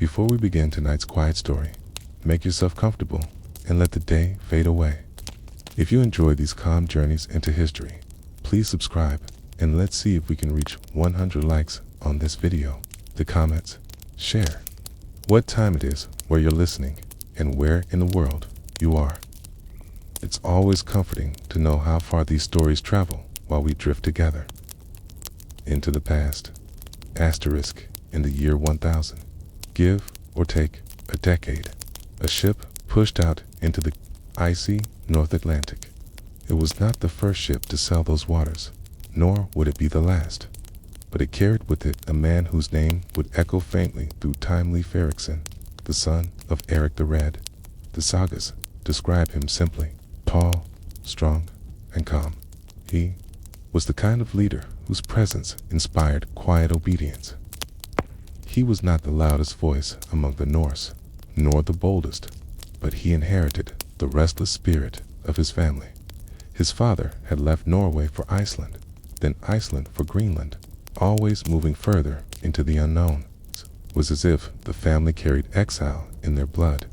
Before we begin tonight's quiet story, make yourself comfortable and let the day fade away. If you enjoy these calm journeys into history, please subscribe and let's see if we can reach 100 likes on this video. The comments, share what time it is, where you're listening, and where in the world you are. It's always comforting to know how far these stories travel while we drift together. Into the past. Asterisk in the year 1000. Give or take a decade. A ship pushed out into the icy North Atlantic. It was not the first ship to sail those waters, nor would it be the last. But it carried with it a man whose name would echo faintly through timely Ferrickson, the son of Eric the Red. The sagas describe him simply: tall, strong, and calm. He was the kind of leader whose presence inspired quiet obedience. He was not the loudest voice among the Norse, nor the boldest, but he inherited the restless spirit of his family. His father had left Norway for Iceland, then Iceland for Greenland, always moving further into the unknown. It was as if the family carried exile in their blood.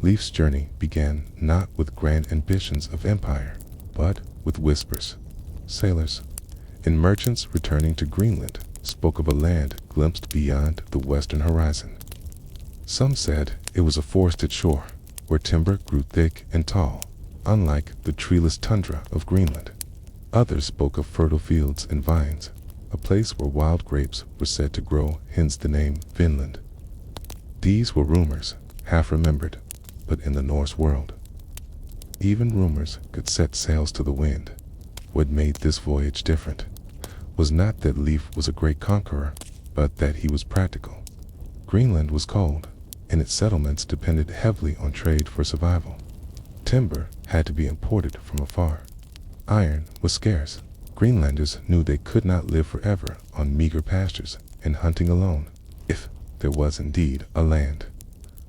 Leif's journey began not with grand ambitions of empire, but with whispers. Sailors and merchants returning to Greenland spoke of a land glimpsed beyond the western horizon. Some said it was a forested shore, where timber grew thick and tall, unlike the treeless tundra of Greenland. Others spoke of fertile fields and vines, a place where wild grapes were said to grow, hence the name Vinland. These were rumors, half remembered, but in the Norse world, even rumors could set sails to the wind. What made this voyage different was not that Leif was a great conqueror, but that he was practical. Greenland was cold, and its settlements depended heavily on trade for survival. Timber had to be imported from afar. Iron was scarce. Greenlanders knew they could not live forever on meager pastures and hunting alone. If there was indeed a land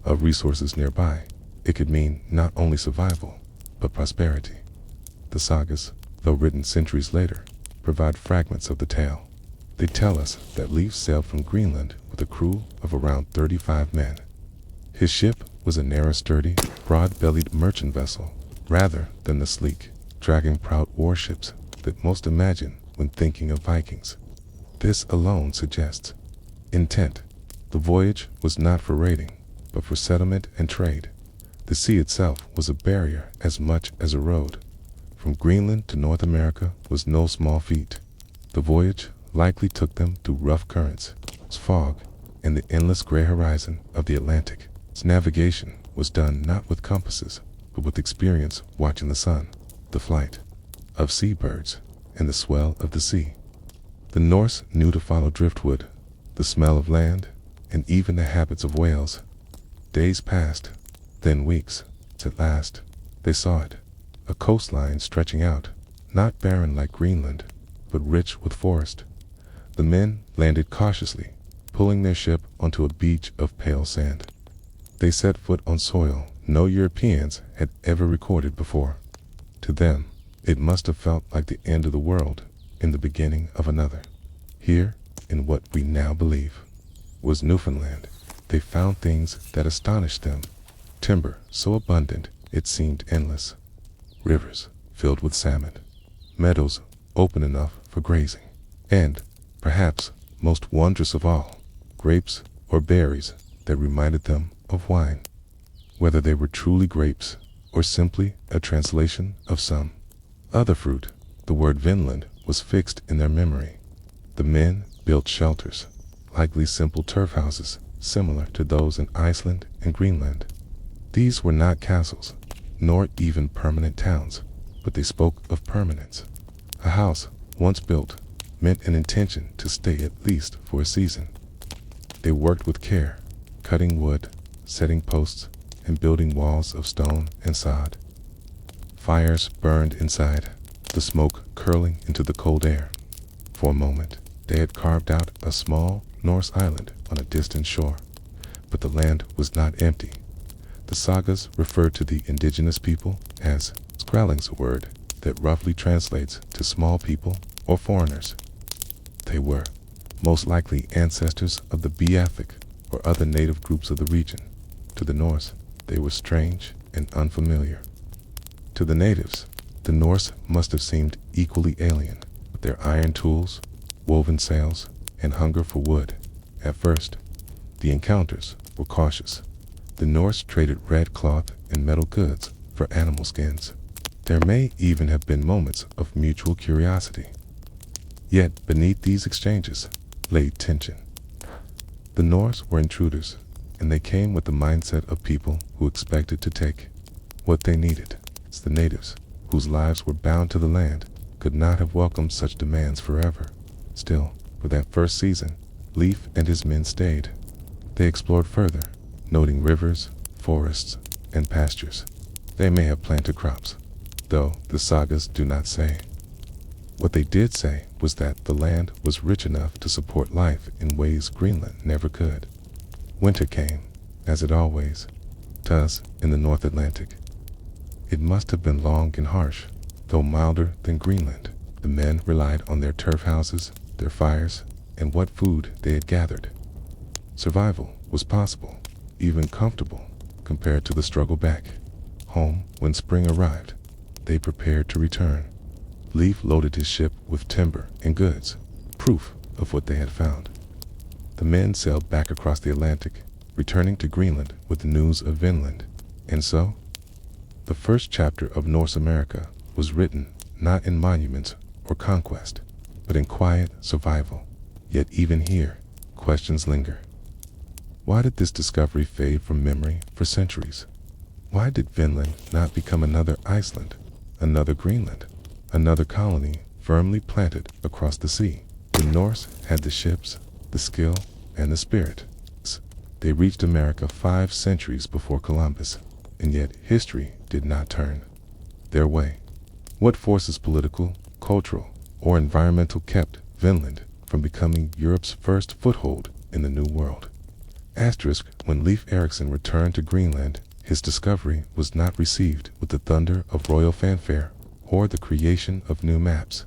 of resources nearby, it could mean not only survival, but prosperity. The sagas, though written centuries later, provide fragments of the tale. They tell us that Leif sailed from Greenland with a crew of around 35 men. His ship was a narrow, sturdy, broad-bellied merchant vessel, rather than the sleek, dragon-prowed warships that most imagine when thinking of Vikings. This alone suggests intent. The voyage was not for raiding, but for settlement and trade. The sea itself was a barrier as much as a road. From Greenland to North America was no small feat. The voyage likely took them through rough currents, fog, and the endless gray horizon of the Atlantic. Its navigation was done not with compasses, but with experience watching the sun, the flight of seabirds, and the swell of the sea. The Norse knew to follow driftwood, the smell of land, and even the habits of whales. Days passed, then weeks. At last, they saw it. A coastline stretching out, not barren like Greenland, but rich with forest. The men landed cautiously, pulling their ship onto a beach of pale sand. They set foot on soil no Europeans had ever recorded before. To them, it must have felt like the end of the world in the beginning of another. Here, in what we now believe was Newfoundland, they found things that astonished them. Timber so abundant it seemed endless. Rivers filled with salmon, meadows open enough for grazing, and, perhaps most wondrous of all, grapes or berries that reminded them of wine. Whether they were truly grapes or simply a translation of some other fruit, the word Vinland was fixed in their memory. The men built shelters, likely simple turf houses similar to those in Iceland and Greenland. These were not castles, nor even permanent towns, but they spoke of permanence. A house, once built, meant an intention to stay at least for a season. They worked with care, cutting wood, setting posts, and building walls of stone and sod. Fires burned inside, the smoke curling into the cold air. For a moment, they had carved out a small Norse island on a distant shore, but the land was not empty. The sagas referred to the indigenous people as Skrælings, a word that roughly translates to small people or foreigners. They were most likely ancestors of the Beathic, or other native groups of the region. To the Norse, they were strange and unfamiliar. To the natives, the Norse must have seemed equally alien, with their iron tools, woven sails, and hunger for wood. At first, the encounters were cautious. The Norse traded red cloth and metal goods for animal skins. There may even have been moments of mutual curiosity. Yet beneath these exchanges lay tension. The Norse were intruders, and they came with the mindset of people who expected to take what they needed. The natives, whose lives were bound to the land, could not have welcomed such demands forever. Still, for that first season, Leif and his men stayed. They explored further, noting rivers, forests, and pastures. They may have planted crops, though the sagas do not say. What they did say was that the land was rich enough to support life in ways Greenland never could. Winter came, as it always does in the North Atlantic. It must have been long and harsh, though milder than Greenland. The men relied on their turf houses, their fires, and what food they had gathered. Survival was possible, even comfortable, compared to the struggle back home. When spring arrived, they prepared to return. Leif loaded his ship with timber and goods, proof of what they had found. The men sailed back across the Atlantic, returning to Greenland with the news of Vinland. And so, the first chapter of Norse America was written not in monuments or conquest, but in quiet survival. Yet even here, questions linger. Why did this discovery fade from memory for centuries? Why did Vinland not become another Iceland, another Greenland, another colony firmly planted across the sea? The Norse had the ships, the skill, and the spirit. They reached America 5 centuries before Columbus, and yet history did not turn their way. What forces, political, cultural, or environmental, kept Vinland from becoming Europe's first foothold in the New World? Asterisk, when Leif Erikson returned to Greenland, his discovery was not received with the thunder of royal fanfare or the creation of new maps.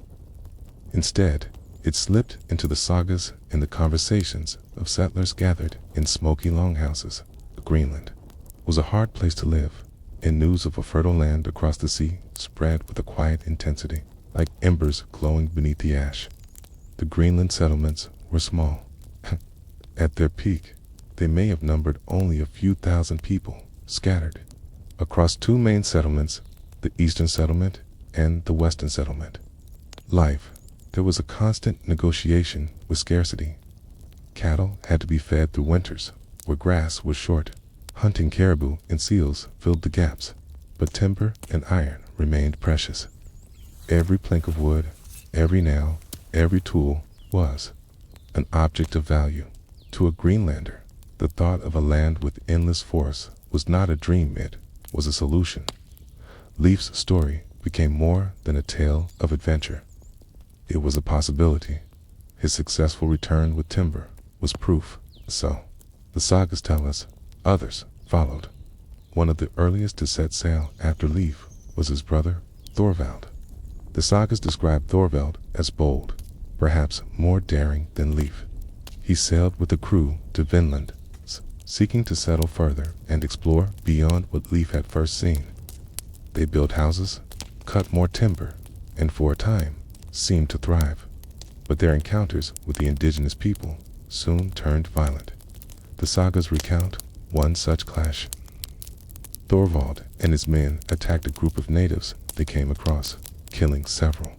Instead, it slipped into the sagas and the conversations of settlers gathered in smoky longhouses. Greenland was a hard place to live, and news of a fertile land across the sea spread with a quiet intensity, like embers glowing beneath the ash. The Greenland settlements were small. At their peak, they may have numbered only a few thousand people, scattered across 2 main settlements, the Eastern Settlement and the Western Settlement. Life. There was a constant negotiation with scarcity. Cattle had to be fed through winters, where grass was short. Hunting caribou and seals filled the gaps, but timber and iron remained precious. Every plank of wood, every nail, every tool was an object of value. To a Greenlander, the thought of a land with endless forests was not a dream, it was a solution. Leif's story became more than a tale of adventure. It was a possibility. His successful return with timber was proof. So, the sagas tell us, others followed. One of the earliest to set sail after Leif was his brother, Thorvald. The sagas describe Thorvald as bold, perhaps more daring than Leif. He sailed with a crew to Vinland, seeking to settle further and explore beyond what Leif had first seen. They built houses, cut more timber, and for a time seemed to thrive. But their encounters with the indigenous people soon turned violent. The sagas recount one such clash. Thorvald and his men attacked a group of natives they came across, killing several.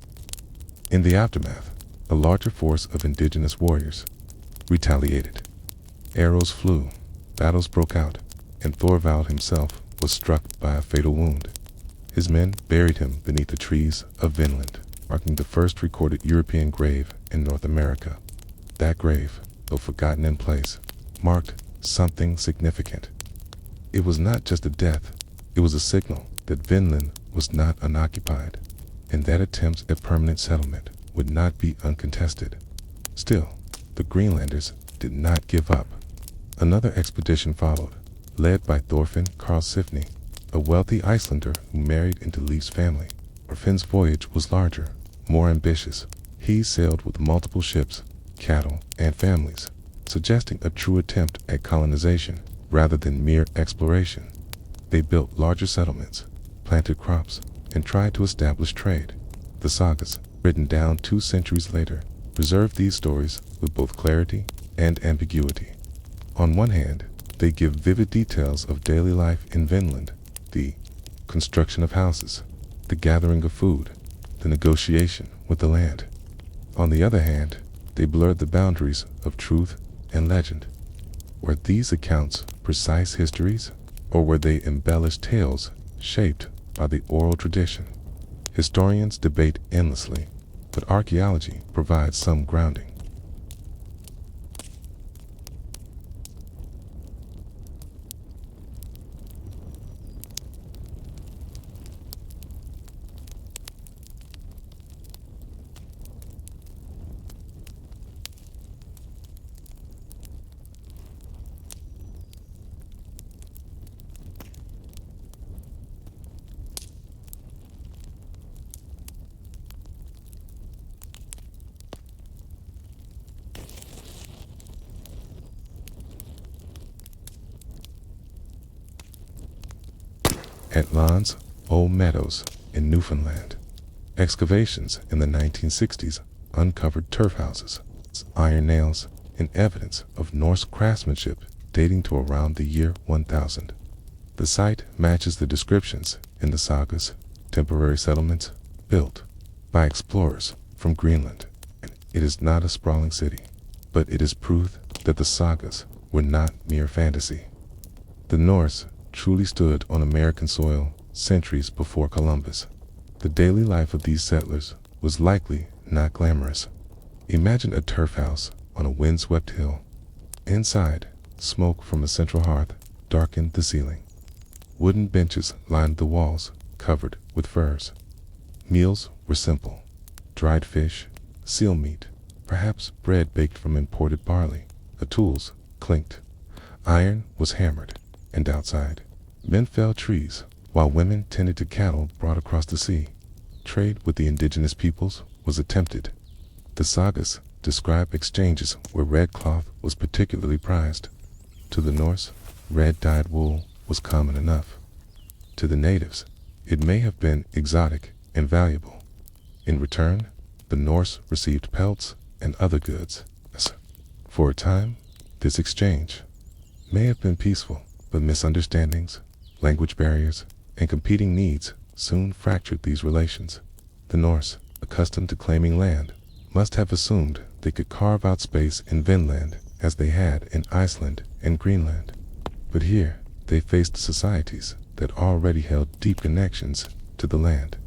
In the aftermath, a larger force of indigenous warriors retaliated. Arrows flew, battles broke out, and Thorvald himself was struck by a fatal wound. His men buried him beneath the trees of Vinland, marking the first recorded European grave in North America. That grave, though forgotten in place, marked something significant. It was not just a death, it was a signal that Vinland was not unoccupied, and that attempts at permanent settlement would not be uncontested. Still, the Greenlanders did not give up. Another expedition followed, led by Thorfinn Karlsefni, a wealthy Icelander who married into Leif's family. Thorfinn's voyage was larger, more ambitious. He sailed with multiple ships, cattle, and families, suggesting a true attempt at colonization rather than mere exploration. They built larger settlements, planted crops, and tried to establish trade. The sagas, written down 2 centuries later, preserve these stories with both clarity and ambiguity. On one hand, they give vivid details of daily life in Vinland, the construction of houses, the gathering of food, the negotiation with the land. On the other hand, they blurred the boundaries of truth and legend. Were these accounts precise histories, or were they embellished tales shaped by the oral tradition? Historians debate endlessly, but archaeology provides some grounding. At Land's Old Meadows in Newfoundland, excavations in the 1960s uncovered turf houses, iron nails, and evidence of Norse craftsmanship dating to around the year 1000. The site matches the descriptions in the sagas, temporary settlements built by explorers from Greenland. It is not a sprawling city, but it is proof that the sagas were not mere fantasy. The Norse truly stood on American soil centuries before Columbus. The daily life of these settlers was likely not glamorous. Imagine a turf house on a windswept hill. Inside, smoke from a central hearth darkened the ceiling. Wooden benches lined the walls, covered with furs. Meals were simple: dried fish, seal meat, perhaps bread baked from imported barley. The tools clinked. Iron was hammered, and outside, men felled trees, while women tended to cattle brought across the sea. Trade with the indigenous peoples was attempted. The sagas describe exchanges where red cloth was particularly prized. To the Norse, red dyed wool was common enough. To the natives, it may have been exotic and valuable. In return, the Norse received pelts and other goods. For a time, this exchange may have been peaceful, but misunderstandings, language barriers, and competing needs soon fractured these relations. The Norse, accustomed to claiming land, must have assumed they could carve out space in Vinland as they had in Iceland and Greenland. But here, they faced societies that already held deep connections to the land.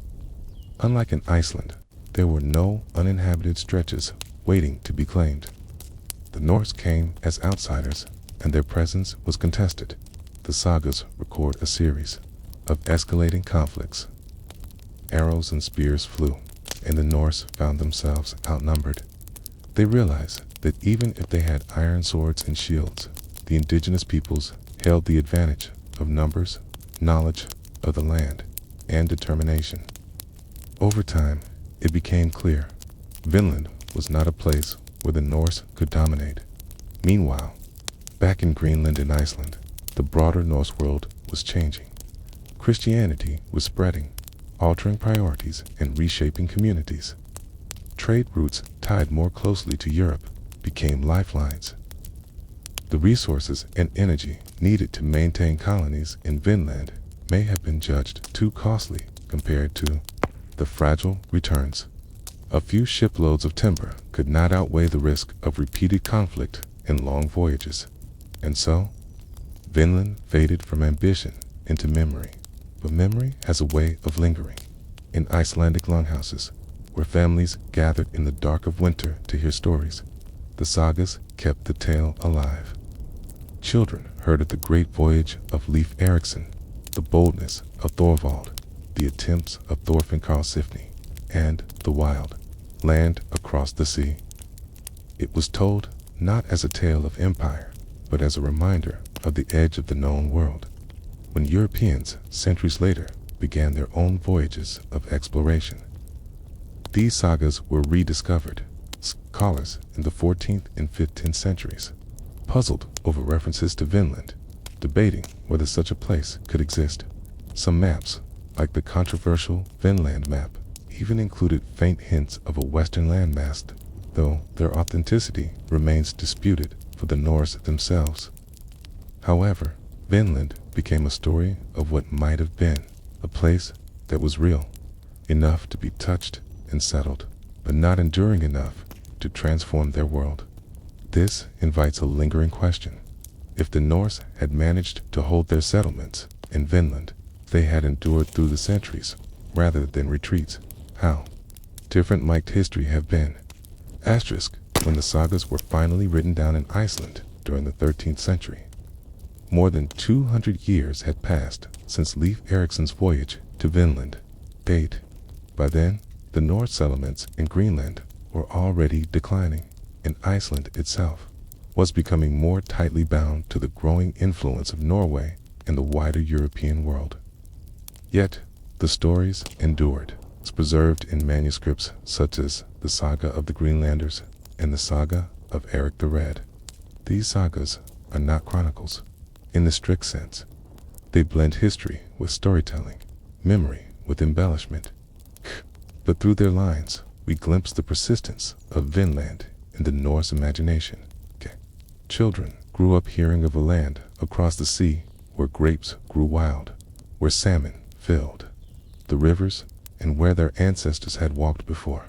Unlike in Iceland, there were no uninhabited stretches waiting to be claimed. The Norse came as outsiders, and their presence was contested. The sagas record a series of escalating conflicts. Arrows and spears flew, and the Norse found themselves outnumbered. They realized that even if they had iron swords and shields, the indigenous peoples held the advantage of numbers, knowledge of the land, and determination. Over time, it became clear Vinland was not a place where the Norse could dominate. Meanwhile, back in Greenland and Iceland, the broader Norse world was changing. Christianity was spreading, altering priorities and reshaping communities. Trade routes tied more closely to Europe became lifelines. The resources and energy needed to maintain colonies in Vinland may have been judged too costly compared to the fragile returns. A few shiploads of timber could not outweigh the risk of repeated conflict and long voyages. And so, Vinland faded from ambition into memory. But memory has a way of lingering. In Icelandic longhouses, where families gathered in the dark of winter to hear stories, the sagas kept the tale alive. Children heard of the great voyage of Leif Erikson, the boldness of Thorvald, the attempts of Thorfinn Karlsefni, and the wild land across the sea. It was told not as a tale of empire, but as a reminder of the edge of the known world. When Europeans, centuries later, began their own voyages of exploration, these sagas were rediscovered. Scholars in the 14th and 15th centuries puzzled over references to Vinland, debating whether such a place could exist. Some maps, like the controversial Vinland map, even included faint hints of a western landmass, though their authenticity remains disputed for the Norse themselves. However, Vinland became a story of what might have been, a place that was real, enough to be touched and settled, but not enduring enough to transform their world. This invites a lingering question. If the Norse had managed to hold their settlements in Vinland, they had endured through the centuries rather than retreats, how different might history have been? Asterisk, when the sagas were finally written down in Iceland during the 13th century. More than 200 years had passed since Leif Erikson's voyage to Vinland. Date. By then, the Norse settlements in Greenland were already declining, and Iceland itself was becoming more tightly bound to the growing influence of Norway and the wider European world. Yet, the stories endured, preserved in manuscripts such as the Saga of the Greenlanders and the Saga of Eric the Red. These sagas are not chronicles, in the strict sense. They blend history with storytelling, memory with embellishment. But through their lines, we glimpse the persistence of Vinland in the Norse imagination. Children grew up hearing of a land across the sea where grapes grew wild, where salmon filled the rivers, and where their ancestors had walked before.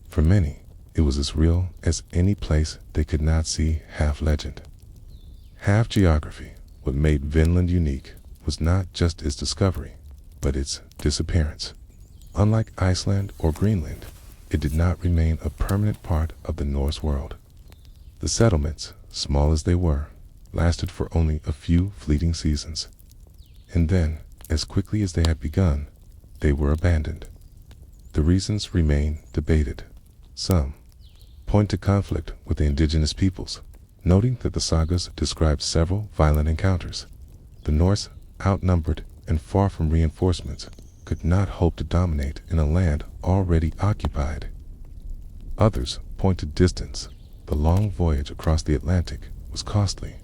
For many, it was as real as any place they could not see. Half legend, half geography. What made Vinland unique was not just its discovery, but its disappearance. Unlike Iceland or Greenland, it did not remain a permanent part of the Norse world. The settlements, small as they were, lasted for only a few fleeting seasons. And then, as quickly as they had begun, they were abandoned. The reasons remain debated. Some point to conflict with the indigenous peoples, noting that the sagas describe several violent encounters. The Norse, outnumbered and far from reinforcements, could not hope to dominate in a land already occupied. Others point to distance. The long voyage across the Atlantic was costly,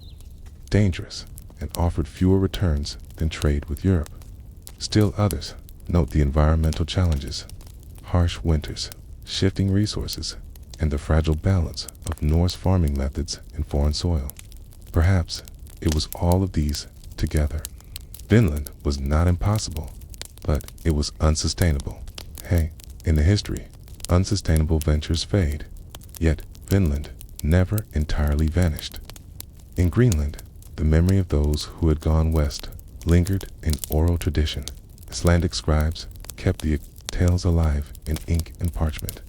dangerous, and offered fewer returns than trade with Europe. Still others note the environmental challenges, harsh winters, shifting resources, and the fragile balance of Norse farming methods in foreign soil. Perhaps it was all of these together. Vinland was not impossible, but it was unsustainable. Hey, in the history, unsustainable ventures fade. Yet Vinland never entirely vanished. In Greenland, the memory of those who had gone west lingered in oral tradition. Icelandic scribes kept the tales alive in ink and parchment.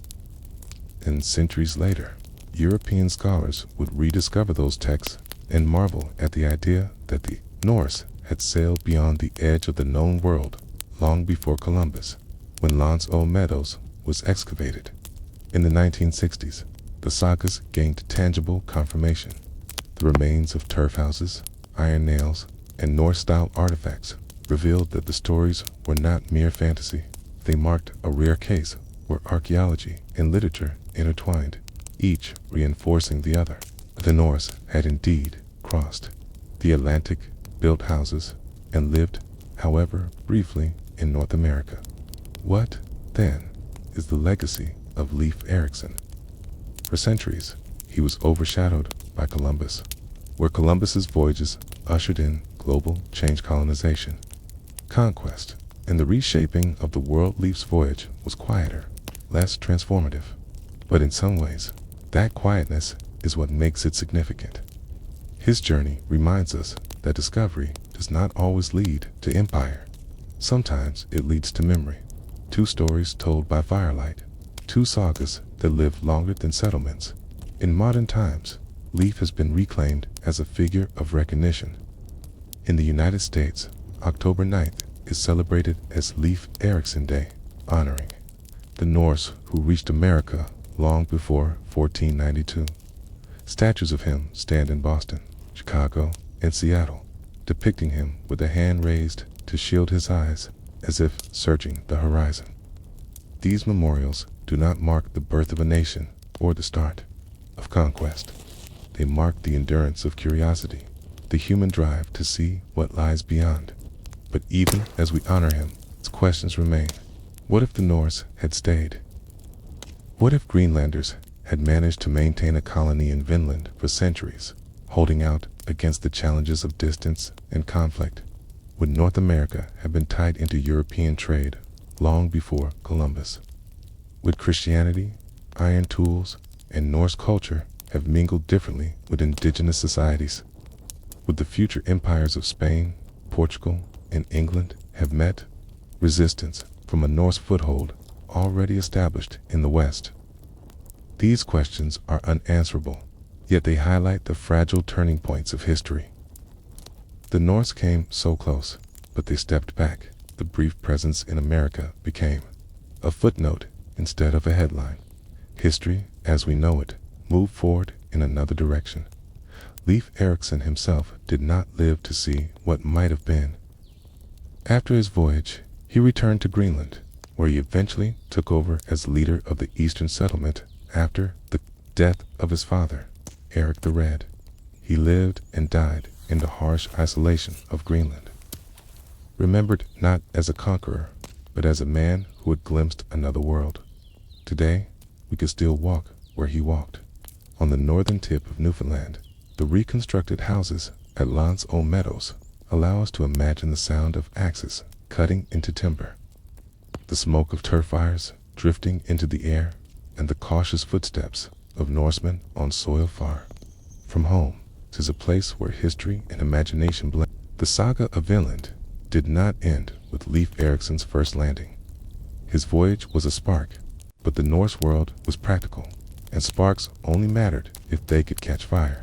And centuries later, European scholars would rediscover those texts and marvel at the idea that the Norse had sailed beyond the edge of the known world long before Columbus, when Lance o' Meadows was excavated. In the 1960s, the sagas gained tangible confirmation. The remains of turf houses, iron nails, and Norse-style artifacts revealed that the stories were not mere fantasy. They marked a rare case where archaeology and literature intertwined, each reinforcing the other. The Norse had indeed crossed the Atlantic, built houses, and lived, however briefly, in North America. What, then, is the legacy of Leif Erikson? For centuries, he was overshadowed by Columbus, where Columbus's voyages ushered in global change colonization, conquest, and the reshaping of the world. Leif's voyage was quieter, less transformative. But in some ways, that quietness is what makes it significant. His journey reminds us that discovery does not always lead to empire. Sometimes it leads to memory. Two stories told by firelight, two sagas that live longer than settlements. In modern times, Leif has been reclaimed as a figure of recognition. In the United States, October 9th is celebrated as Leif Erikson Day, honoring the Norse who reached America long before 1492. Statues of him stand in Boston, Chicago, and Seattle, depicting him with a hand raised to shield his eyes as if searching the horizon. These memorials do not mark the birth of a nation or the start of conquest. They mark the endurance of curiosity, the human drive to see what lies beyond. But even as we honor him, its questions remain. What if the Norse had stayed? What if Greenlanders had managed to maintain a colony in Vinland for centuries, holding out against the challenges of distance and conflict? Would North America have been tied into European trade long before Columbus? Would Christianity, iron tools, and Norse culture have mingled differently with indigenous societies? Would the future empires of Spain, Portugal, and England have met resistance from a Norse foothold already established in the West? These questions are unanswerable, yet they highlight the fragile turning points of history. The Norse came so close, but they stepped back. The brief presence in America became a footnote instead of a headline. History, as we know it, moved forward in another direction. Leif Erikson himself did not live to see what might have been. After his voyage, he returned to Greenland, where he eventually took over as leader of the eastern settlement after the death of his father, Eric the Red. He lived and died in the harsh isolation of Greenland, remembered not as a conqueror, but as a man who had glimpsed another world. Today, we could still walk where he walked. On the northern tip of Newfoundland, the reconstructed houses at L'Anse aux Meadows allow us to imagine the sound of axes cutting into timber, the smoke of turf fires drifting into the air, and the cautious footsteps of Norsemen on soil far from home. 'Tis a place where history and imagination blend. The saga of Vinland did not end with Leif Erikson's first landing. His voyage was a spark, but the Norse world was practical, and sparks only mattered if they could catch fire.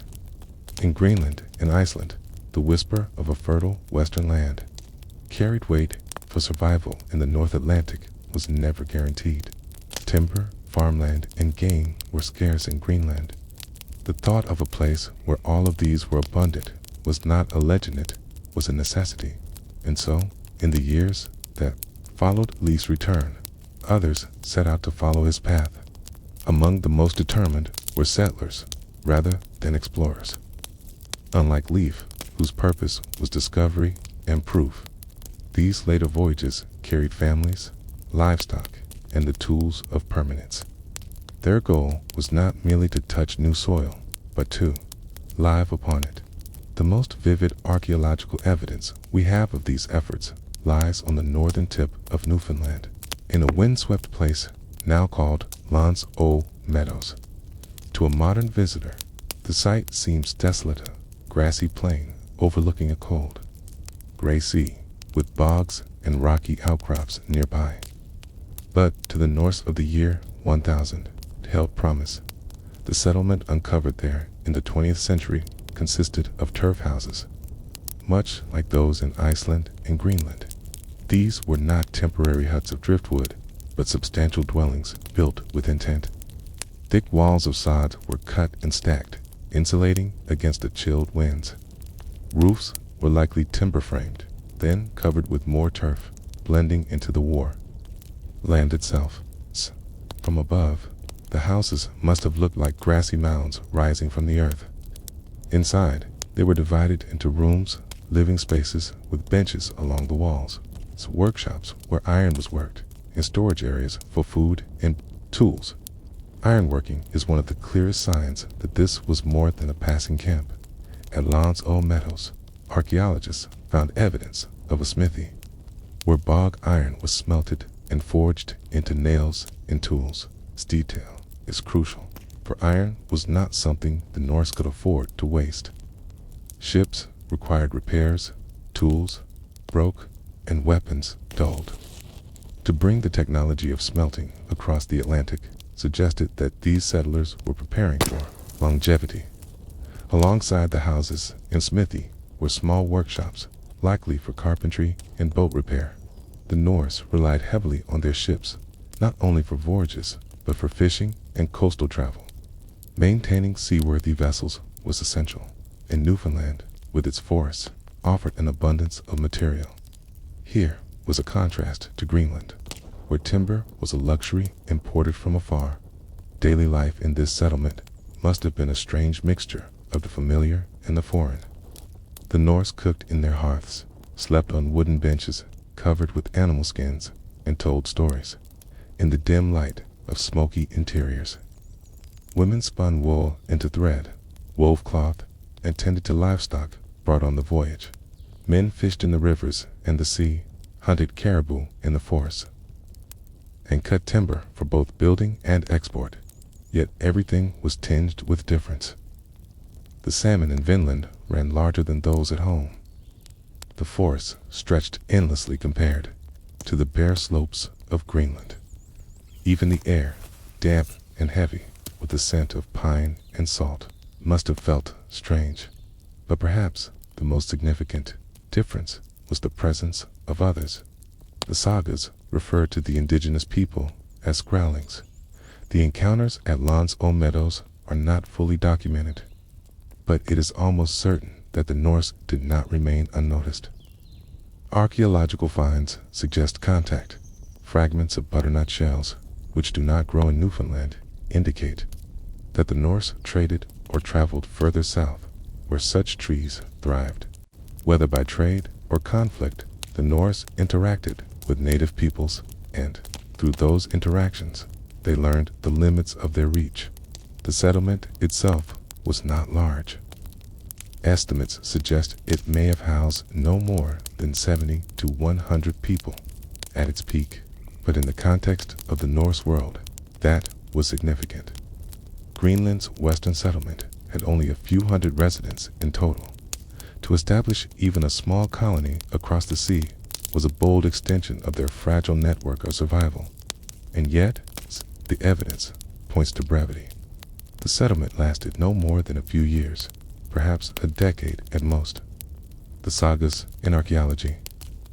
In Greenland and Iceland, the whisper of a fertile western land carried weight, for survival in the North Atlantic was never guaranteed. Timber, farmland, and game were scarce in Greenland. The thought of a place where all of these were abundant was not a legend, it was a necessity. And so, in the years that followed Leif's return, others set out to follow his path. Among the most determined were settlers, rather than explorers. Unlike Leif, whose purpose was discovery and proof, these later voyages carried families, livestock, and the tools of permanence. Their goal was not merely to touch new soil, but to live upon it. The most vivid archaeological evidence we have of these efforts lies on the northern tip of Newfoundland, in a windswept place now called L'Anse aux Meadows. To a modern visitor, the site seems desolate, a grassy plain overlooking a cold, gray sea, with bogs and rocky outcrops nearby. But to the Norse of the year 1000, it held promise. The settlement uncovered there in the 20th century consisted of turf houses, much like those in Iceland and Greenland. These were not temporary huts of driftwood, but substantial dwellings built with intent. Thick walls of sod were cut and stacked, insulating against the chilled winds. Roofs were likely timber-framed, then covered with more turf, blending into the war. Land itself. From above, the houses must have looked like grassy mounds rising from the earth. Inside, they were divided into rooms, living spaces with benches along the walls, workshops where iron was worked, and storage areas for food and tools. Ironworking is one of the clearest signs that this was more than a passing camp. At L'Anse aux Meadows, archaeologists found evidence of a smithy, where bog iron was smelted and forged into nails and tools. This detail is crucial, for iron was not something the Norse could afford to waste. Ships required repairs, tools broke, and weapons dulled. To bring the technology of smelting across the Atlantic suggested that these settlers were preparing for longevity. Alongside the houses and smithy were small workshops, likely for carpentry and boat repair. The Norse relied heavily on their ships, not only for voyages, but for fishing and coastal travel. Maintaining seaworthy vessels was essential, and Newfoundland, with its forests, offered an abundance of material. Here was a contrast to Greenland, where timber was a luxury imported from afar. Daily life in this settlement must have been a strange mixture of the familiar and the foreign. The Norse cooked in their hearths, slept on wooden benches covered with animal skins, and told stories in the dim light of smoky interiors. Women spun wool into thread, wove cloth, and tended to livestock brought on the voyage. Men fished in the rivers and the sea, hunted caribou in the forests, and cut timber for both building and export. Yet everything was tinged with difference. The salmon in Vinland ran larger than those at home. The forests stretched endlessly compared to the bare slopes of Greenland. Even the air, damp and heavy with the scent of pine and salt, must have felt strange. But perhaps the most significant difference was the presence of others. The sagas referred to the indigenous people as growlings. The encounters at Meadows are not fully documented, but it is almost certain that the Norse did not remain unnoticed. Archaeological finds suggest contact. Fragments of butternut shells, which do not grow in Newfoundland, indicate that the Norse traded or traveled further south, where such trees thrived. Whether by trade or conflict, the Norse interacted with native peoples, and through those interactions, they learned the limits of their reach. The settlement itself was not large. Estimates suggest it may have housed no more than 70 to 100 people at its peak, but in the context of the Norse world, that was significant. Greenland's western settlement had only a few hundred residents in total. To establish even a small colony across the sea was a bold extension of their fragile network of survival. And yet, the evidence points to brevity. The settlement lasted no more than a few years, perhaps a decade at most. The sagas and archaeology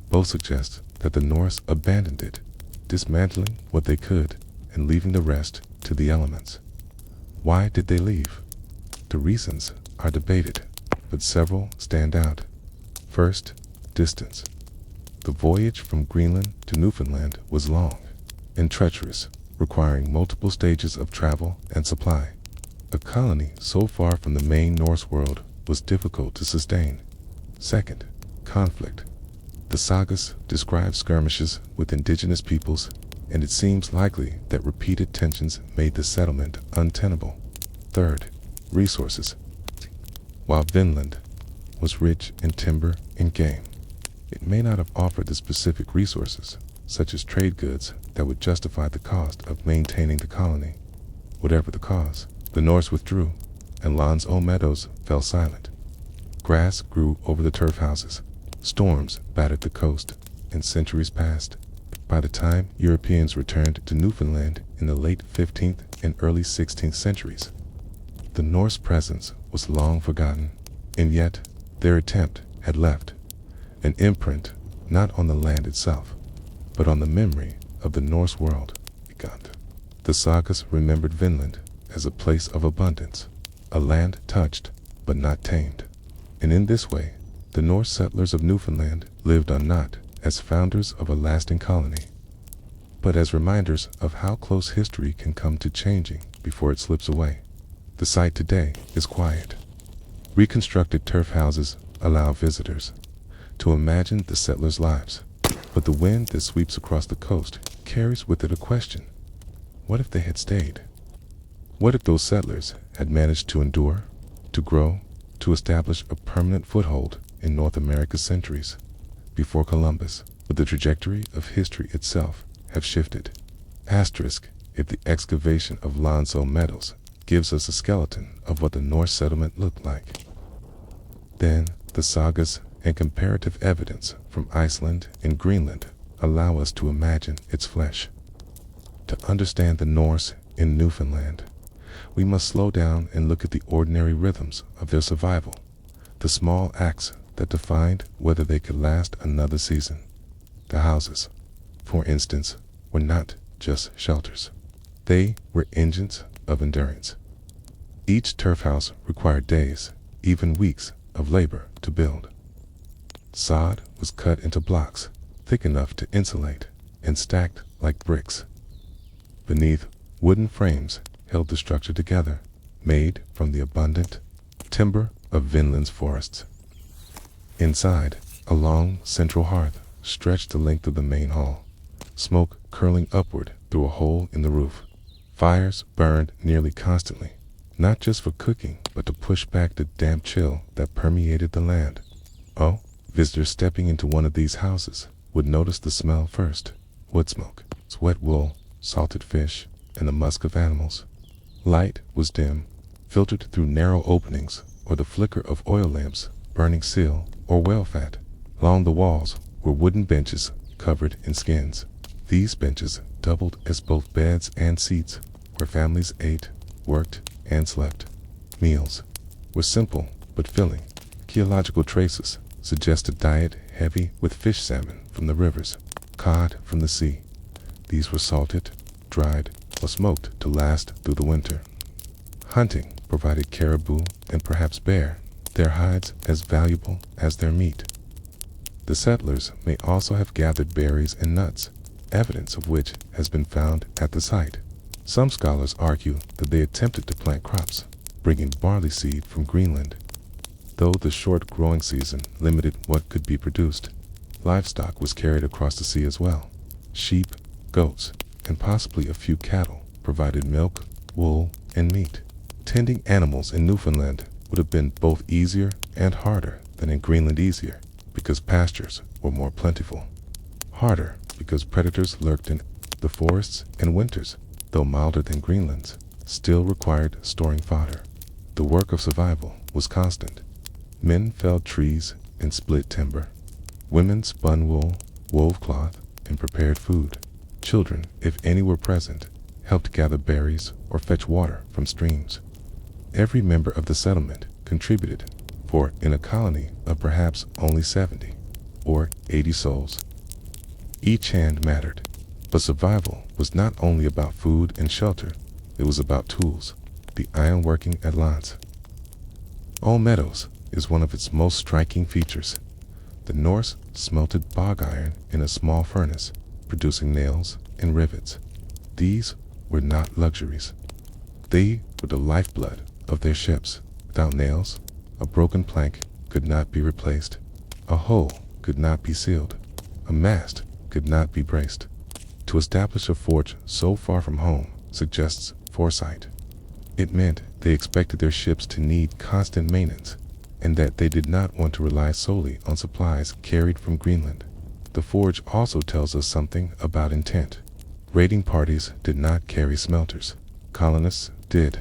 both suggest that the Norse abandoned it, dismantling what they could and leaving the rest to the elements. Why did they leave? The reasons are debated, but several stand out. First, distance. The voyage from Greenland to Newfoundland was long and treacherous, requiring multiple stages of travel and supply. A colony so far from the main Norse world was difficult to sustain. Second, conflict. The sagas describe skirmishes with indigenous peoples, and it seems likely that repeated tensions made the settlement untenable. Third, resources. While Vinland was rich in timber and game, it may not have offered the specific resources, such as trade goods, that would justify the cost of maintaining the colony. Whatever the cause, the Norse withdrew, and Meadows fell silent. Grass grew over the turf houses, storms battered the coast, and centuries passed. By the time Europeans returned to Newfoundland in the late 15th and early 16th centuries, the Norse presence was long forgotten, and yet their attempt had left an imprint not on the land itself, but on the memory of the Norse world. The sagas remembered Vinland as a place of abundance, a land touched but not tamed. And in this way, the Norse settlers of Newfoundland lived on not as founders of a lasting colony, but as reminders of how close history can come to changing before it slips away. The site today is quiet. Reconstructed turf houses allow visitors to imagine the settlers' lives, but the wind that sweeps across the coast carries with it a question. What if they had stayed? What if those settlers had managed to endure, to grow, to establish a permanent foothold in North America's centuries before Columbus? Would the trajectory of history itself have shifted? Asterisk, if the excavation of Meadows gives us a skeleton of what the Norse settlement looked like, then the sagas and comparative evidence from Iceland and Greenland allow us to imagine its flesh. To understand the Norse in Newfoundland, we must slow down and look at the ordinary rhythms of their survival, the small acts that defined whether they could last another season. The houses, for instance, were not just shelters. They were engines of endurance. Each turf house required days, even weeks, of labor to build. Sod was cut into blocks thick enough to insulate and stacked like bricks. Beneath, wooden frames held the structure together, made from the abundant timber of Vinland's forests. Inside, a long central hearth stretched the length of the main hall, smoke curling upward through a hole in the roof. Fires burned nearly constantly, not just for cooking, but to push back the damp chill that permeated the land. Oh, visitors stepping into one of these houses would notice the smell first: wood smoke, wet wool, salted fish, and the musk of animals. Light was dim, filtered through narrow openings or the flicker of oil lamps burning seal or whale fat. Along the walls were wooden benches covered in skins. These benches doubled as both beds and seats, where families ate, worked, and slept. Meals were simple but filling. Archaeological traces suggest a diet heavy with fish salmon from the rivers, cod from the sea. These were salted, dried, or smoked to last through the winter. Hunting provided caribou and perhaps bear, their hides as valuable as their meat. The settlers may also have gathered berries and nuts, evidence of which has been found at the site. Some scholars argue that they attempted to plant crops, bringing barley seed from Greenland. Though the short growing season limited what could be produced, livestock was carried across the sea as well. Sheep, goats, and possibly a few cattle provided milk, wool, and meat. Tending animals in Newfoundland would have been both easier and harder than in Greenland. Easier because pastures were more plentiful. Harder because predators lurked in the forests, and winters, though milder than Greenland's, still required storing fodder. The work of survival was constant. Men felled trees and split timber. Women spun wool, wove cloth, and prepared food. Children, if any were present, helped gather berries or fetch water from streams. Every member of the settlement contributed, for in a colony of perhaps only 70 or 80 souls, each hand mattered. But survival was not only about food and shelter, it was about tools, the ironworking at Lance. All Meadows is one of its most striking features. The Norse smelted bog iron in a small furnace, producing nails and rivets. These were not luxuries. They were the lifeblood of their ships. Without nails, a broken plank could not be replaced. A hole could not be sealed. A mast could not be braced. To establish a forge so far from home suggests foresight. It meant they expected their ships to need constant maintenance, and that they did not want to rely solely on supplies carried from Greenland. The forge also tells us something about intent. Raiding parties did not carry smelters. Colonists did.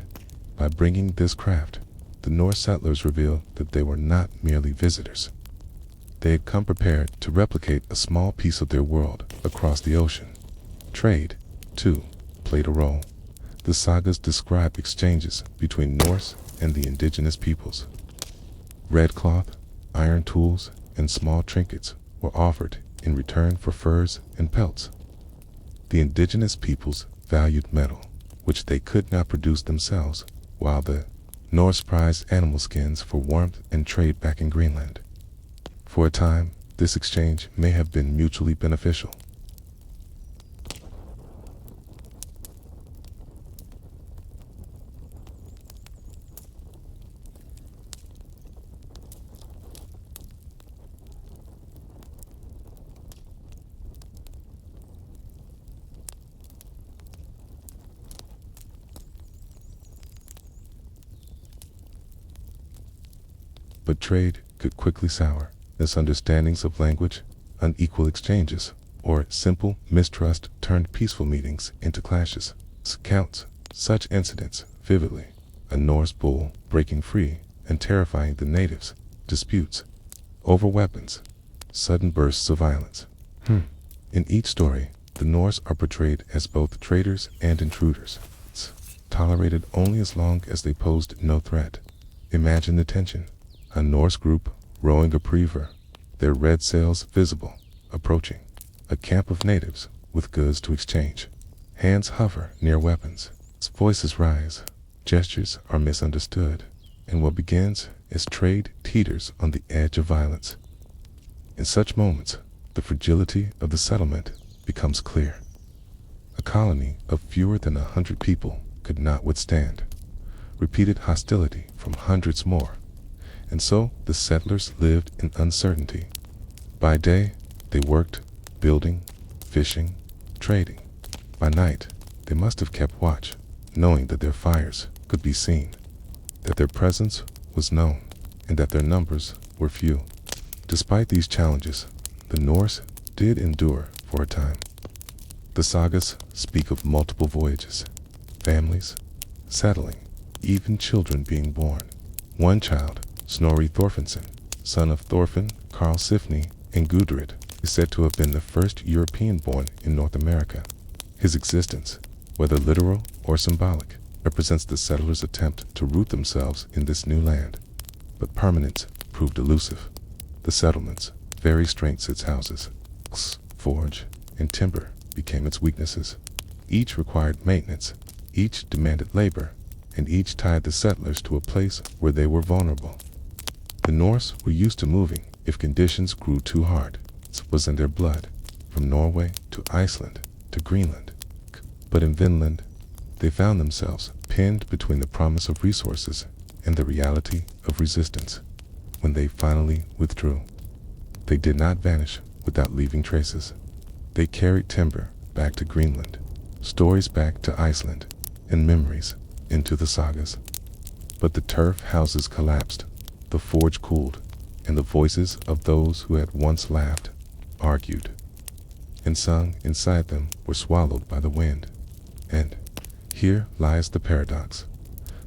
By bringing this craft, the Norse settlers revealed that they were not merely visitors. They had come prepared to replicate a small piece of their world across the ocean. Trade, too, played a role. The sagas describe exchanges between Norse and the indigenous peoples. Red cloth, iron tools, and small trinkets were offered in return for furs and pelts. The indigenous peoples valued metal, which they could not produce themselves, while the Norse prized animal skins for warmth and trade back in Greenland. For a time, this exchange may have been mutually beneficial. But trade could quickly sour. Misunderstandings of language, unequal exchanges, or simple mistrust turned peaceful meetings into clashes. Counts such incidents vividly: a Norse bull breaking free and terrifying the natives, disputes over weapons, sudden bursts of violence. In each story, the Norse are portrayed as both traders and intruders, tolerated only as long as they posed no threat. Imagine the tension. A Norse group rowing a priver, their red sails visible, approaching a camp of natives with goods to exchange. Hands hover near weapons, voices rise, gestures are misunderstood, and what begins as trade teeters on the edge of violence. In such moments, the fragility of the settlement becomes clear. A colony of fewer than 100 people could not withstand repeated hostility from hundreds more And so the settlers lived in uncertainty. By day, they worked, building, fishing, trading. By night, they must have kept watch, knowing that their fires could be seen, that their presence was known, and that their numbers were few. Despite these challenges, the Norse did endure for a time. The sagas speak of multiple voyages, families settling, even children being born. One child, Snorri Thorfinnsson, son of Thorfinn, Karl Sifni, and Gudrid, is said to have been the first European born in North America. His existence, whether literal or symbolic, represents the settlers' attempt to root themselves in this new land. But permanence proved elusive. The settlements, very strengths its houses, forge, and timber became its weaknesses. Each required maintenance, each demanded labor, and each tied the settlers to a place where they were vulnerable. The Norse were used to moving if conditions grew too hard. It was in their blood, from Norway to Iceland to Greenland. But in Vinland, they found themselves pinned between the promise of resources and the reality of resistance. When they finally withdrew, they did not vanish without leaving traces. They carried timber back to Greenland, stories back to Iceland, and memories into the sagas. But the turf houses collapsed, the forge cooled, and the voices of those who had once laughed, argued, and sung inside them were swallowed by the wind. And here lies the paradox.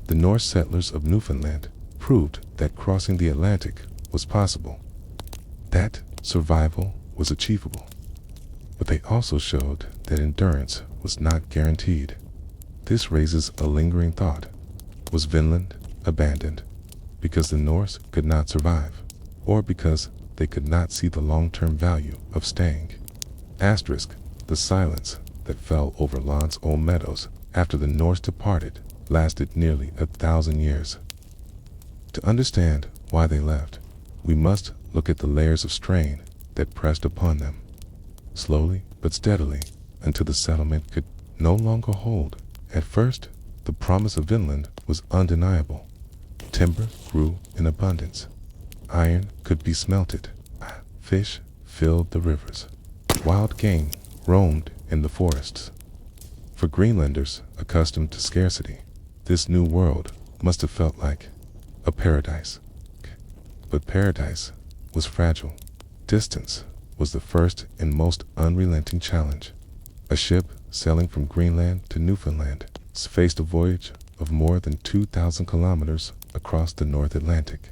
The Norse settlers of Newfoundland proved that crossing the Atlantic was possible, that survival was achievable. But they also showed that endurance was not guaranteed. This raises a lingering thought. Was Vinland abandoned because the Norse could not survive, or because they could not see the long-term value of staying? Asterisk, the silence that fell over Land's old meadows after the Norse departed lasted nearly 1,000 years. To understand why they left, we must look at the layers of strain that pressed upon them, slowly but steadily, until the settlement could no longer hold. At first, the promise of Vinland was undeniable. Timber grew in abundance. Iron could be smelted. Fish filled the rivers. Wild game roamed in the forests. For Greenlanders accustomed to scarcity, this new world must have felt like a paradise. But paradise was fragile. Distance was the first and most unrelenting challenge. A ship sailing from Greenland to Newfoundland faced a voyage of more than 2,000 kilometers across the North Atlantic.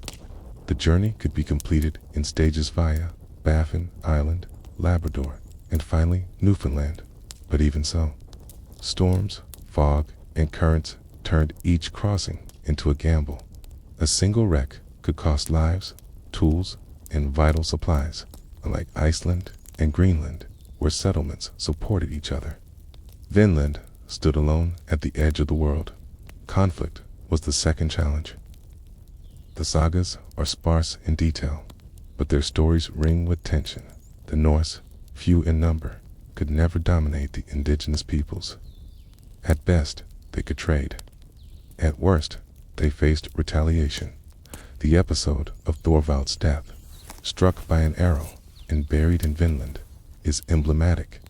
The journey could be completed in stages via Baffin Island, Labrador, and finally Newfoundland. But even so, storms, fog, and currents turned each crossing into a gamble. A single wreck could cost lives, tools, and vital supplies, unlike Iceland and Greenland, where settlements supported each other. Vinland stood alone at the edge of the world. Conflict was the second challenge. The sagas are sparse in detail, but their stories ring with tension. The Norse, few in number, could never dominate the indigenous peoples. At best, they could trade. At worst, they faced retaliation. The episode of Thorvald's death, struck by an arrow and buried in Vinland, is emblematic.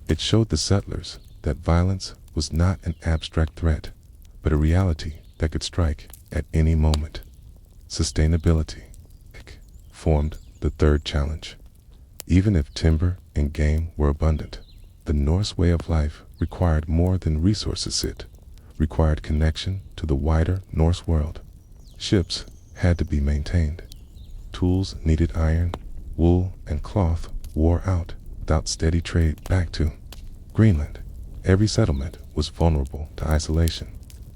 It showed the settlers that violence was not an abstract threat, but a reality that could strike at any moment. Sustainability formed the third challenge. Even if timber and game were abundant, the Norse way of life required more than resources. It required connection to the wider Norse world. Ships had to be maintained. Tools needed iron, wool, and cloth wore out without steady trade back to Greenland. Every settlement was vulnerable to isolation,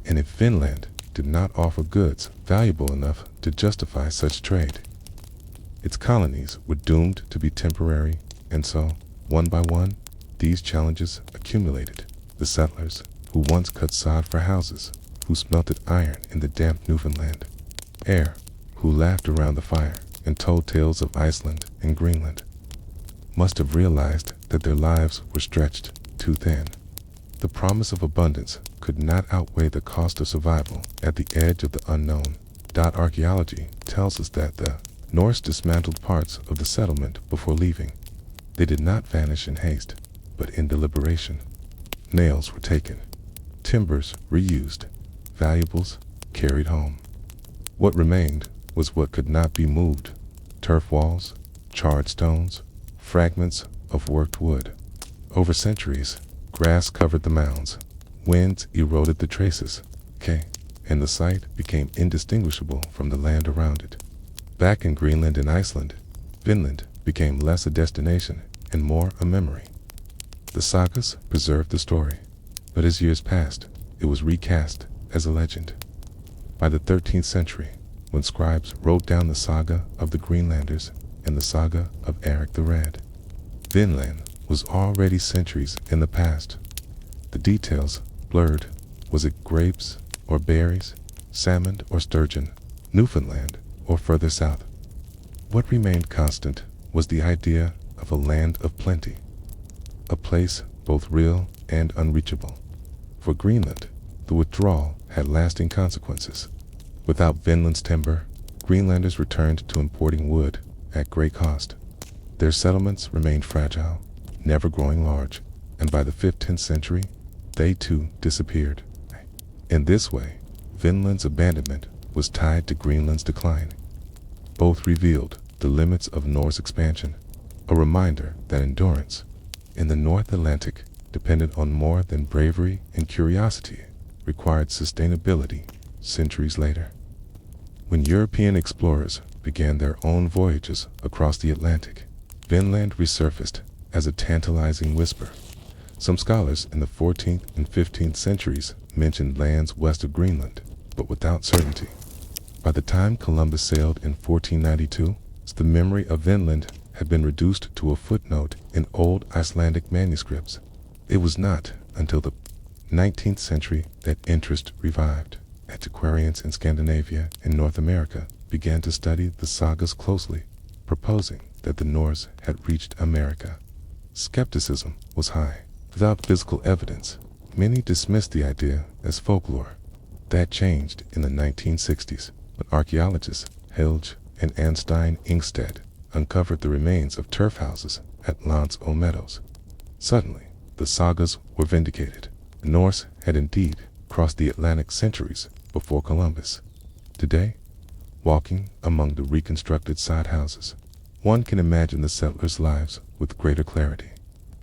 and if Vinland did not offer goods valuable enough to justify such trade, its colonies were doomed to be temporary, and so, one by one, these challenges accumulated. The settlers, who once cut sod for houses, who smelted iron in the damp Newfoundland air, who laughed around the fire and told tales of Iceland and Greenland, must have realized that their lives were stretched too thin. The promise of abundance could not outweigh the cost of survival at the edge of the unknown. Archaeology tells us that the Norse dismantled parts of the settlement before leaving. They did not vanish in haste, but in deliberation. Nails were taken, timbers reused, valuables carried home. What remained was what could not be moved: turf walls, charred stones, fragments of worked wood. Over centuries, grass covered the mounds, winds eroded the traces, and the site became indistinguishable from the land around it. Back in Greenland and Iceland, Vinland became less a destination and more a memory. The sagas preserved the story, but as years passed, it was recast as a legend. By the 13th century, when scribes wrote down the saga of the Greenlanders and the saga of Eric the Red, Vinland was already centuries in the past. The details blurred. Was it grapes or berries, salmon or sturgeon, Newfoundland or further south? What remained constant was the idea of a land of plenty, a place both real and unreachable. For Greenland, the withdrawal had lasting consequences. Without Vinland's timber, Greenlanders returned to importing wood at great cost. Their settlements remained fragile, never growing large, and by the 15th century, they too disappeared. In this way, Vinland's abandonment was tied to Greenland's decline. Both revealed the limits of Norse expansion, a reminder that endurance in the North Atlantic depended on more than bravery and curiosity, required sustainability centuries later. When European explorers began their own voyages across the Atlantic, Vinland resurfaced as a tantalizing whisper. Some scholars in the 14th and 15th centuries mentioned lands west of Greenland, but without certainty. By the time Columbus sailed in 1492, the memory of Vinland had been reduced to a footnote in old Icelandic manuscripts. It was not until the 19th century that interest revived. Antiquarians in Scandinavia and North America began to study the sagas closely, proposing that the Norse had reached America. Skepticism was high. Without physical evidence, many dismissed the idea as folklore. That changed in the 1960s when archaeologists Helge and Anstein Ingstead uncovered the remains of turf houses at Lance o' Meadows. Suddenly, the sagas were vindicated. The Norse had indeed crossed the Atlantic centuries before Columbus. Today, walking among the reconstructed side houses, one can imagine the settlers' lives with greater clarity.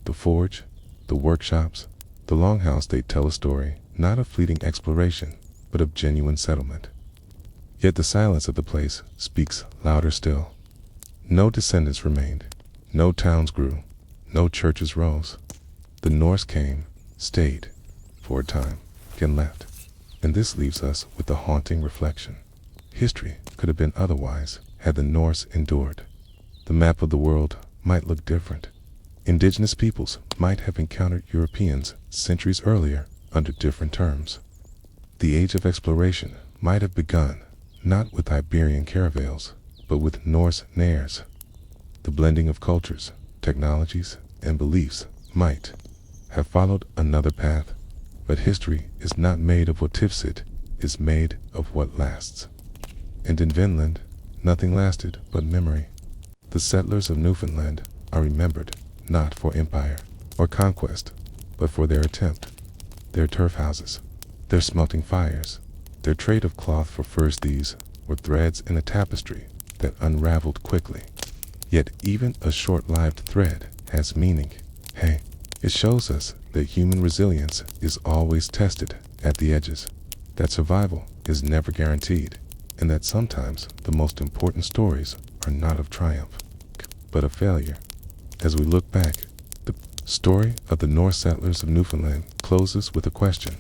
The forge, the workshops, the longhouse, they tell a story not of fleeting exploration, but of genuine settlement. Yet the silence of the place speaks louder still. No descendants remained, no towns grew, no churches rose. The Norse came, stayed, for a time, and left. And this leaves us with the haunting reflection. History could have been otherwise had the Norse endured. The map of the world might look different. Indigenous peoples might have encountered Europeans centuries earlier under different terms. The age of exploration might have begun not with Iberian caravels, but with Norse nares. The blending of cultures, technologies, and beliefs might have followed another path, but history is not made of what ifs, it is made of what lasts. And in Vinland, nothing lasted but memory. The settlers of Newfoundland are remembered not for empire or conquest, but for their attempt, their turf houses, their smelting fires, their trade of cloth for furs. These were threads in a tapestry that unraveled quickly. Yet even a short-lived thread has meaning. It shows us that human resilience is always tested at the edges, that survival is never guaranteed, and that sometimes the most important stories are not of triumph, but of failure. As we look back, the story of the Norse settlers of Newfoundland closes with a question.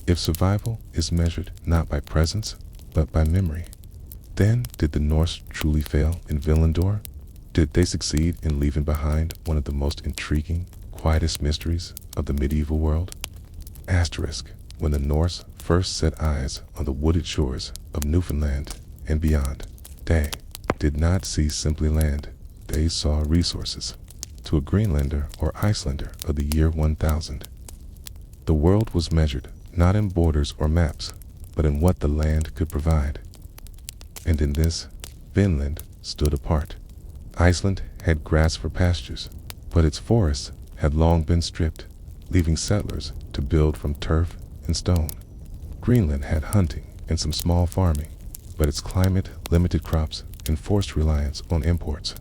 If survival is measured not by presence, but by memory, then did the Norse truly fail in Vinland? Did they succeed in leaving behind one of the most intriguing, quietest mysteries of the medieval world? Asterisk. When the Norse first set eyes on the wooded shores of Newfoundland and beyond, they did not see simply land, they saw resources. To a Greenlander or Icelander of the year 1000, the world was measured not in borders or maps, but in what the land could provide. And in this, Vinland stood apart. Iceland had grass for pastures, but its forests had long been stripped, leaving settlers to build from turf and stone. Greenland had hunting and some small farming, but its climate limited crops and forced reliance on imports.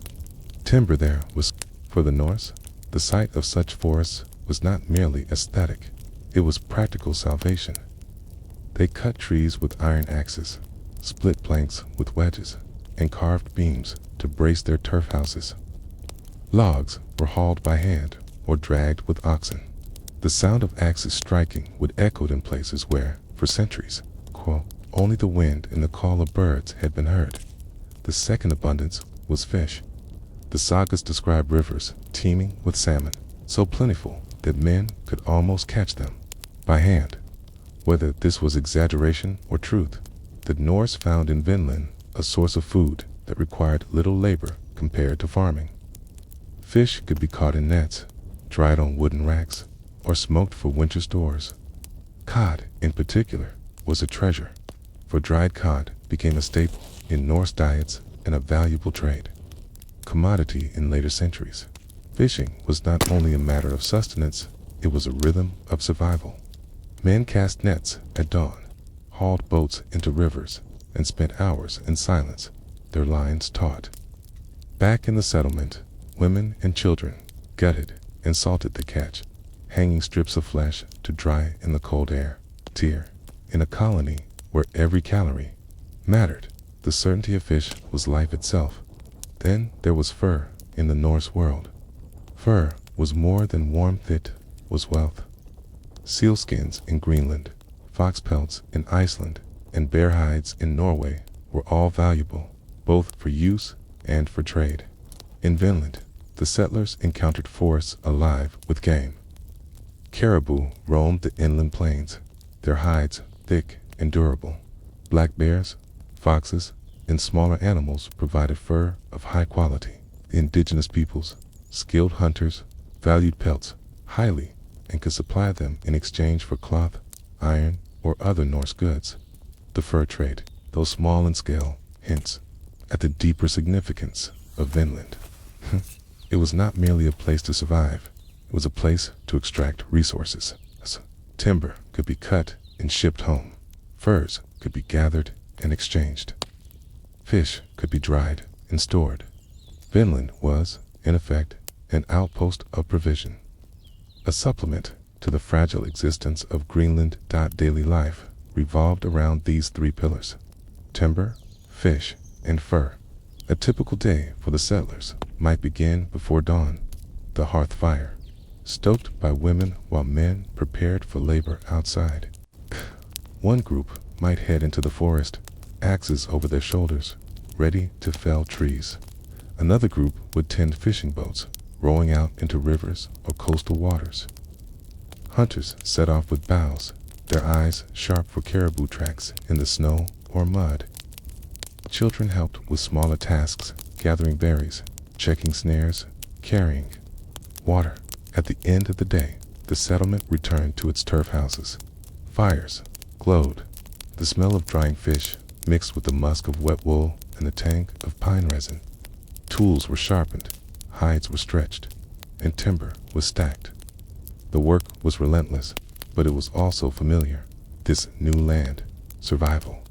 Timber there was, for the Norse, the sight of such forests was not merely aesthetic, it was practical salvation. They cut trees with iron axes, split planks with wedges, and carved beams to brace their turf houses. Logs were hauled by hand or dragged with oxen. The sound of axes striking would echo in places where, for centuries, only the wind and the call of birds had been heard. The second abundance was fish. The sagas describe rivers teeming with salmon, so plentiful that men could almost catch them by hand. Whether this was exaggeration or truth, the Norse found in Vinland a source of food that required little labor compared to farming. Fish could be caught in nets, dried on wooden racks, or smoked for winter stores. Cod, in particular, was a treasure, for dried cod became a staple in Norse diets and a valuable trade commodity in later centuries. Fishing was not only a matter of sustenance, it was a rhythm of survival. Men cast nets at dawn, hauled boats into rivers, and spent hours in silence, their lines taut. Back in the settlement, women and children gutted and salted the catch, hanging strips of flesh to dry in the cold air. In a colony where every calorie mattered, the certainty of fish was life itself. Then there was fur in the Norse world. Fur was more than warmth, it was wealth. Sealskins in Greenland, fox pelts in Iceland, and bear hides in Norway were all valuable, both for use and for trade. In Vinland, the settlers encountered forests alive with game. Caribou roamed the inland plains, their hides thick and durable. Black bears, foxes, and smaller animals provided fur of high quality. The indigenous peoples, skilled hunters, valued pelts highly and could supply them in exchange for cloth, iron, or other Norse goods. The fur trade, though small in scale, hints at the deeper significance of Vinland. It was not merely a place to survive, it was a place to extract resources. Timber could be cut and shipped home. Furs could be gathered and exchanged. Fish could be dried and stored. Vinland was, in effect, an outpost of provision, a supplement to the fragile existence of Greenland. Daily life revolved around these three pillars: timber, fish, and fur. A typical day for the settlers might begin before dawn, the hearth fire, stoked by women while men prepared for labor outside. One group might head into the forest, axes over their shoulders, ready to fell trees. Another group would tend fishing boats, rowing out into rivers or coastal waters. Hunters set off with bows, their eyes sharp for caribou tracks in the snow or mud. Children helped with smaller tasks, gathering berries, checking snares, carrying water. At the end of the day, the settlement returned to its turf houses. Fires glowed. The smell of drying fish mixed with the musk of wet wool and the tang of pine resin. Tools were sharpened, hides were stretched, and timber was stacked. The work was relentless, but it was also familiar. This new land, survival,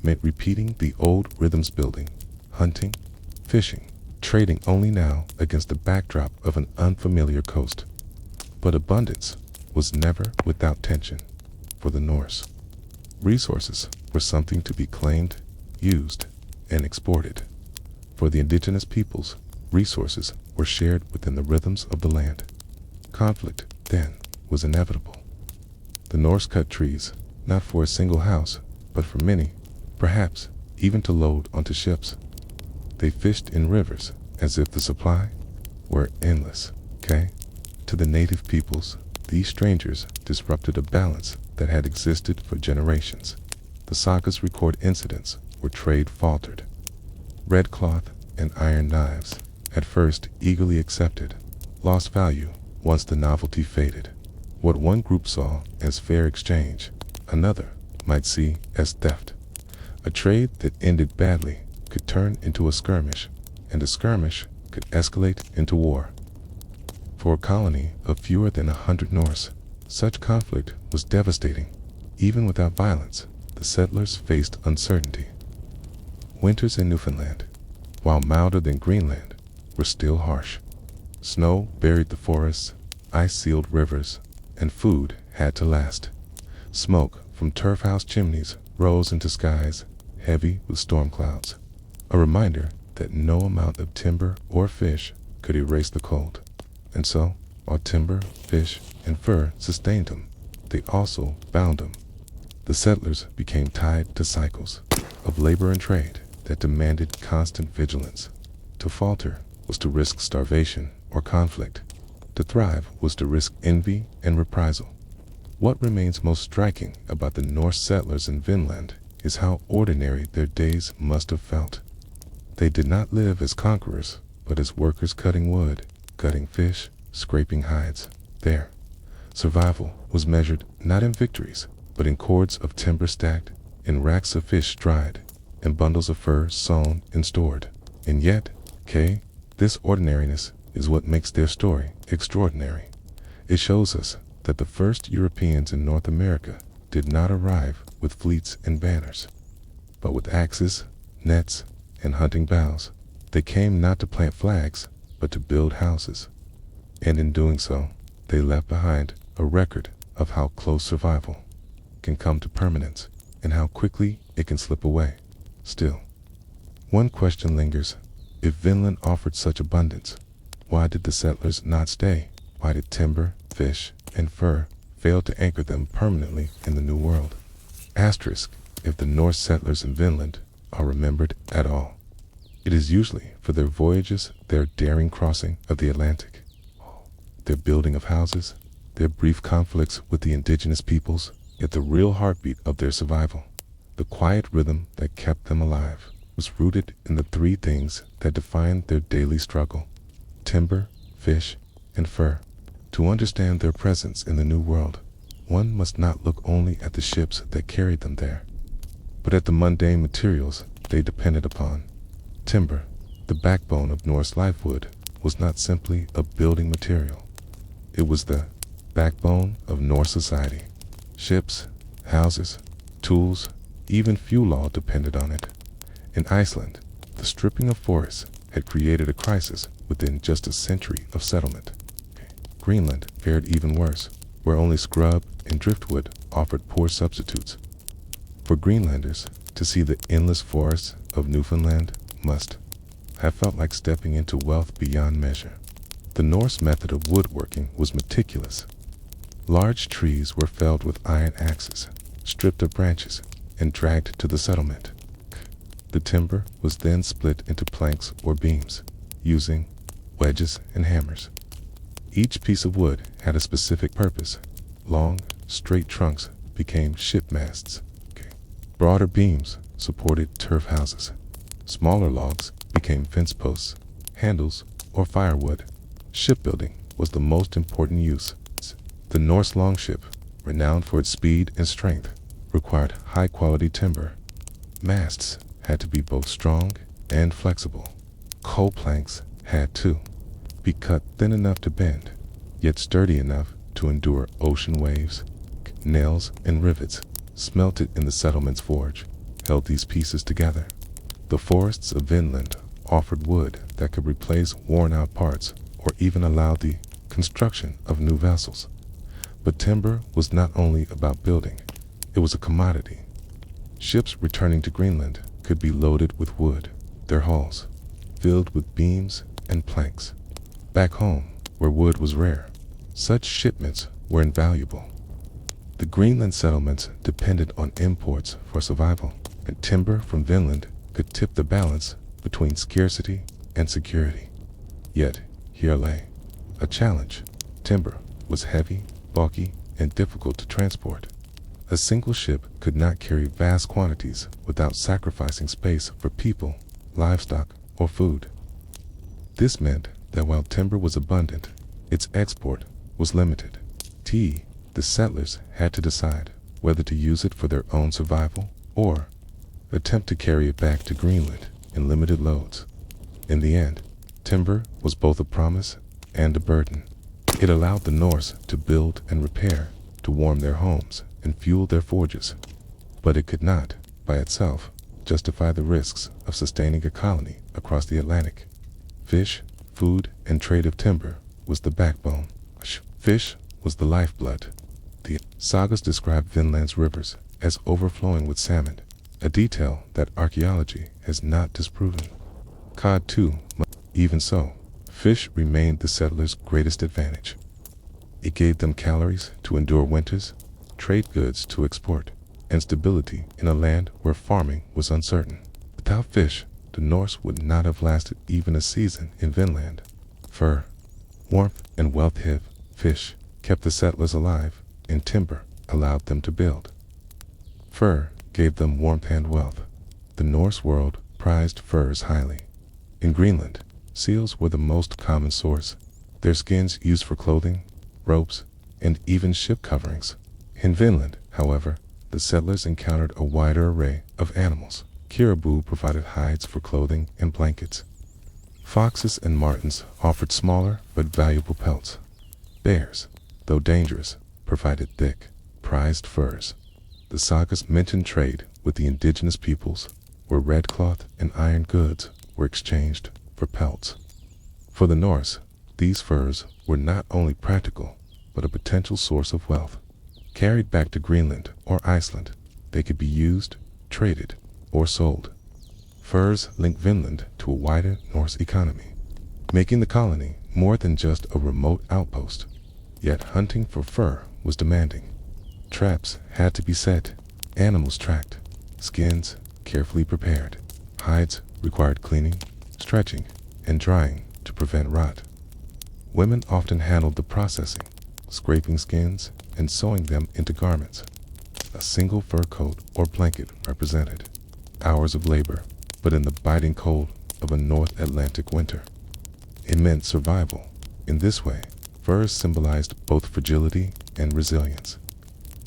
meant repeating the old rhythms: building, hunting, fishing, trading, only now against the backdrop of an unfamiliar coast. But abundance was never without tension for the Norse. Resources were something to be claimed, used, and exported. For the indigenous peoples, resources were shared within the rhythms of the land. Conflict, then, was inevitable. The Norse cut trees, not for a single house, but for many, perhaps even to load onto ships. They fished in rivers as if the supply were endless. To the native peoples, these strangers disrupted a balance that had existed for generations. The sagas record incidents where trade faltered. Red cloth and iron knives, at first eagerly accepted, lost value once the novelty faded. What one group saw as fair exchange, another might see as theft. A trade that ended badly could turn into a skirmish, and a skirmish could escalate into war. For a colony of fewer than 100 Norse, such conflict was devastating. Even without violence, the settlers faced uncertainty. Winters in Newfoundland, while milder than Greenland, were still harsh. Snow buried the forests, ice sealed rivers, and food had to last. Smoke from turf house chimneys rose into skies heavy with storm clouds, a reminder that no amount of timber or fish could erase the cold. And so, while timber, fish, and fur sustained them, they also bound them. The settlers became tied to cycles of labor and trade that demanded constant vigilance. To falter was to risk starvation or conflict. To thrive was to risk envy and reprisal. What remains most striking about the Norse settlers in Vinland is how ordinary their days must have felt. They did not live as conquerors, but as workers cutting wood, gutting fish, scraping hides. Their survival was measured not in victories, but in cords of timber stacked, in racks of fish dried, and bundles of fur sewn and stored. And yet, this ordinariness is what makes their story extraordinary. It shows us that the first Europeans in North America did not arrive with fleets and banners, but with axes, nets, and hunting bows. They came not to plant flags, but to build houses. And in doing so, they left behind a record of how close survival can come to permanence and how quickly it can slip away. Still, one question lingers. If Vinland offered such abundance, why did the settlers not stay? Why did timber, fish, and fur fail to anchor them permanently in the New World? Asterisk, if the Norse settlers in Vinland are remembered at all, it is usually for their voyages, their daring crossing of the Atlantic, their building of houses, their brief conflicts with the indigenous peoples, yet the real heartbeat of their survival, the quiet rhythm that kept them alive, was rooted in the three things that defined their daily struggle: timber, fish, and fur. To understand their presence in the New World, one must not look only at the ships that carried them there, but at the mundane materials they depended upon. Timber, the backbone of Norse life wood, was not simply a building material. It was the backbone of Norse society. Ships, houses, tools, even fuel all depended on it. In Iceland, the stripping of forests had created a crisis within just a century of settlement. Greenland fared even worse, where only scrub and driftwood offered poor substitutes. For Greenlanders, to see the endless forests of Newfoundland must have felt like stepping into wealth beyond measure. The Norse method of woodworking was meticulous. Large trees were felled with iron axes, stripped of branches, and dragged to the settlement. The timber was then split into planks or beams, using wedges and hammers. Each piece of wood had a specific purpose. Long, straight trunks became ship masts. Broader beams supported turf houses. Smaller logs became fence posts, handles, or firewood. Shipbuilding was the most important use. The Norse longship, renowned for its speed and strength, required high-quality timber. Masts had to be both strong and flexible. Coal planks had to be cut thin enough to bend, yet sturdy enough to endure ocean waves. Nails and rivets, smelted in the settlement's forge, held these pieces together. The forests of Vinland offered wood that could replace worn-out parts or even allow the construction of new vessels. But timber was not only about building, it was a commodity. Ships returning to Greenland could be loaded with wood, their hulls filled with beams and planks. Back home, where wood was rare, such shipments were invaluable. The Greenland settlements depended on imports for survival, and timber from Vinland could tip the balance between scarcity and security. Yet, here lay a challenge. Timber was heavy, bulky, and difficult to transport. A single ship could not carry vast quantities without sacrificing space for people, livestock, or food. This meant that while timber was abundant, its export was limited. The settlers had to decide whether to use it for their own survival or attempt to carry it back to Greenland in limited loads. In the end, timber was both a promise and a burden. It allowed the Norse to build and repair, to warm their homes and fuel their forges. But it could not, by itself, justify the risks of sustaining a colony across the Atlantic. Fish, food, and trade of timber was the backbone. Fish was the lifeblood. The sagas describe Vinland's rivers as overflowing with salmon, a detail that archaeology has not disproven. Cod too, even so, fish remained the settlers' greatest advantage. It gave them calories to endure winters, trade goods to export, and stability in a land where farming was uncertain. Without fish, the Norse would not have lasted even a season in Vinland. Fur, warmth, and wealth of fish kept the settlers alive, and timber allowed them to build. Fur gave them warmth and wealth. The Norse world prized furs highly. In Greenland, seals were the most common source, their skins used for clothing, ropes, and even ship coverings. In Vinland, however, the settlers encountered a wider array of animals. Caribou provided hides for clothing and blankets. Foxes and martens offered smaller but valuable pelts. Bears, though dangerous, provided thick, prized furs. The sagas mention trade with the indigenous peoples, where red cloth and iron goods were exchanged for pelts. For the Norse, these furs were not only practical, but a potential source of wealth. Carried back to Greenland or Iceland, they could be used, traded, or sold. Furs linked Vinland to a wider Norse economy, making the colony more than just a remote outpost. Yet hunting for fur was demanding. Traps had to be set, animals tracked, skins carefully prepared. Hides required cleaning, stretching, and drying to prevent rot. Women often handled the processing, scraping skins and sewing them into garments. A single fur coat or blanket represented hours of labor, but in the biting cold of a North Atlantic winter, it meant survival. In this way, furs symbolized both fragility and resilience.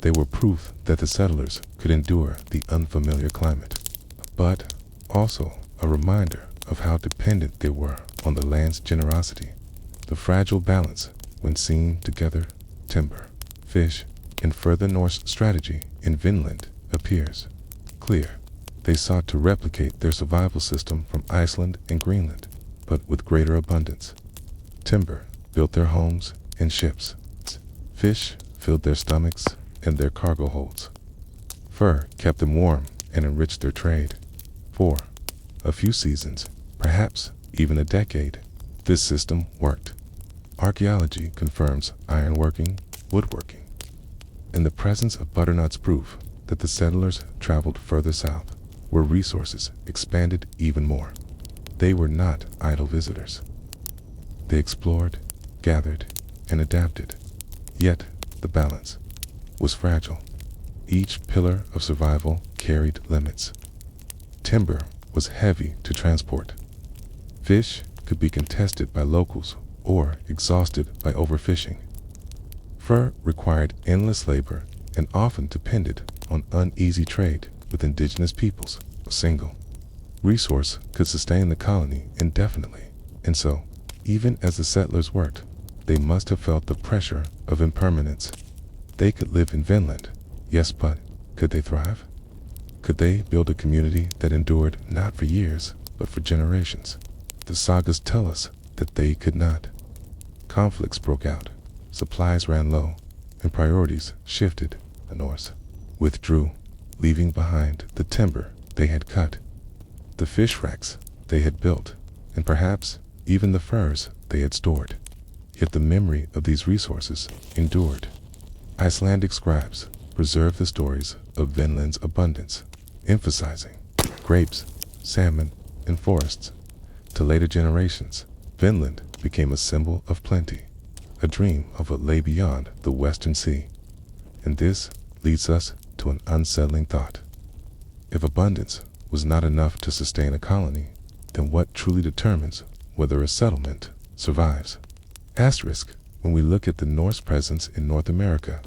They were proof that the settlers could endure the unfamiliar climate, but also a reminder of how dependent they were on the land's generosity. The fragile balance, when seen together, timber, fish, and further Norse strategy in Vinland, appears clear. They sought to replicate their survival system from Iceland and Greenland, but with greater abundance. Timber built their homes and ships. Fish filled their stomachs and their cargo holds. Fur kept them warm and enriched their trade. For a few seasons, perhaps even a decade, this system worked. Archaeology confirms ironworking, woodworking, and the presence of butternuts proof that the settlers traveled further south, where resources expanded even more. They were not idle visitors. They explored, gathered, and adapted. Yet the balance was fragile. Each pillar of survival carried limits. Timber was heavy to transport. Fish could be contested by locals or exhausted by overfishing. Fur required endless labor and often depended on uneasy trade with indigenous peoples. A single resource could sustain the colony indefinitely, and so, even as the settlers worked, they must have felt the pressure of impermanence. They could live in Vinland, yes, but could they thrive? Could they build a community that endured not for years, but for generations? The sagas tell us that they could not. Conflicts broke out, supplies ran low, and priorities shifted. The Norse withdrew, leaving behind the timber they had cut, the fish racks they had built, and perhaps even the furs they had stored. Yet the memory of these resources endured. Icelandic scribes preserve the stories of Vinland's abundance, emphasizing grapes, salmon, and forests. To later generations, Vinland became a symbol of plenty, a dream of what lay beyond the Western Sea. And this leads us to an unsettling thought. If abundance was not enough to sustain a colony, then what truly determines whether a settlement survives? Asterisk, when we look at the Norse presence in North America,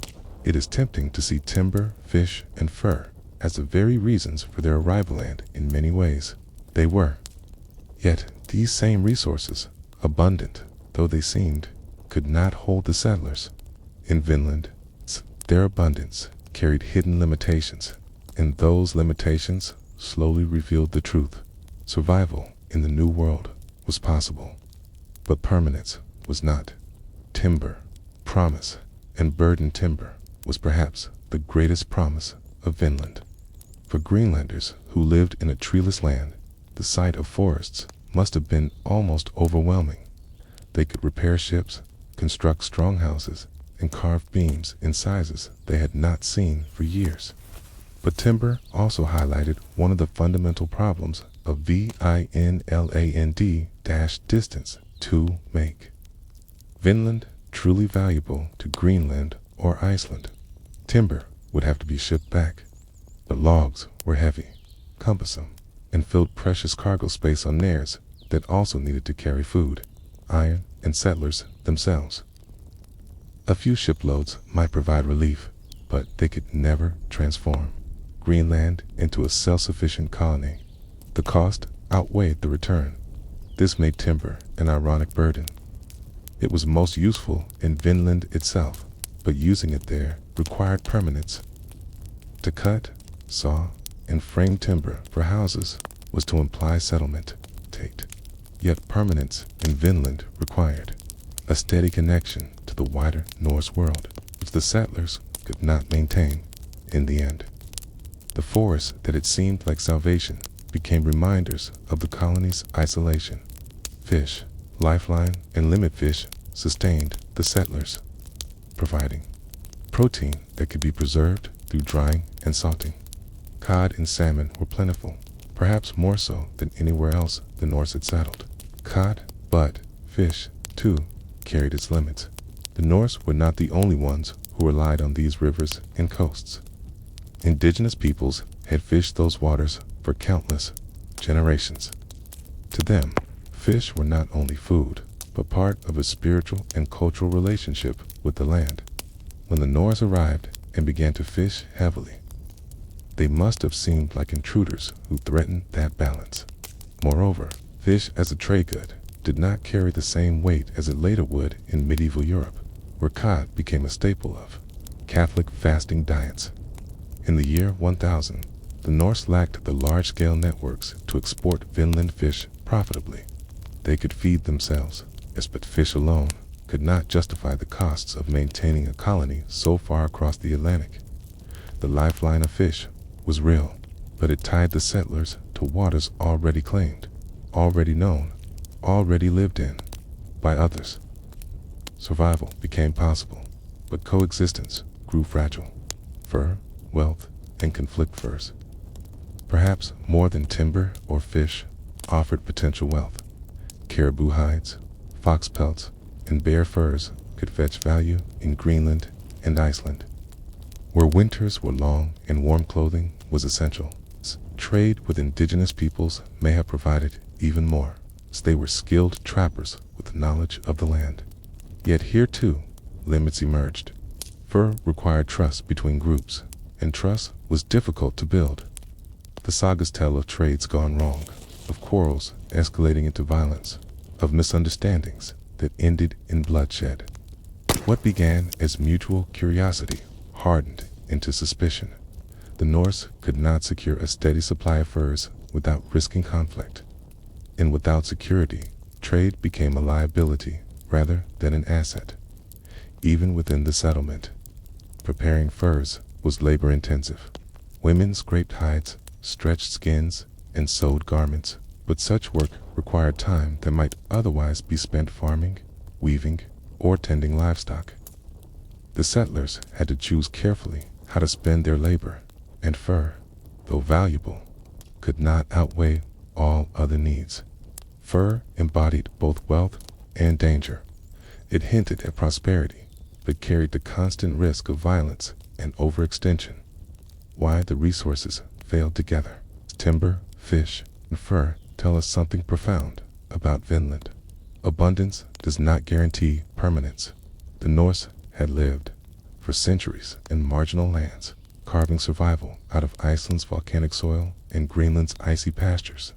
it is tempting to see timber, fish, and fur as the very reasons for their arrival, and in many ways they were. Yet these same resources, abundant though they seemed, could not hold the settlers. In Vinland, their abundance carried hidden limitations, and those limitations slowly revealed the truth. Survival in the New World was possible, but permanence was not. Timber, promise, and burden timber was perhaps the greatest promise of Vinland. For Greenlanders who lived in a treeless land, the sight of forests must have been almost overwhelming. They could repair ships, construct strong houses, and carve beams in sizes they had not seen for years. But timber also highlighted one of the fundamental problems of Vinland-distance to make Vinland truly valuable to Greenland or Iceland. Timber would have to be shipped back. The logs were heavy, cumbersome, and filled precious cargo space on nares that also needed to carry food, iron, and settlers themselves. A few shiploads might provide relief, but they could never transform Greenland into a self-sufficient colony. The cost outweighed the return. This made timber an ironic burden. It was most useful in Vinland itself, but using it there required permanence. To cut, saw, and frame timber for houses was to imply settlement. Yet permanence in Vinland required a steady connection to the wider Norse world, which the settlers could not maintain. In the end, the forests that had seemed like salvation became reminders of the colony's isolation. Fish, lifeline, and limit fish sustained the settlers, providing protein that could be preserved through drying and salting. Cod and salmon were plentiful, perhaps more so than anywhere else the Norse had settled. Cod, but fish, too, carried its limits. The Norse were not the only ones who relied on these rivers and coasts. Indigenous peoples had fished those waters for countless generations. To them, fish were not only food, but part of a spiritual and cultural relationship with the land. When the Norse arrived and began to fish heavily, they must have seemed like intruders who threatened that balance. Moreover, fish as a trade good did not carry the same weight as it later would in medieval Europe, where cod became a staple of Catholic fasting diets. In the year 1000, the Norse lacked the large-scale networks to export Vinland fish profitably. They could feed themselves, but fish alone could not justify the costs of maintaining a colony so far across the Atlantic. The lifeline of fish was real, but it tied the settlers to waters already claimed, already known, already lived in by others. Survival became possible, but coexistence grew fragile. Fur, wealth, and conflict furs, perhaps more than timber or fish, offered potential wealth. Caribou hides, fox pelts, and bear furs could fetch value in Greenland and Iceland, where winters were long and warm clothing was essential. Trade with indigenous peoples may have provided even more, as they were skilled trappers with knowledge of the land. Yet here too, limits emerged. Fur required trust between groups, and trust was difficult to build. The sagas tell of trades gone wrong, of quarrels escalating into violence, of misunderstandings that ended in bloodshed. What began as mutual curiosity hardened into suspicion. The Norse could not secure a steady supply of furs without risking conflict. And without security, trade became a liability rather than an asset. Even within the settlement, preparing furs was labor-intensive. Women scraped hides, stretched skins, and sewed garments, but such work required time that might otherwise be spent farming, weaving, or tending livestock. The settlers had to choose carefully how to spend their labor, and fur, though valuable, could not outweigh all other needs. Fur embodied both wealth and danger. It hinted at prosperity, but carried the constant risk of violence and overextension. Why the resources failed together. Timber, fish, and fur tell us something profound about Vinland. Abundance does not guarantee permanence. The Norse had lived for centuries in marginal lands, carving survival out of Iceland's volcanic soil and Greenland's icy pastures.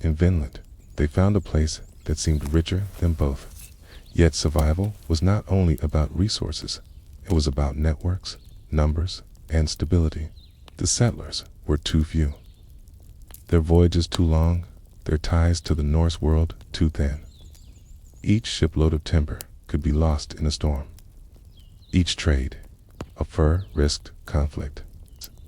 In Vinland, they found a place that seemed richer than both. Yet survival was not only about resources, it was about networks, numbers, and stability. The settlers were too few. Their voyages too long, their ties to the Norse world too thin. Each shipload of timber could be lost in a storm. Each trade of fur risked conflict.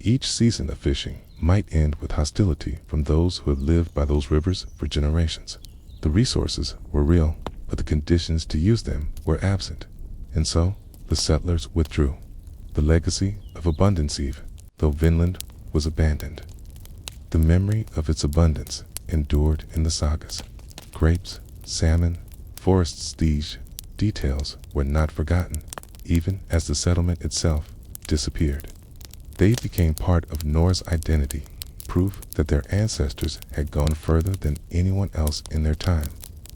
Each season of fishing might end with hostility from those who had lived by those rivers for generations. The resources were real, but the conditions to use them were absent, and so the settlers withdrew. The legacy of abundance, even though Vinland was abandoned. The memory of its abundance endured in the sagas. Grapes, salmon, forests, these details were not forgotten, even as the settlement itself disappeared. They became part of Norse identity, proof that their ancestors had gone further than anyone else in their time.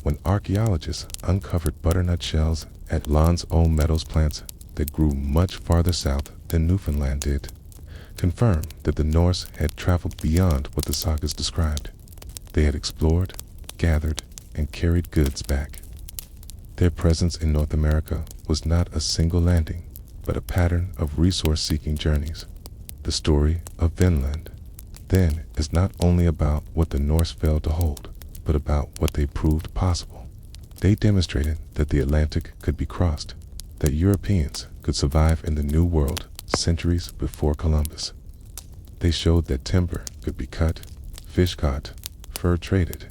When archaeologists uncovered butternut shells at Land's own meadows, plants that grew much farther south than Newfoundland did, confirmed that the Norse had traveled beyond what the sagas described. They had explored, gathered, and carried goods back. Their presence in North America was not a single landing, but a pattern of resource-seeking journeys. The story of Vinland, then, is not only about what the Norse failed to hold, but about what they proved possible. They demonstrated that the Atlantic could be crossed, that Europeans could survive in the New World centuries before Columbus. They showed that timber could be cut, fish caught, fur traded.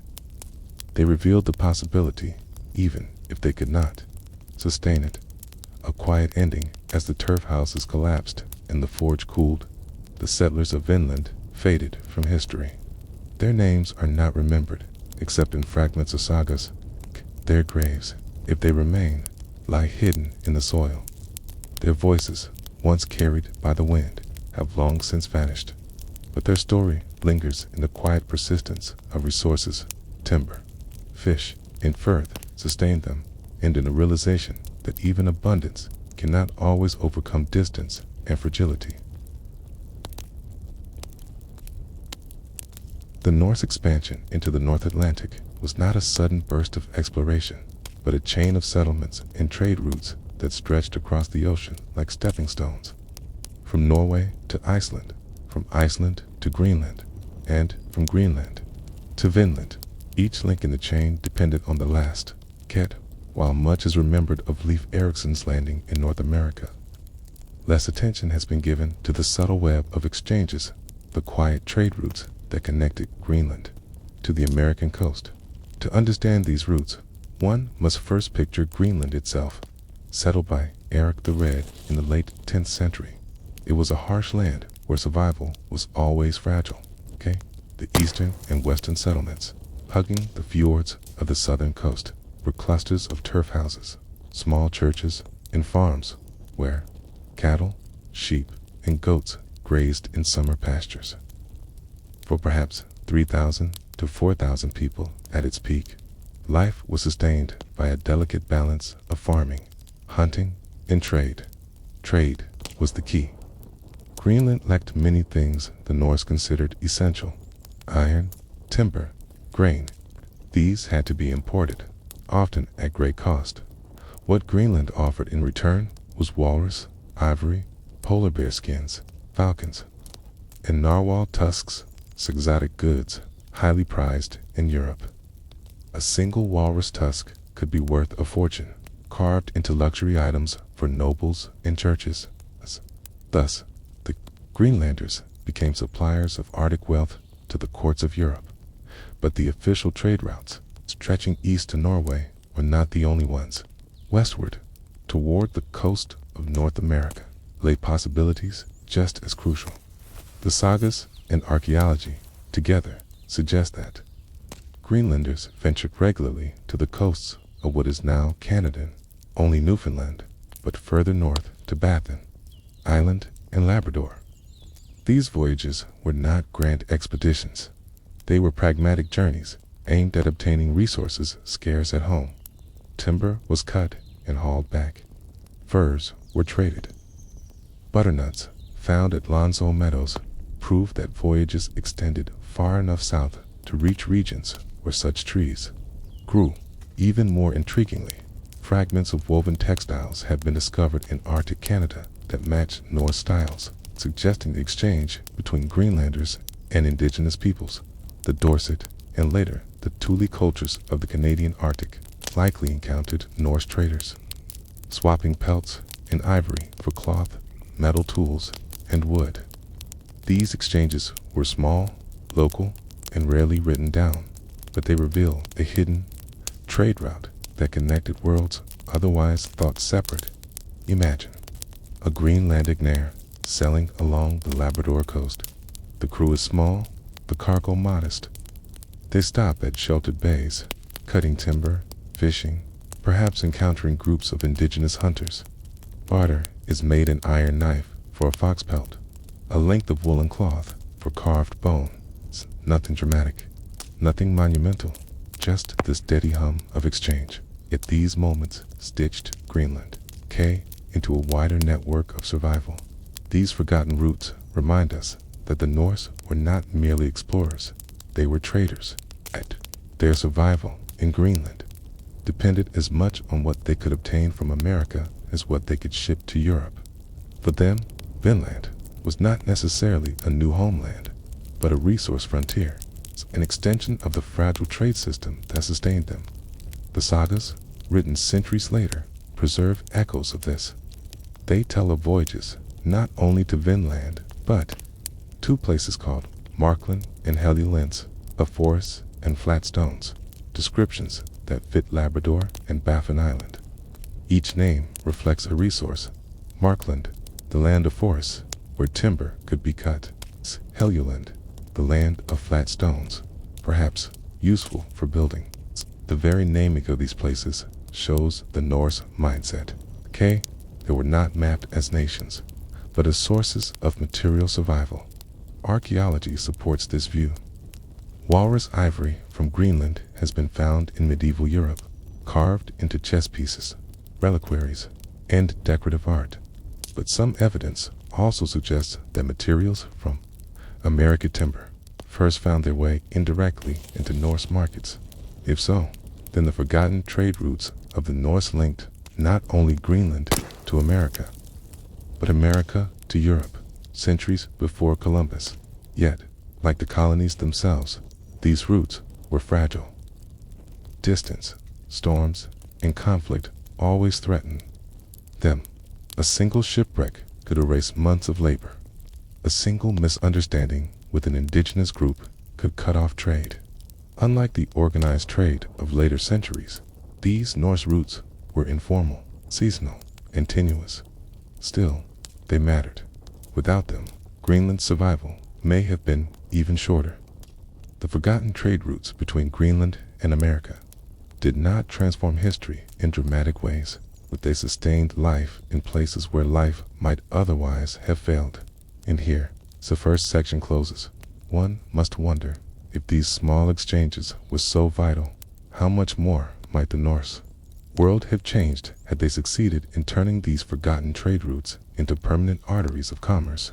They revealed the possibility, even if they could not sustain it. A quiet ending as the turf houses collapsed and the forge cooled. The settlers of Vinland faded from history. Their names are not remembered, except in fragments of sagas. Their graves, if they remain, lie hidden in the soil. Their voices, once carried by the wind, have long since vanished. But their story lingers in the quiet persistence of resources. Timber, fish, and fur sustain them, and in the realization that even abundance cannot always overcome distance and fragility. The Norse expansion into the North Atlantic was not a sudden burst of exploration, but a chain of settlements and trade routes that stretched across the ocean like stepping stones. From Norway to Iceland, from Iceland to Greenland, and from Greenland to Vinland, each link in the chain depended on the last. While much is remembered of Leif Erikson's landing in North America, less attention has been given to the subtle web of exchanges, the quiet trade routes that connected Greenland to the American coast. To understand these routes, one must first picture Greenland itself, settled by Eric the Red in the late 10th century. It was a harsh land where survival was always fragile. The eastern and western settlements, hugging the fjords of the southern coast, were clusters of turf houses, small churches, and farms where cattle, sheep, and goats grazed in summer pastures. For perhaps 3,000 to 4,000 people at its peak, life was sustained by a delicate balance of farming, hunting, and trade. Trade was the key. Greenland lacked many things the Norse considered essential: iron, timber, grain. These had to be imported, often at great cost. What Greenland offered in return was walrus, ivory, polar bear skins, falcons, and narwhal tusks, exotic goods highly prized in Europe. A single walrus tusk could be worth a fortune, carved into luxury items for nobles and churches. Thus, the Greenlanders became suppliers of Arctic wealth to the courts of Europe. But the official trade routes, stretching east to Norway, were not the only ones. Westward, toward the coast of North America, lay possibilities just as crucial. The sagas and archaeology together suggest that Greenlanders ventured regularly to the coasts of what is now Canada, only Newfoundland, but further north to Baffin Island and Labrador. These voyages were not grand expeditions. They were pragmatic journeys aimed at obtaining resources scarce at home. Timber was cut and hauled back. Furs were traded. Butternuts, found at Lonzo Meadows prove that voyages extended far enough south to reach regions where such trees grew. Even more intriguingly, fragments of woven textiles have been discovered in Arctic Canada that match Norse styles, suggesting the exchange between Greenlanders and indigenous peoples. The Dorset and later the Thule cultures of the Canadian Arctic likely encountered Norse traders, swapping pelts and ivory for cloth, metal tools, and wood. These exchanges were small, local, and rarely written down, but they reveal a hidden trade route that connected worlds otherwise thought separate. Imagine a Greenlandic nair sailing along the Labrador coast. The crew is small, the cargo modest. They stop at sheltered bays, cutting timber, fishing, perhaps encountering groups of indigenous hunters. Barter is made an iron knife for a fox pelt, a length of woolen cloth for carved bone. It's nothing dramatic, nothing monumental, just the steady hum of exchange. Yet these moments stitched Greenland into a wider network of survival. These forgotten roots remind us that the Norse were not merely explorers, they were traders. Their survival in Greenland depended as much on what they could obtain from America as what they could ship to Europe. For them, Vinland was not necessarily a new homeland, but a resource frontier, an extension of the fragile trade system that sustained them. The sagas, written centuries later, preserve echoes of this. They tell of voyages not only to Vinland, but to places called Markland and Helluland, of forests and flat stones, descriptions that fit Labrador and Baffin Island. Each name reflects a resource. Markland, the land of forests, where timber could be cut. Helluland, the land of flat stones, perhaps useful for building. The very naming of these places shows the Norse mindset. They were not mapped as nations, but as sources of material survival. Archaeology supports this view. Walrus ivory from Greenland has been found in medieval Europe, carved into chess pieces, reliquaries, and decorative art. But some evidence also suggests that materials from American timber first found their way indirectly into Norse markets. If so, then the forgotten trade routes of the Norse linked not only Greenland to America, but America to Europe, centuries before Columbus. Yet, like the colonies themselves, these routes were fragile. Distance, storms, and conflict always threatened them. A single shipwreck could erase months of labor. A single misunderstanding with an indigenous group could cut off trade. Unlike the organized trade of later centuries, these Norse routes were informal, seasonal, and tenuous. Still, they mattered. Without them, Greenland's survival may have been even shorter. The forgotten trade routes between Greenland and America did not transform history in dramatic ways, but they sustained life in places where life might otherwise have failed. And here, the first section closes. One must wonder, if these small exchanges were so vital, how much more might the Norse world have changed had they succeeded in turning these forgotten trade routes into permanent arteries of commerce?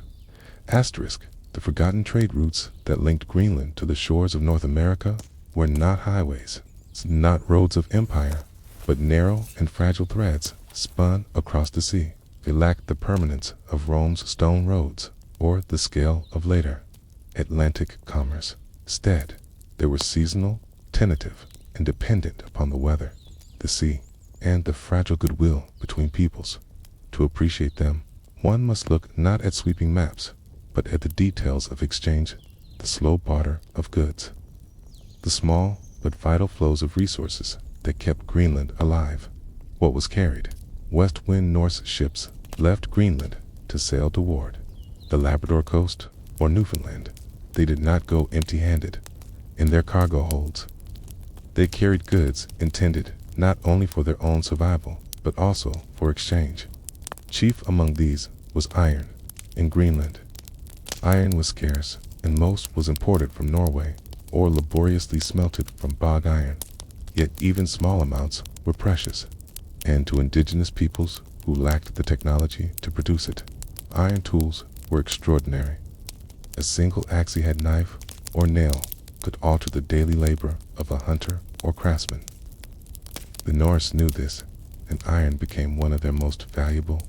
Asterisk, the forgotten trade routes that linked Greenland to the shores of North America were not highways, not roads of empire, but narrow and fragile threads spun across the sea. They lacked the permanence of Rome's stone roads or the scale of later Atlantic commerce. Instead, they were seasonal, tentative, and dependent upon the weather, the sea, and the fragile goodwill between peoples. To appreciate them, one must look not at sweeping maps, but at the details of exchange, the slow barter of goods, the small but vital flows of resources that kept Greenland alive. What was carried? West wind Norse ships left Greenland to sail toward the Labrador coast or Newfoundland. They did not go empty-handed. In their cargo holds, they carried goods intended not only for their own survival, but also for exchange. Chief among these was iron. In Greenland, iron was scarce, and most was imported from Norway or laboriously smelted from bog iron. Yet even small amounts were precious, and to indigenous peoples who lacked the technology to produce it, iron tools were extraordinary. A single axe-head knife or nail could alter the daily labor of a hunter or craftsman. The Norse knew this, and iron became one of their most valuable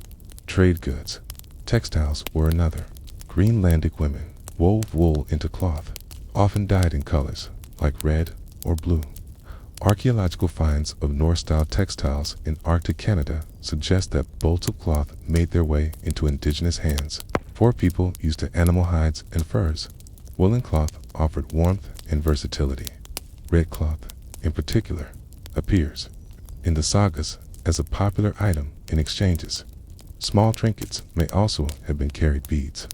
trade goods. Textiles were another. Greenlandic women wove wool into cloth, often dyed in colors like red or blue. Archaeological finds of Norse-style textiles in Arctic Canada suggest that bolts of cloth made their way into indigenous hands. For people used to animal hides and furs, woolen cloth offered warmth and versatility. Red cloth, in particular, appears in the sagas as a popular item in exchanges. Small trinkets may also have been carried beads,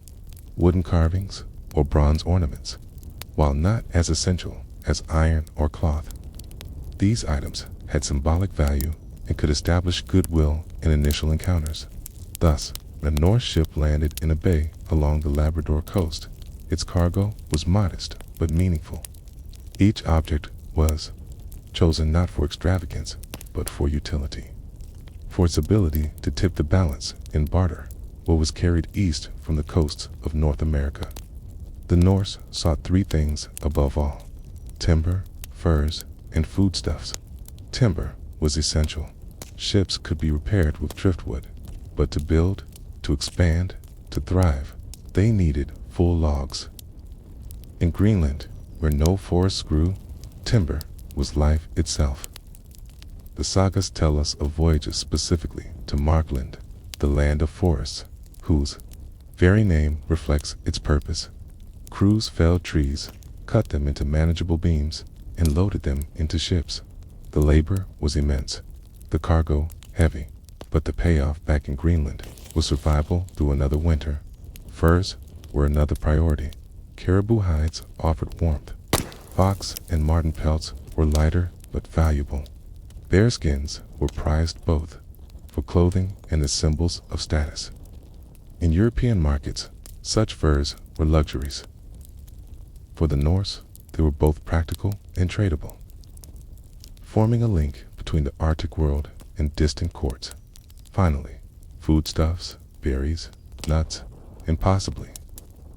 wooden carvings, or bronze ornaments. While not as essential as iron or cloth, these items had symbolic value and could establish goodwill in initial encounters. Thus, a Norse ship landed in a bay along the Labrador coast. Its cargo was modest but meaningful. Each object was chosen not for extravagance, but for utility. For its ability to tip the balance in barter what was carried east from the coasts of North America. The Norse sought three things above all: timber, furs, and foodstuffs. Timber was essential. Ships could be repaired with driftwood, but to build, to expand, to thrive, they needed full logs. In Greenland, where no forests grew, timber was life itself. The sagas tell us of voyages specifically to Markland, the land of forests, whose very name reflects its purpose. Crews felled trees, cut them into manageable beams, and loaded them into ships. The labor was immense, the cargo heavy, but the payoff back in Greenland was survival through another winter. Furs were another priority. Caribou hides offered warmth. Fox and marten pelts were lighter but valuable. Bear skins were prized both for clothing and as symbols of status. In European markets, such furs were luxuries. For the Norse, they were both practical and tradable, forming a link between the Arctic world and distant courts. Finally, foodstuffs, berries, nuts, and possibly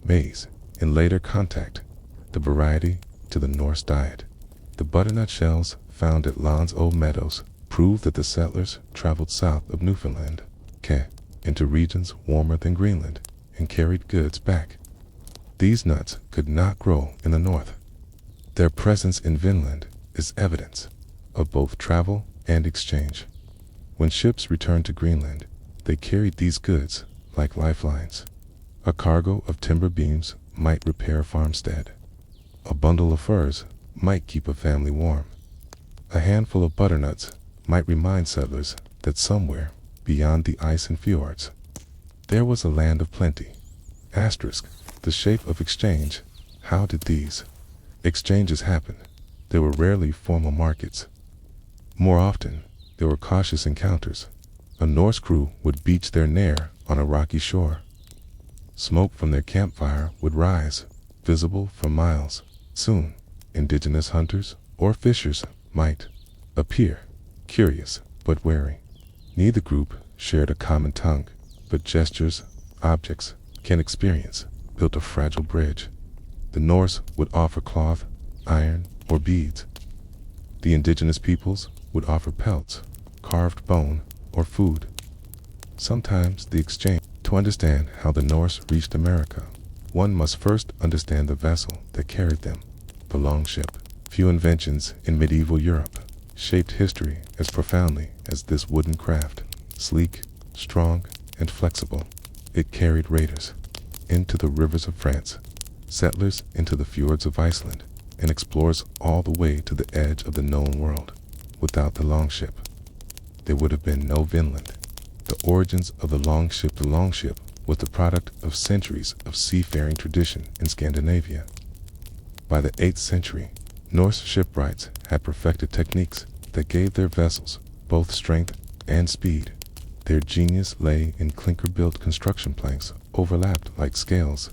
maize in later contact, the variety to the Norse diet. The butternut shells found at Land's Old Meadows prove that the settlers traveled south of Newfoundland, into regions warmer than Greenland, and carried goods back. These nuts could not grow in the north. Their presence in Vinland is evidence of both travel and exchange. When ships returned to Greenland, they carried these goods like lifelines. A cargo of timber beams might repair a farmstead. A bundle of furs might keep a family warm. A handful of butternuts might remind settlers that somewhere beyond the ice and fjords, there was a land of plenty. The shape of exchange. How did these exchanges happen? There were rarely formal markets. More often, there were cautious encounters. A Norse crew would beach their Nair on a rocky shore. Smoke from their campfire would rise, visible for miles. Soon, indigenous hunters or fishers might appear, curious but wary. Neither group shared a common tongue, but gestures, objects, and experience built a fragile bridge. The Norse would offer cloth, iron, or beads. The indigenous peoples would offer pelts, carved bone, or food. Sometimes the exchange. To understand how the Norse reached America, one must first understand the vessel that carried them, the longship. Few inventions in medieval Europe shaped history as profoundly as this wooden craft. Sleek, strong, and flexible, it carried raiders into the rivers of France, settlers into the fjords of Iceland, and explorers all the way to the edge of the known world. Without the longship, there would have been no Vinland. The origins of the longship. The longship was the product of centuries of seafaring tradition in Scandinavia. By the 8th century, Norse shipwrights had perfected techniques that gave their vessels both strength and speed. Their genius lay in clinker-built construction planks overlapped like scales,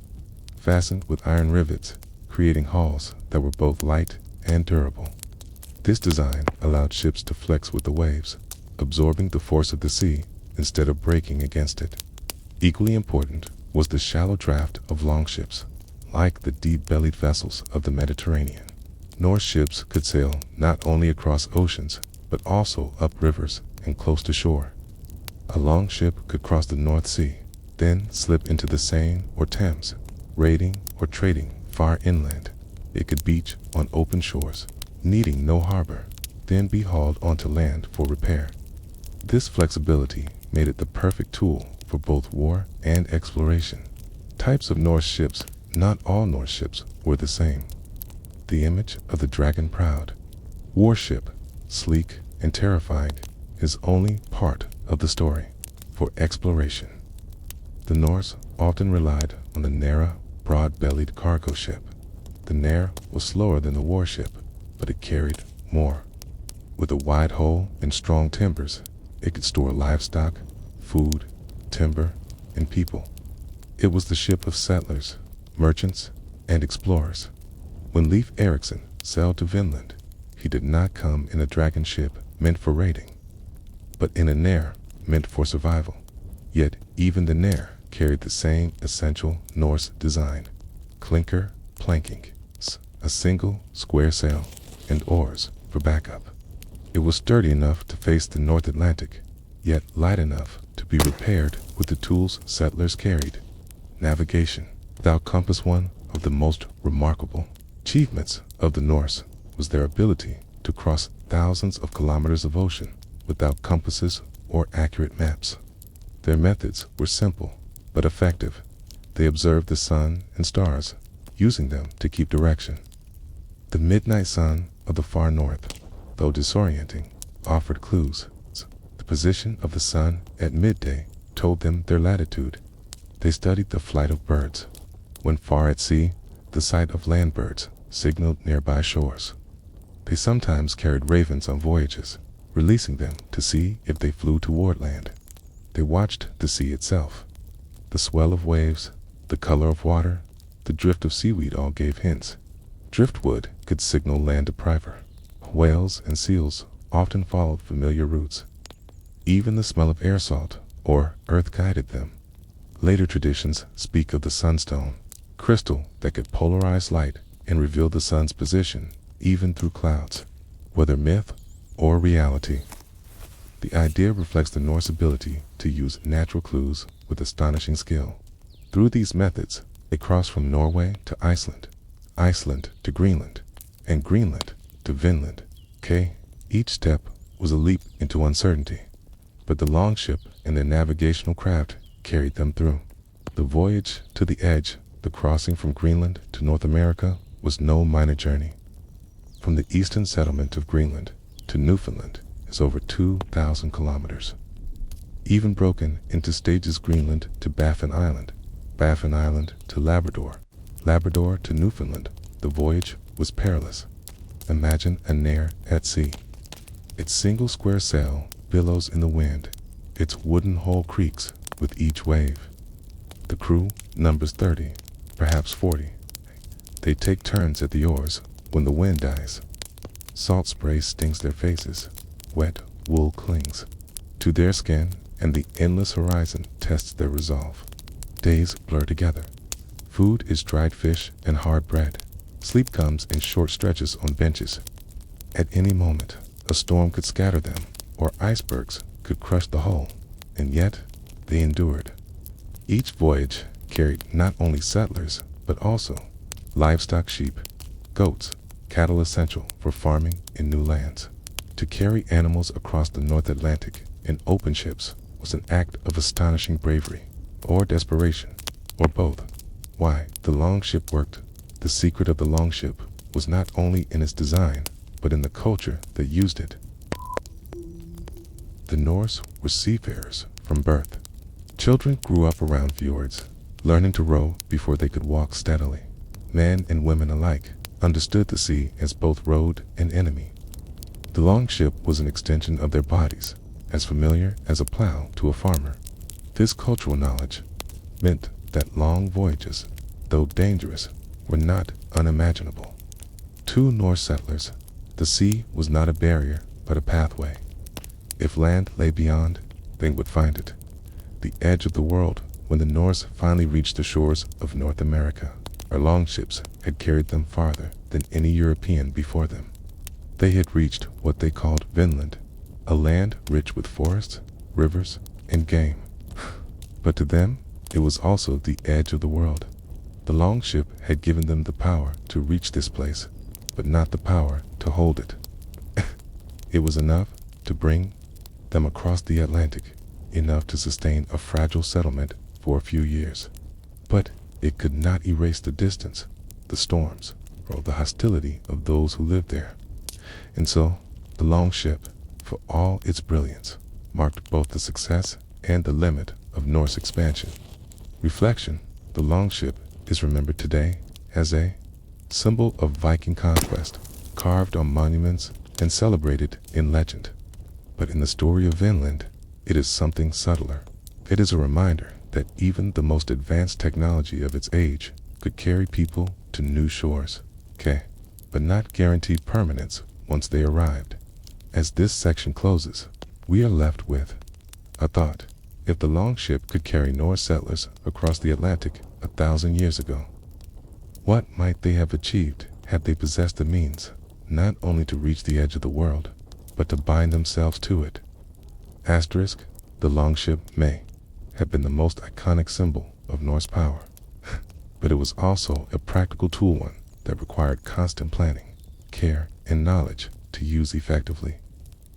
fastened with iron rivets, creating hulls that were both light and durable. This design allowed ships to flex with the waves, absorbing the force of the sea instead of breaking against it. Equally important was the shallow draft of longships, like the deep-bellied vessels of the Mediterranean. Norse ships could sail not only across oceans, but also up rivers and close to shore. A longship could cross the North Sea, then slip into the Seine or Thames, raiding or trading far inland. It could beach on open shores, needing no harbor, then be hauled onto land for repair. This flexibility made it the perfect tool for both war and exploration. Types of Norse ships. Not all Norse ships were the same. The image of the dragon-proud warship, sleek and terrifying, is only part of the story. For exploration, the Norse often relied on the narrow, broad-bellied cargo ship. The Nair was slower than the warship, but it carried more. With a wide hull and strong timbers, it could store livestock, food, timber, and people. It was the ship of settlers, merchants, and explorers. When Leif Erikson sailed to Vinland, he did not come in a dragon ship meant for raiding, but in a Nair meant for survival. Yet even the Nair carried the same essential Norse design: clinker planking, a single square sail, and oars for backup. It was sturdy enough to face the North Atlantic, yet light enough to be repaired with the tools settlers carried. Navigation. Without compass, one of the most remarkable achievements of the Norse was their ability to cross thousands of kilometers of ocean without compasses or accurate maps. Their methods were simple but effective. They observed the sun and stars, using them to keep direction. The midnight sun of the far north, though disorienting, offered clues. The position of the sun at midday told them their latitude. They studied the flight of birds. When far at sea, the sight of land birds signaled nearby shores. They sometimes carried ravens on voyages, releasing them to see if they flew toward land. They watched the sea itself. The swell of waves, the color of water, the drift of seaweed all gave hints. Driftwood could signal land depriver. Whales and seals often followed familiar routes. Even the smell of air salt or earth guided them. Later traditions speak of the sunstone, crystal that could polarize light and reveal the sun's position even through clouds. Whether myth or reality, the idea reflects the Norse ability to use natural clues with astonishing skill. Through these methods, they crossed from Norway to Iceland, Iceland to Greenland, and Greenland to Vinland. Each step was a leap into uncertainty, but the longship and their navigational craft carried them through. The voyage to the edge, the crossing from Greenland to North America, was no minor journey. From the eastern settlement of Greenland to Newfoundland is over 2,000 kilometers. Even broken into stages: Greenland to Baffin Island, Baffin Island to Labrador, Labrador to Newfoundland. The voyage was perilous. Imagine a Nair at sea. Its single square sail billows in the wind. Its wooden hull creaks with each wave. The crew numbers 30, perhaps 40. They take turns at the oars when the wind dies. Salt spray stings their faces. Wet wool clings to their skin, and the endless horizon tests their resolve. Days blur together. Food is dried fish and hard bread. Sleep comes in short stretches on benches. At any moment, a storm could scatter them, or icebergs could crush the hull, and yet they endured. Each voyage carried not only settlers, but also livestock: sheep, goats, cattle essential for farming in new lands. To carry animals across the North Atlantic in open ships was an act of astonishing bravery, or desperation, or both. Why the longship worked. The secret of the longship was not only in its design, but in the culture that used it. The Norse were seafarers from birth. Children grew up around fjords, learning to row before they could walk steadily. Men and women alike understood the sea as both road and enemy. The longship was an extension of their bodies, as familiar as a plow to a farmer. This cultural knowledge meant that long voyages, though dangerous, were not unimaginable. To Norse settlers, the sea was not a barrier, but a pathway. If land lay beyond, they would find it. The edge of the world When the Norse finally reached the shores of North America, our longships had carried them farther than any European before them. They had reached what they called Vinland, a land rich with forests, rivers, and game. But to them, it was also the edge of the world. The longship had given them the power to reach this place, but not the power to hold it. It was enough to bring them across the Atlantic, enough to sustain a fragile settlement for a few years. But it could not erase the distance, the storms, or the hostility of those who lived there. And so, the longship, for all its brilliance, marked both the success and the limit of Norse expansion. Reflection: the longship is remembered today as a symbol of Viking conquest, carved on monuments and celebrated in legend. But in the story of Vinland, it is something subtler. It is a reminder that even the most advanced technology of its age could carry people to new shores, but not guaranteed permanence once they arrived. As this section closes, we are left with a thought. If the longship could carry Norse settlers across the Atlantic 1,000 years ago, what might they have achieved had they possessed the means not only to reach the edge of the world, but to bind themselves to it? Asterisk, the longship may have been the most iconic symbol of Norse power, but it was also a practical tool, one that required constant planning, care, and knowledge to use effectively.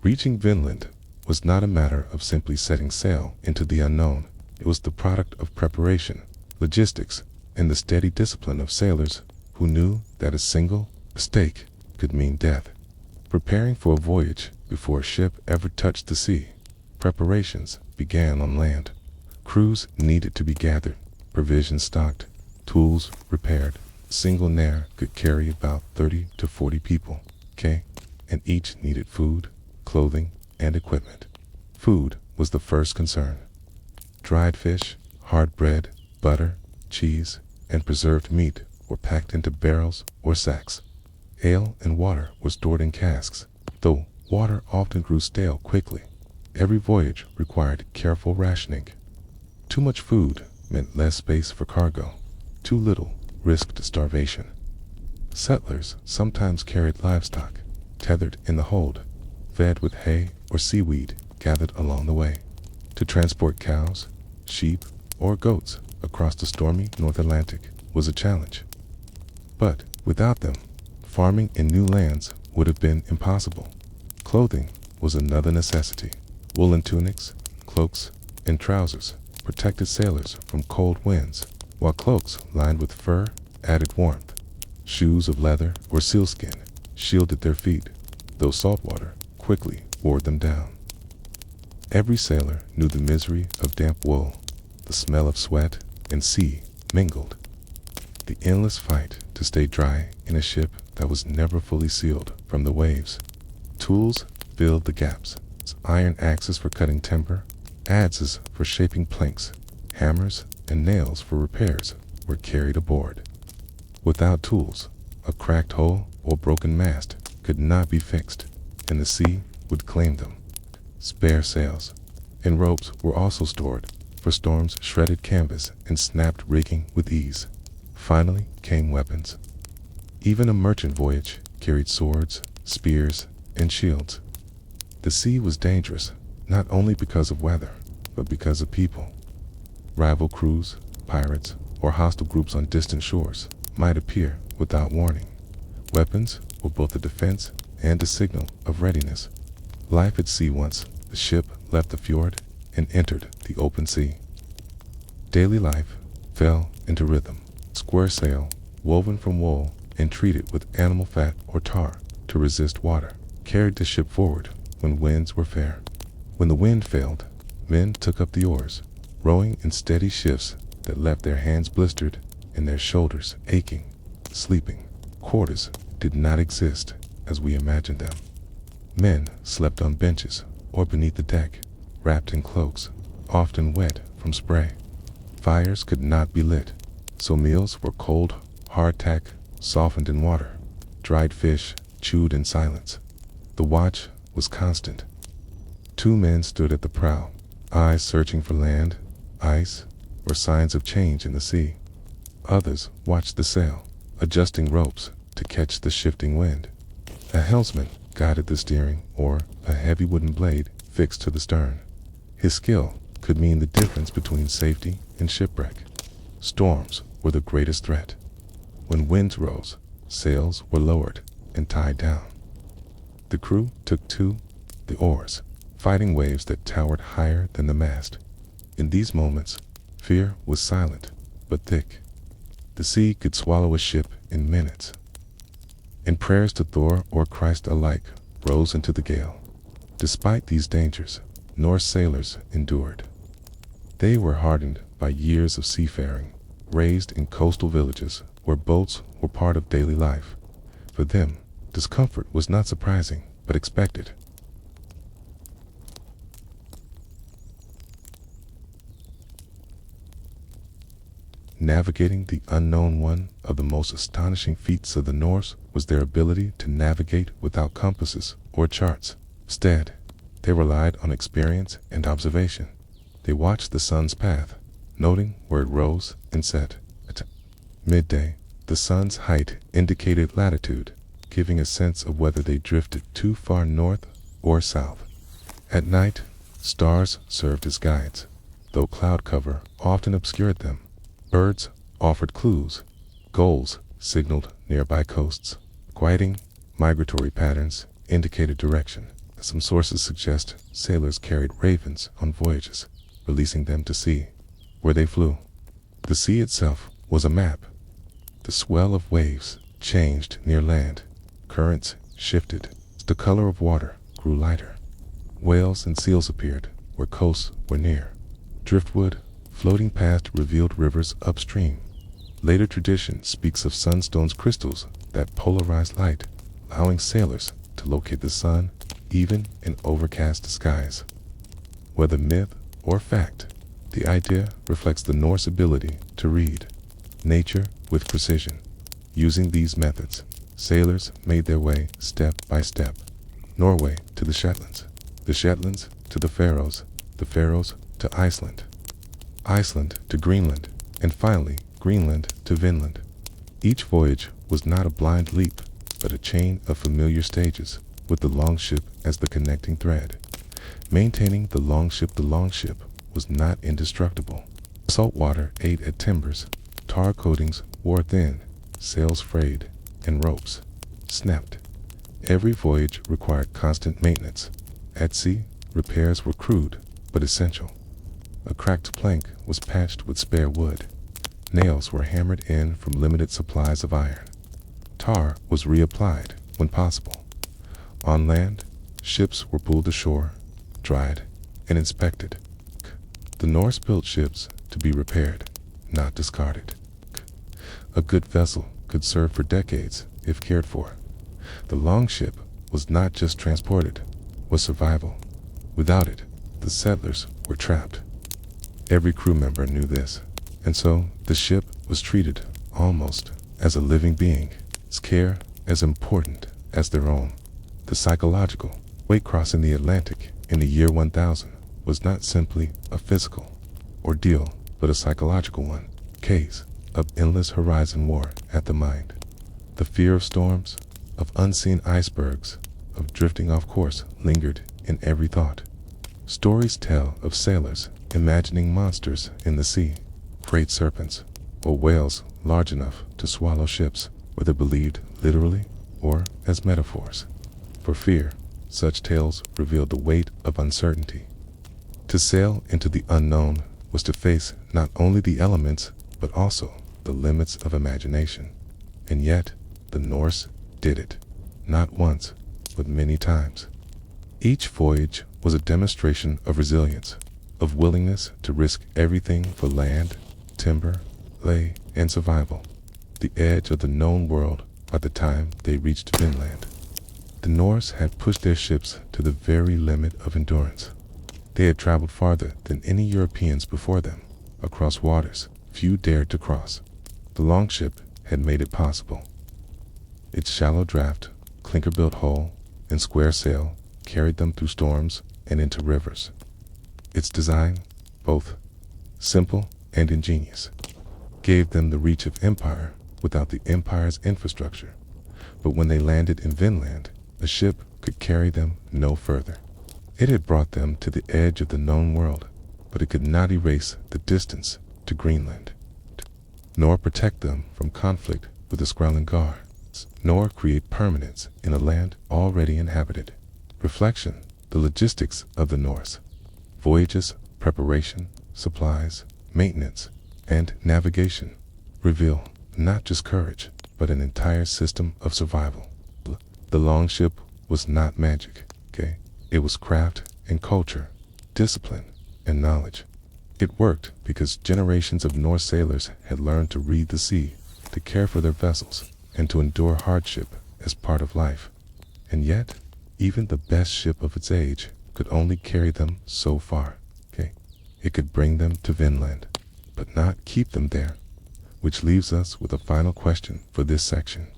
Reaching Vinland was not a matter of simply setting sail into the unknown. It was the product of preparation, logistics, and the steady discipline of sailors who knew that a single mistake could mean death. Preparing for a voyage before a ship ever touched the sea, preparations began on land. Crews needed to be gathered, provisions stocked, tools repaired. A single nair could carry about 30 to 40 people, and each needed food, clothing, and equipment. Food was the first concern. Dried fish, hard bread, butter, cheese, and preserved meat were packed into barrels or sacks. Ale and water were stored in casks, though water often grew stale quickly. Every voyage required careful rationing. Too much food meant less space for cargo. Too little risked starvation. Settlers sometimes carried livestock, tethered in the hold, fed with hay or seaweed gathered along the way. To transport cows, sheep, or goats across the stormy North Atlantic was a challenge. But without them, farming in new lands would have been impossible. Clothing was another necessity. Woolen tunics, cloaks, and trousers protected sailors from cold winds, while cloaks lined with fur added warmth. Shoes of leather or sealskin shielded their feet, though salt water quickly wore them down. Every sailor knew the misery of damp wool. The smell of sweat and sea mingled. The endless fight to stay dry in a ship that was never fully sealed from the waves. Tools filled the gaps. Iron axes for cutting timber, adzes for shaping planks, hammers and nails for repairs were carried aboard. Without tools, a cracked hull or broken mast could not be fixed, and the sea would claim them. Spare sails and ropes were also stored, for storms shredded canvas and snapped rigging with ease. Finally came weapons. Even a merchant voyage carried swords, spears, and shields. The sea was dangerous, not only because of weather, but because of people. Rival crews, pirates, or hostile groups on distant shores might appear without warning. Weapons were both a defense and a signal of readiness. Life at sea once the ship left the fjord and entered the open sea. Daily life fell into rhythm. Square sail, woven from wool and treated with animal fat or tar to resist water, carried the ship forward when winds were fair. When the wind failed, men took up the oars, rowing in steady shifts that left their hands blistered and their shoulders aching. Sleeping quarters did not exist as we imagined them. Men slept on benches or beneath the deck, wrapped in cloaks, often wet from spray. Fires could not be lit, so meals were cold hardtack softened in water, dried fish chewed in silence. The watch was constant. 2 men stood at the prow, eyes searching for land, ice, or signs of change in the sea. Others watched the sail, adjusting ropes to catch the shifting wind. A helmsman guided the steering, or a heavy wooden blade fixed to the stern. His skill could mean the difference between safety and shipwreck. Storms were the greatest threat. When winds rose, sails were lowered and tied down. The crew took to the oars, fighting waves that towered higher than the mast. In these moments, fear was silent but thick. The sea could swallow a ship in minutes. And prayers to Thor or Christ alike rose into the gale. Despite these dangers, Norse sailors endured. They were hardened by years of seafaring, raised in coastal villages where boats were part of daily life. For them, discomfort was not surprising, but expected. Navigating the unknown, one of the most astonishing feats of the Norse was their ability to navigate without compasses or charts. Instead, they relied on experience and observation. They watched the sun's path, noting where it rose and set. At midday, the sun's height indicated latitude, giving a sense of whether they drifted too far north or south. At night, stars served as guides, though cloud cover often obscured them. Birds offered clues. Gulls signaled nearby coasts. Quieting migratory patterns indicated direction. Some sources suggest sailors carried ravens on voyages, releasing them to sea, where they flew. The sea itself was a map. The swell of waves changed near land. Currents shifted. The color of water grew lighter. Whales and seals appeared where coasts were near. Driftwood floating past revealed rivers upstream. Later tradition speaks of sunstone's crystals that polarize light, allowing sailors to locate the sun even in overcast skies. Whether myth or fact, the idea reflects the Norse ability to read nature with precision. Using these methods, sailors made their way step by step. Norway to the Shetlands to the Faroes to Iceland, Iceland to Greenland, and finally Greenland to Vinland. Each voyage was not a blind leap, but a chain of familiar stages, with the longship as the connecting thread. Maintaining the longship was not indestructible. Salt water ate at timbers, tar coatings wore thin, sails frayed, and ropes snapped. Every voyage required constant maintenance. At sea, repairs were crude but essential. A cracked plank was patched with spare wood. Nails were hammered in from limited supplies of iron. Tar was reapplied when possible. On land, ships were pulled ashore, dried, and inspected. The Norse built ships to be repaired, not discarded. A good vessel could serve for decades if cared for. The longship was not just transported, was survival. Without it, the settlers were trapped. Every crew member knew this, and so the ship was treated almost as a living being, its care as important as their own. The psychological weight crossing the Atlantic in the year 1000 was not simply a physical ordeal, but a psychological one. Case of endless horizon war at the mind. The fear of storms, of unseen icebergs, of drifting off course lingered in every thought. Stories tell of sailors imagining monsters in the sea, great serpents, or whales large enough to swallow ships, whether believed literally or as metaphors. For fear, such tales revealed the weight of uncertainty. To sail into the unknown was to face not only the elements, but also the limits of imagination. And yet, the Norse did it, not once, but many times. Each voyage was a demonstration of resilience, of willingness to risk everything for land, timber, lay, and survival. The edge of the known world by the time they reached Vinland. The Norse had pushed their ships to the very limit of endurance. They had traveled farther than any Europeans before them, across waters few dared to cross. The longship had made it possible. Its shallow draft, clinker-built hull, and square sail carried them through storms and into rivers. Its design, both simple and ingenious, gave them the reach of empire without the empire's infrastructure. But when they landed in Vinland, a ship could carry them no further. It had brought them to the edge of the known world, but it could not erase the distance to Greenland, nor protect them from conflict with the Skrællingar, nor create permanence in a land already inhabited. Reflection: the logistics of the Norse. Voyages, preparation, supplies, maintenance, and navigation reveal not just courage, but an entire system of survival. The longship was not magic, okay? It was craft and culture, discipline and knowledge. It worked because generations of Norse sailors had learned to read the sea, to care for their vessels, and to endure hardship as part of life. And yet, even the best ship of its age could only carry them so far, okay? It could bring them to Vinland, but not keep them there. Which leaves us with a final question for this section.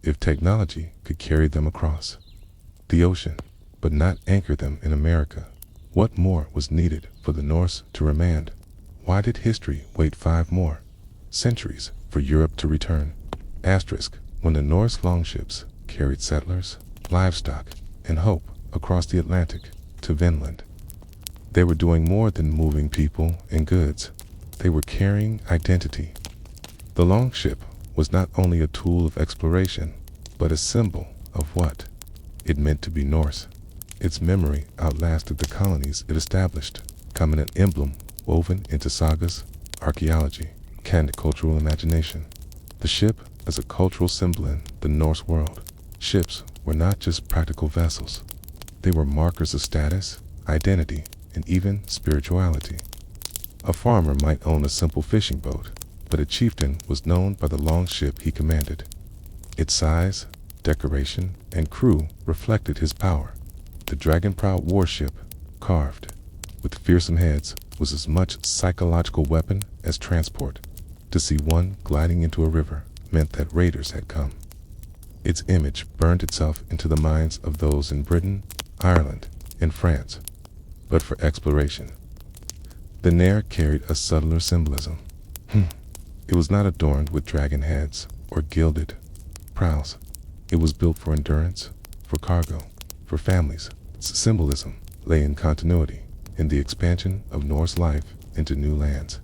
If technology could carry them across the ocean, but not anchor them in America, what more was needed for the Norse to remain? Why did history wait 5 more centuries for Europe to return? Asterisk: when the Norse longships carried settlers, livestock, and hope across the Atlantic to Vinland, they were doing more than moving people and goods. They were carrying identity. The longship was not only a tool of exploration, but a symbol of what it meant to be Norse. Its memory outlasted the colonies it established, becoming an emblem woven into sagas, archaeology, and cultural imagination. The ship as a cultural symbol in the Norse world. Ships were not just practical vessels. They were markers of status, identity, and even spirituality. A farmer might own a simple fishing boat, but a chieftain was known by the longship he commanded. Its size, decoration, and crew reflected his power. The dragon-prowed warship, carved with fearsome heads, was as much psychological weapon as transport. To see one gliding into a river meant that raiders had come. Its image burned itself into the minds of those in Britain, Ireland, and France. But for exploration, the Nair carried a subtler symbolism. It was not adorned with dragon heads or gilded prows. It was built for endurance, for cargo, for families. Its symbolism lay in continuity, in the expansion of Norse life into new lands.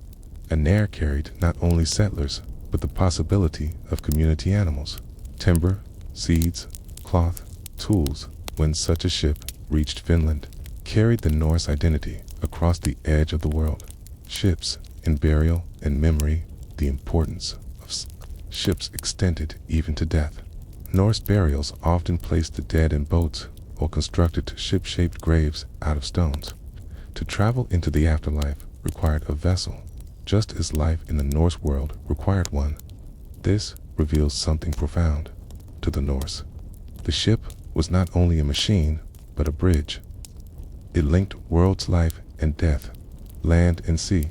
A Nair carried not only settlers, but the possibility of community animals, timber, seeds, cloth, tools. When such a ship reached Finland, carried the Norse identity across the edge of the world. Ships in burial and memory. The importance of ships extended even to death. Norse burials often placed the dead in boats or constructed ship-shaped graves out of stones. To travel into the afterlife required a vessel, just as life in the Norse world required one. This reveals something profound to the Norse. The ship was not only a machine, but a bridge. It linked worlds life and death, land and sea,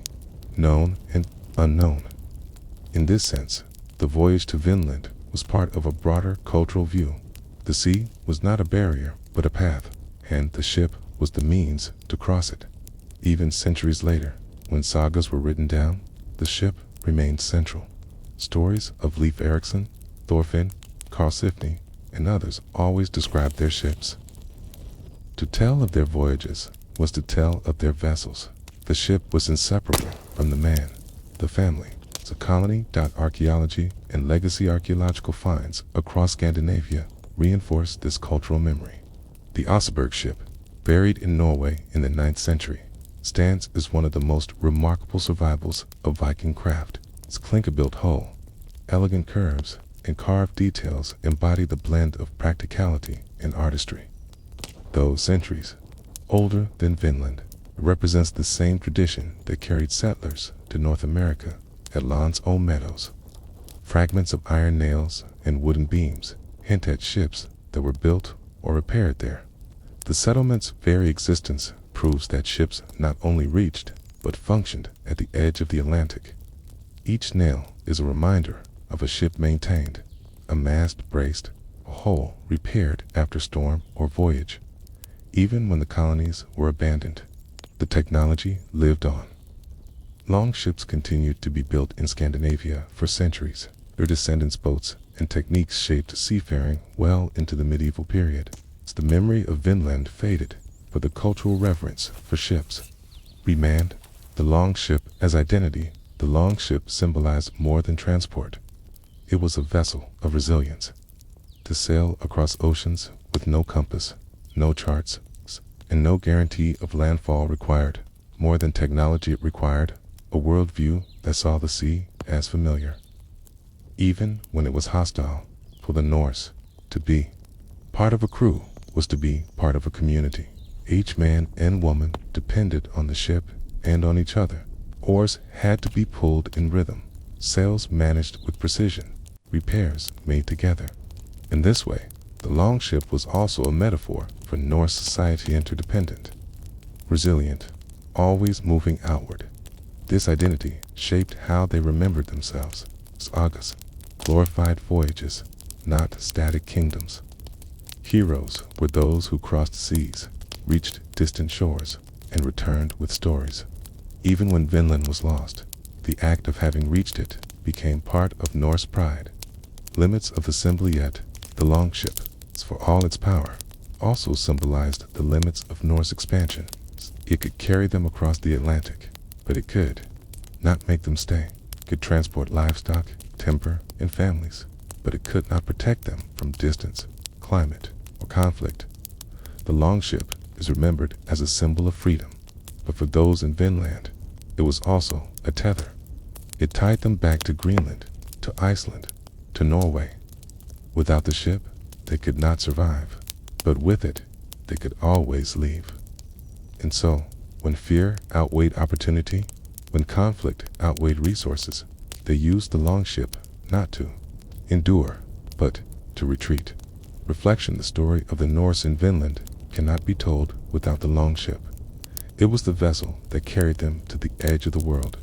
known and unknown. In this sense, the voyage to Vinland was part of a broader cultural view. The sea was not a barrier, but a path, and the ship was the means to cross it. Even centuries later, when sagas were written down, the ship remained central. Stories of Leif Erikson, Thorfinn, Karlsefni, and others always described their ships. To tell of their voyages was to tell of their vessels. The ship was inseparable from the man, the family. The colony. Archaeology and legacy archaeological finds across Scandinavia reinforce this cultural memory. The Oseberg ship, buried in Norway in the 9th century, stands as one of the most remarkable survivals of Viking craft. Its clinker-built hull, elegant curves, and carved details embody the blend of practicality and artistry. Though centuries older than Vinland, it represents the same tradition that carried settlers to North America at Land's Old Meadows. Fragments of iron nails and wooden beams hint at ships that were built or repaired there. The settlement's very existence proves that ships not only reached, but functioned at the edge of the Atlantic. Each nail is a reminder of a ship maintained, a mast braced, a hull repaired after storm or voyage. Even when the colonies were abandoned, the technology lived on. Longships continued to be built in Scandinavia for centuries. Their descendants' boats and techniques shaped seafaring well into the medieval period. The memory of Vinland faded, but the cultural reverence for ships remained. The longship as identity. The longship symbolized more than transport. It was a vessel of resilience. To sail across oceans with no compass, no charts, and no guarantee of landfall required more than technology it required, a worldview that saw the sea as familiar. Even when it was hostile, for the Norse, to be part of a crew was to be part of a community. Each man and woman depended on the ship and on each other. Oars had to be pulled in rhythm, sails managed with precision, repairs made together. In this way, the longship was also a metaphor for Norse society, interdependent, resilient, always moving outward. This identity shaped how they remembered themselves. Sagas, glorified voyages, not static kingdoms. Heroes were those who crossed seas, reached distant shores, and returned with stories. Even when Vinland was lost, the act of having reached it became part of Norse pride. Limits of the symbol yet, the longship, for all its power, also symbolized the limits of Norse expansion. It could carry them across the Atlantic, but it could not make them stay. It could transport livestock, timber, and families, but it could not protect them from distance, climate, or conflict. The longship is remembered as a symbol of freedom, but for those in Vinland, it was also a tether. It tied them back to Greenland, to Iceland, to Norway. Without the ship, they could not survive, but with it, they could always leave. And so, when fear outweighed opportunity, when conflict outweighed resources, they used the longship not to endure, but to retreat. Reflection: the story of the Norse in Vinland cannot be told without the longship. It was the vessel that carried them to the edge of the world,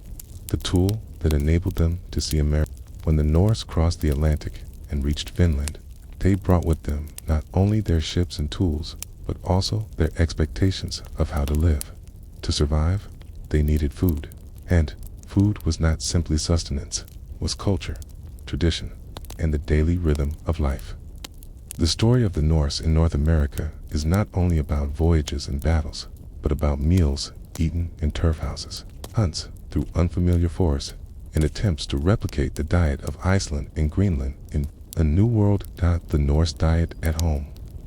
the tool that enabled them to see America. When the Norse crossed the Atlantic and reached Vinland, they brought with them not only their ships and tools, but also their expectations of how to live. To survive, they needed food, and food was not simply sustenance, was culture, tradition, and the daily rhythm of life. The story of the Norse in North America is not only about voyages and battles, but about meals eaten in turf houses, hunts through unfamiliar forests, and attempts to replicate the diet of Iceland and Greenland in a new world. The Norse diet at home.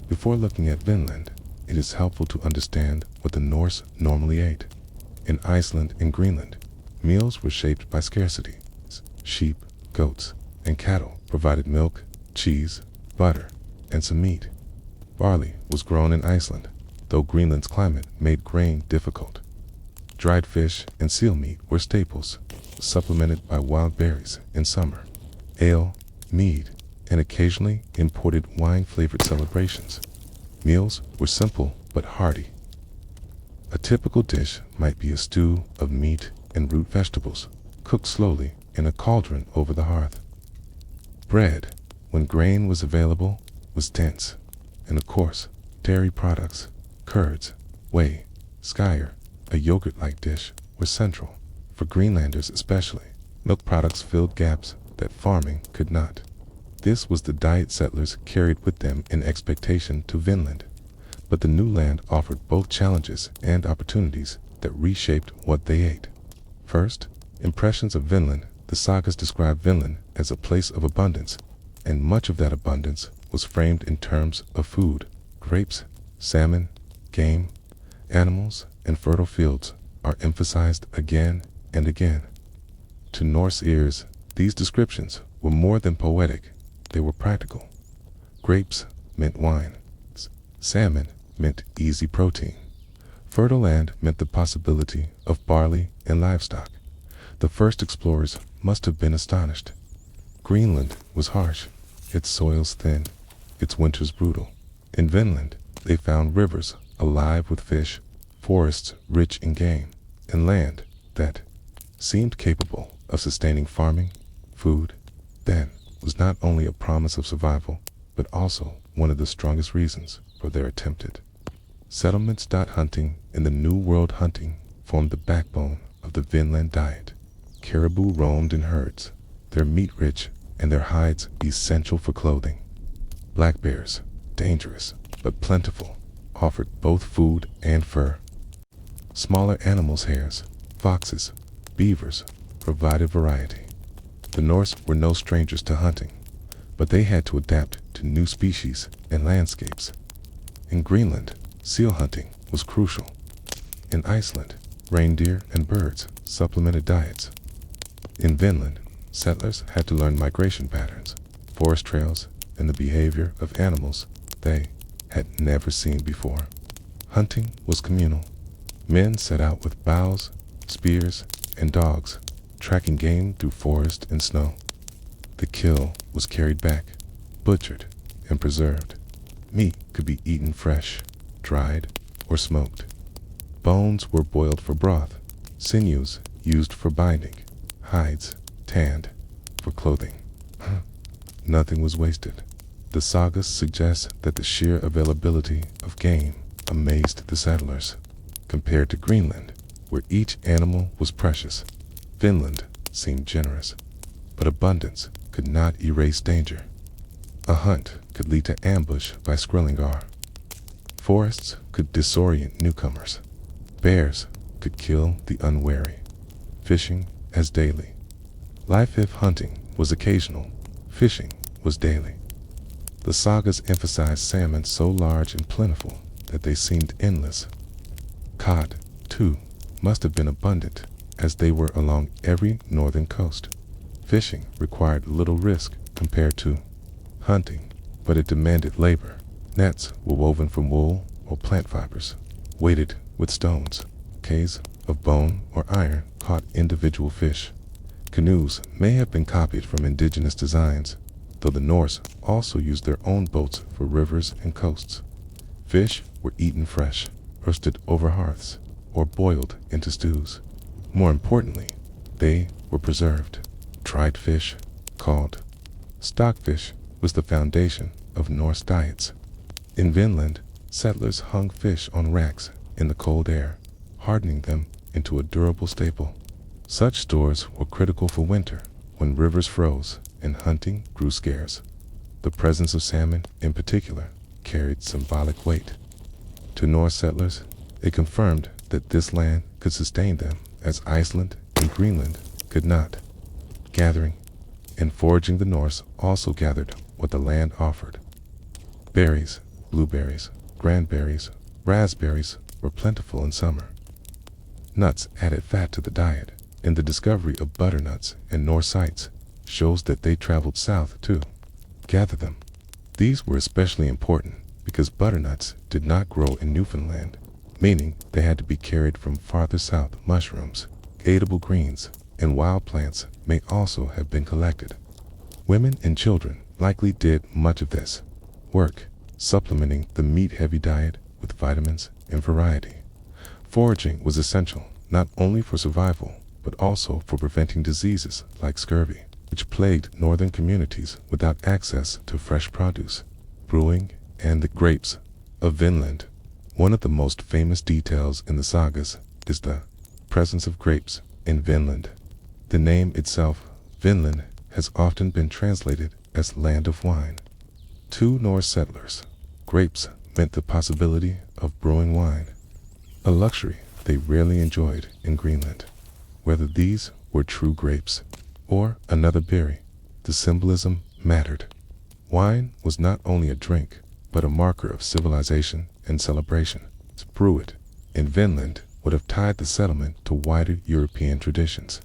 Before looking at Vinland, it is helpful to understand what the Norse normally ate. In Iceland and Greenland, meals were shaped by scarcity. Sheep, goats, and cattle provided milk, cheese, butter, and some meat. Barley was grown in Iceland, though Greenland's climate made grain difficult. Dried fish and seal meat were staples, supplemented by wild berries in summer. Ale, mead, and occasionally imported wine-flavored celebrations. Meals were simple but hearty. A typical dish might be a stew of meat and root vegetables, cooked slowly in a cauldron over the hearth. Bread, when grain was available, was dense, and of course, dairy products, curds, whey, skyr, a yogurt-like dish, were central. For Greenlanders especially, milk products filled gaps that farming could not. This was the diet settlers carried with them in expectation to Vinland. But the new land offered both challenges and opportunities that reshaped what they ate. First, impressions of Vinland. The sagas describe Vinland as a place of abundance, and much of that abundance was framed in terms of food. Grapes, salmon, game, animals, and fertile fields are emphasized again and again. To Norse ears, these descriptions were more than poetic, they were practical. Grapes meant wine. Salmon meant easy protein. Fertile land meant the possibility of barley and livestock. The first explorers must have been astonished. Greenland was harsh, its soils thin, its winters brutal. In Vinland, they found rivers alive with fish, forests rich in game, and land that seemed capable of sustaining farming, food. Then was not only a promise of survival, but also one of the strongest reasons for their attempted settlements. Hunting in the New World, hunting formed the backbone of the Vinland diet. Caribou roamed in herds, their meat rich and their hides essential for clothing. Black bears, dangerous but plentiful, offered both food and fur. Smaller animals, hares, foxes, beavers, provided variety. The Norse were no strangers to hunting, but they had to adapt to new species and landscapes. In Greenland, seal hunting was crucial. In Iceland, reindeer and birds supplemented diets. In Vinland, settlers had to learn migration patterns, forest trails, and the behavior of animals they had never seen before. Hunting was communal. Men set out with bows, spears, and dogs, tracking game through forest and snow. The kill was carried back, butchered, and preserved. Meat could be eaten fresh, dried, or smoked. Bones were boiled for broth, sinews used for binding, hides tanned for clothing. Nothing was wasted. The sagas suggest that the sheer availability of game amazed the settlers. Compared to Greenland, where each animal was precious, Vinland seemed generous. But abundance could not erase danger. A hunt could lead to ambush by Skrellingar. Forests could disorient newcomers. Bears could kill the unwary. Fishing as daily. Life if hunting was occasional, fishing was daily. The sagas emphasized salmon so large and plentiful that they seemed endless. Cod, too, must have been abundant, as they were along every northern coast. Fishing required little risk compared to hunting, but it demanded labor. Nets were woven from wool or plant fibers, weighted with stones. Caves of bone or iron caught individual fish. Canoes may have been copied from indigenous designs, though the Norse also used their own boats for rivers and coasts. Fish were eaten fresh, roasted over hearths, or boiled into stews. More importantly, they were preserved. Dried fish, called stockfish, was the foundation of Norse diets. In Vinland, settlers hung fish on racks in the cold air, hardening them into a durable staple. Such stores were critical for winter, when rivers froze and hunting grew scarce. The presence of salmon, in particular, carried symbolic weight. To Norse settlers, it confirmed that this land could sustain them as Iceland and Greenland could not. Gathering and foraging, the Norse also gathered what the land offered. Berries, blueberries, cranberries, raspberries were plentiful in summer. Nuts added fat to the diet, and the discovery of butternuts and Norse sites shows that they traveled south to gather them. These were especially important because butternuts did not grow in Newfoundland, meaning they had to be carried from farther south. Mushrooms, edible greens, and wild plants may also have been collected. Women and children likely did much of this work, supplementing the meat-heavy diet with vitamins and variety. Foraging was essential not only for survival, but also for preventing diseases like scurvy, which plagued northern communities without access to fresh produce. Brewing and the grapes of Vinland. One of the most famous details in the sagas is the presence of grapes in Vinland. The name itself, Vinland, has often been translated as land of wine. To Norse settlers, grapes meant the possibility of brewing wine, a luxury they rarely enjoyed in Greenland. Whether these were true grapes or another berry, the symbolism mattered. Wine was not only a drink, but a marker of civilization and celebration. To brew it in Vinland would have tied the settlement to wider European traditions,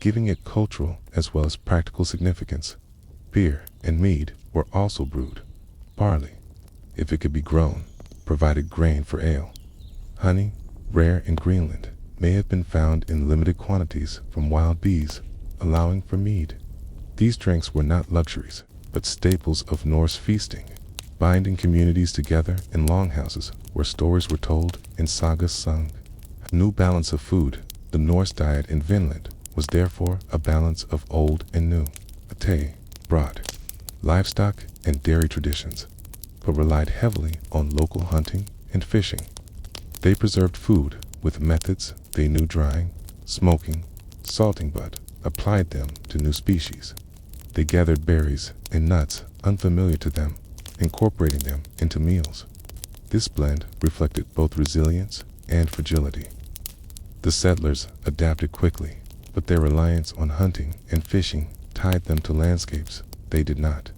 giving it cultural as well as practical significance. Beer and mead were also brewed. Barley, if it could be grown, provided grain for ale. Honey, rare in Greenland, may have been found in limited quantities from wild bees, allowing for mead. These drinks were not luxuries, but staples of Norse feasting, binding communities together in longhouses where stories were told and sagas sung. New balance of food. The Norse diet in Vinland was therefore a balance of old and new. Pate, broad, livestock and dairy traditions, but relied heavily on local hunting and fishing. They preserved food with methods they knew: drying, smoking, salting, but applied them to new species. They gathered berries and nuts unfamiliar to them, incorporating them into meals. This blend reflected both resilience and fragility. The settlers adapted quickly, but their reliance on hunting and fishing tied them to landscapes they did not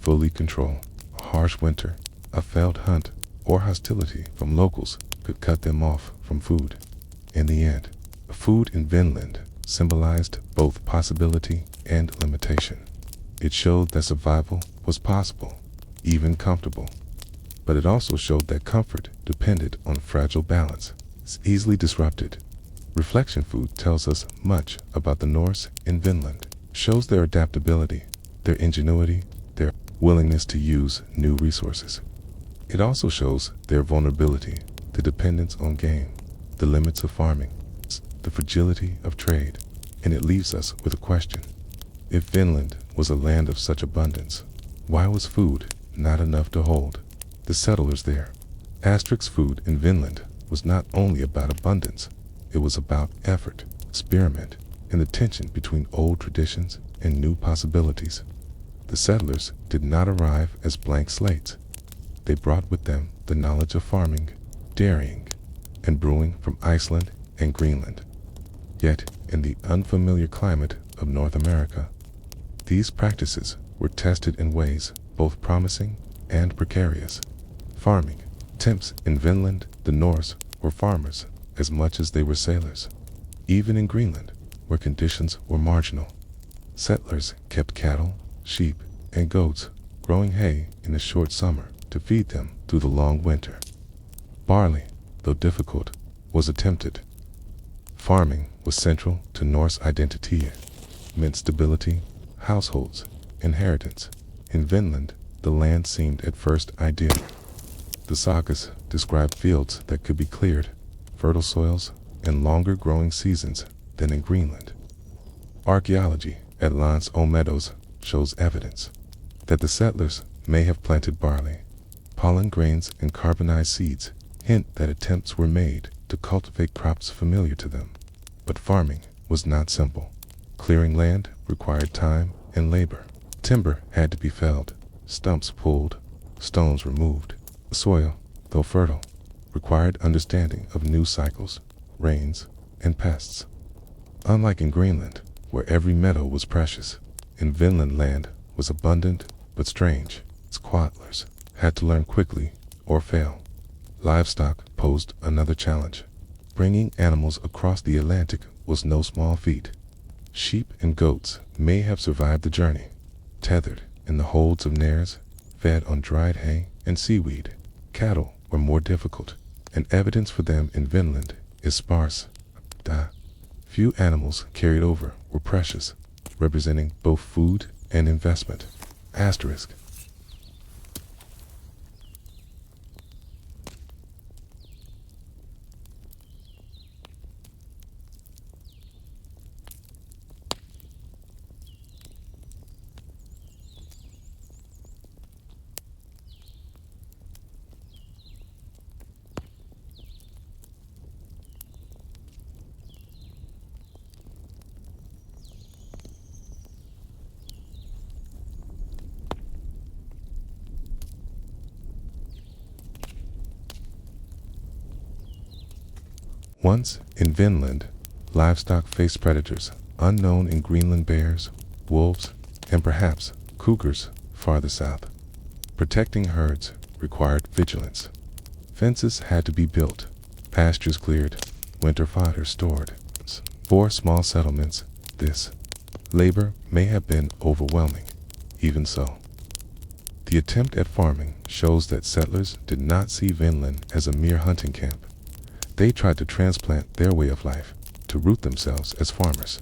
fully control. A harsh winter, a failed hunt, or hostility from locals could cut them off from food. In the end, food in Vinland symbolized both possibility and limitation. It showed that survival was possible, even comfortable. But it also showed that comfort depended on fragile balance. It's easily disrupted. Reflection food tells us much about the Norse in Vinland. Shows their adaptability, their ingenuity, their willingness to use new resources. It also shows their vulnerability, the dependence on game, the limits of farming, the fragility of trade. And it leaves us with a question. If Vinland was a land of such abundance, why was food not enough to hold the settlers there? Asterix food in Vinland was not only about abundance, it was about effort, experiment, and the tension between old traditions and new possibilities. The settlers did not arrive as blank slates. They brought with them the knowledge of farming, dairying, and brewing from Iceland and Greenland. Yet, in the unfamiliar climate of North America, these practices were tested in ways both promising and precarious. Farming. Temps in Vinland, the Norse were farmers as much as they were sailors. Even in Greenland, where conditions were marginal, settlers kept cattle, sheep, and goats, growing hay in the short summer to feed them through the long winter. Barley, though difficult, was attempted. Farming was central to Norse identity. It meant stability, households, inheritance. In Vinland, the land seemed at first ideal. The sagas described fields that could be cleared, fertile soils, and longer growing seasons than in Greenland. Archaeology at Lance O Meadows shows evidence that the settlers may have planted barley. Pollen grains and carbonized seeds hint that attempts were made to cultivate crops familiar to them. But farming was not simple. Clearing land required time and labor. Timber had to be felled, stumps pulled, stones removed. The soil, though fertile, required understanding of new cycles, rains, and pests. Unlike in Greenland, where every meadow was precious, in Vinland land was abundant but strange. Squattlers had to learn quickly or fail. Livestock posed another challenge. Bringing animals across the Atlantic was no small feat. Sheep and goats may have survived the journey, tethered in the holds of nares, fed on dried hay and seaweed. Cattle were more difficult, and evidence for them in Vinland is sparse. The few animals carried over were precious, representing both food and investment. Asterisk. Once in Vinland, livestock faced predators unknown in Greenland: bears, wolves, and perhaps cougars farther south. Protecting herds required vigilance. Fences had to be built, pastures cleared, winter fodder stored. For small settlements, this labor may have been overwhelming. Even so, the attempt at farming shows that settlers did not see Vinland as a mere hunting camp. They tried to transplant their way of life, to root themselves as farmers.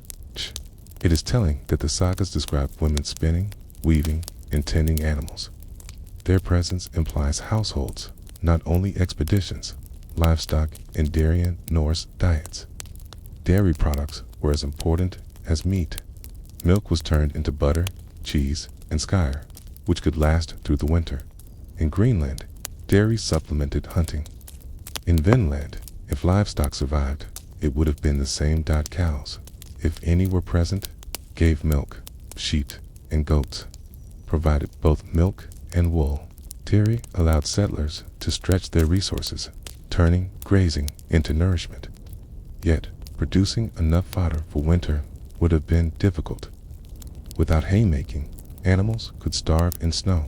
It is telling that the sagas describe women spinning, weaving, and tending animals. Their presence implies households, not only expeditions, livestock, and dairy Norse diets. Dairy products were as important as meat. Milk was turned into butter, cheese, and skyr, which could last through the winter. In Greenland, dairy supplemented hunting. In Vinland, if livestock survived, it would have been the same. Cows, if any were present, gave milk. Sheep and goats provided both milk and wool. Dairy allowed settlers to stretch their resources, turning grazing into nourishment. Yet, producing enough fodder for winter would have been difficult. Without haymaking, animals could starve in snow.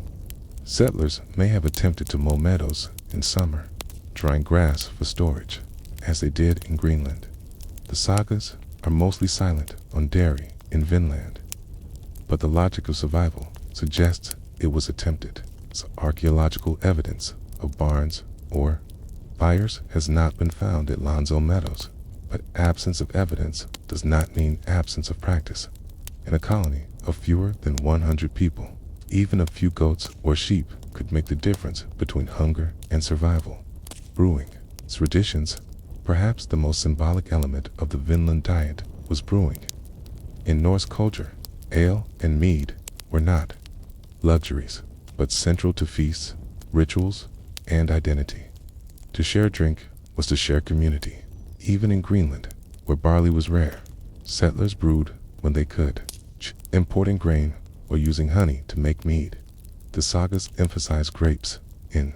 Settlers may have attempted to mow meadows in summer, drying grass for storage, as they did in Greenland. The sagas are mostly silent on dairy in Vinland, but the logic of survival suggests it was attempted. So archaeological evidence of barns or fires has not been found at Lonzo Meadows, but absence of evidence does not mean absence of practice. In a colony of fewer than 100 people, even a few goats or sheep could make the difference between hunger and survival. Brewing. Traditions, perhaps the most symbolic element of the Vinland diet, was brewing. In Norse culture, ale and mead were not luxuries, but central to feasts, rituals, and identity. To share drink was to share community. Even in Greenland, where barley was rare, settlers brewed when they could, importing grain or using honey to make mead. The sagas emphasize grapes in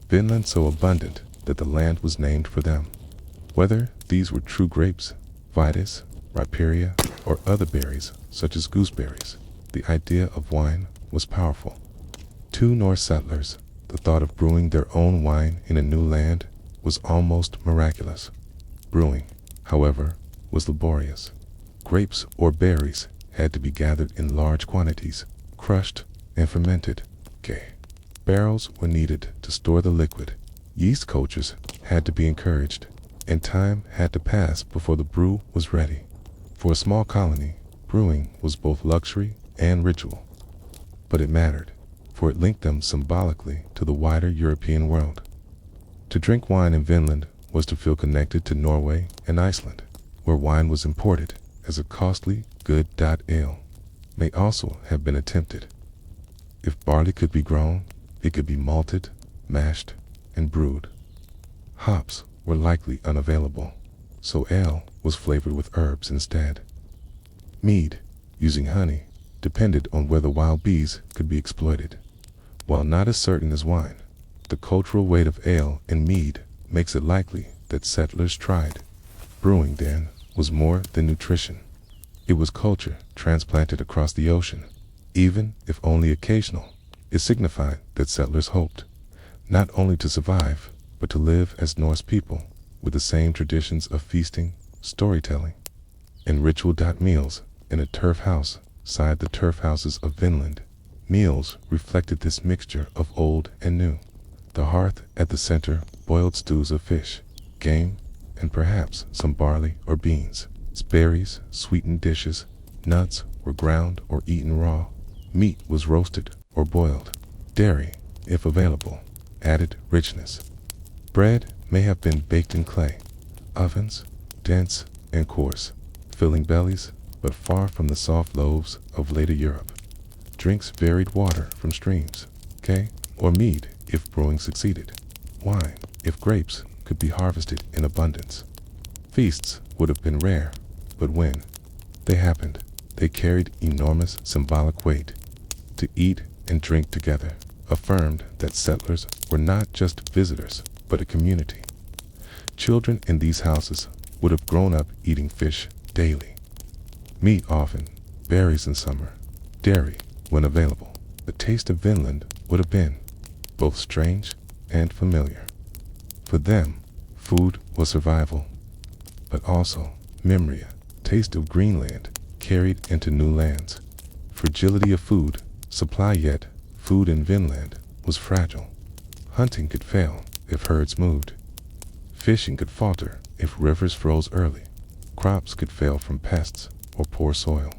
Vinland so abundant that the land was named for them. Whether these were true grapes, vitis, riperia, or other berries such as gooseberries, the idea of wine was powerful. To Norse settlers, the thought of brewing their own wine in a new land was almost miraculous. Brewing, however, was laborious. Grapes or berries had to be gathered in large quantities, crushed, and fermented. Barrels were needed to store the liquid. Yeast cultures had to be encouraged, and time had to pass before the brew was ready. For a small colony, brewing was both luxury and ritual. But it mattered, for it linked them symbolically to the wider European world. To drink wine in Vinland was to feel connected to Norway and Iceland, where wine was imported as a costly good. Ale may also have been attempted. If barley could be grown, it could be malted, mashed, and brewed. Hops were likely unavailable, so ale was flavored with herbs instead. Mead, using honey, depended on whether wild bees could be exploited. While not as certain as wine, the cultural weight of ale and mead makes it likely that settlers tried. Brewing, then, was more than nutrition. It was culture transplanted across the ocean. Even if only occasional, it signified that settlers hoped not only to survive, but to live as Norse people with the same traditions of feasting, storytelling, and ritual. Meals in a turf house side the turf houses of Vinland. Meals reflected this mixture of old and new. The hearth at the center boiled stews of fish, game, and perhaps some barley or beans. Berries sweetened dishes, nuts were ground or eaten raw, meat was roasted or boiled. Dairy, if available, added richness. Bread may have been baked in clay ovens, dense and coarse, filling bellies, but far from the soft loaves of later Europe. Drinks varied: water from streams, or mead if brewing succeeded, wine if grapes could be harvested in abundance. Feasts would have been rare, but when they happened, they carried enormous symbolic weight. To eat and drink together affirmed that settlers were not just visitors, but a community. Children in these houses would have grown up eating fish daily, meat often, berries in summer, dairy when available. The taste of Vinland would have been both strange and familiar. For them, food was survival, but also memory. Taste of Greenland carried into new lands. Fragility of food supply, yet food in Vinland was fragile. Hunting could fail if herds moved. Fishing could falter if rivers froze early. Crops could fail from pests or poor soil.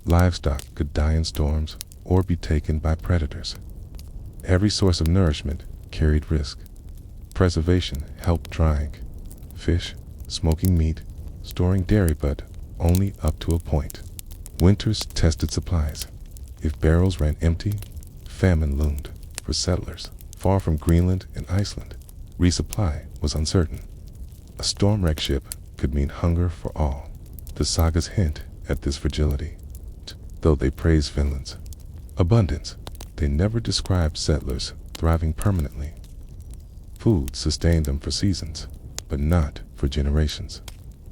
Livestock could die in storms or be taken by predators. Every source of nourishment carried risk. Preservation helped drying fish, smoking meat, storing dairy, but only up to a point. Winters tested supplies. If barrels ran empty, famine loomed. For settlers far from Greenland and Iceland, resupply was uncertain. A storm-wrecked ship could mean hunger for all. The sagas hint at this fragility. Though they praise Finland's abundance, they never describe settlers thriving permanently. Food sustained them for seasons, but not for generations.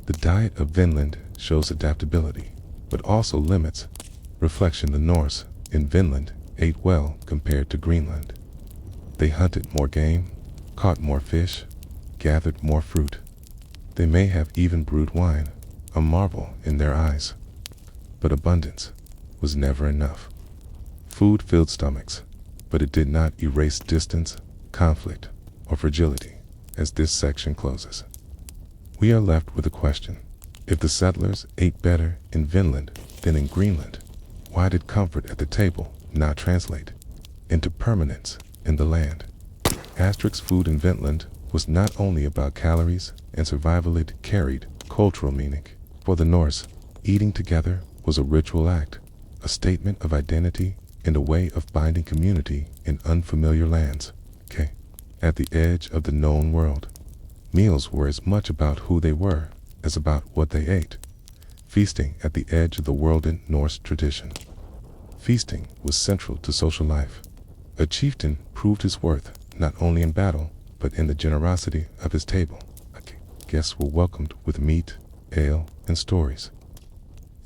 The diet of Vinland shows adaptability, but also limits. Reflection: the Norse in Vinland ate well compared to Greenland. They hunted more game, caught more fish, gathered more fruit. They may have even brewed wine, a marvel in their eyes. But abundance was never enough. Food filled stomachs, but it did not erase distance, conflict, or fragility. As this section closes, we are left with a question. If the settlers ate better in Vinland than in Greenland, why did comfort at the table not translate into permanence in the land? Asterix: food in Vinland was not only about calories and survival, it carried cultural meaning. For the Norse, eating together was a ritual act, a statement of identity and a way of binding community in unfamiliar lands. At the edge of the known world, meals were as much about who they were as about what they ate. Feasting at the edge of the world in Norse tradition. Feasting was central to social life. A chieftain proved his worth not only in battle, but in the generosity of his table. Guests were welcomed with meat, ale, and stories.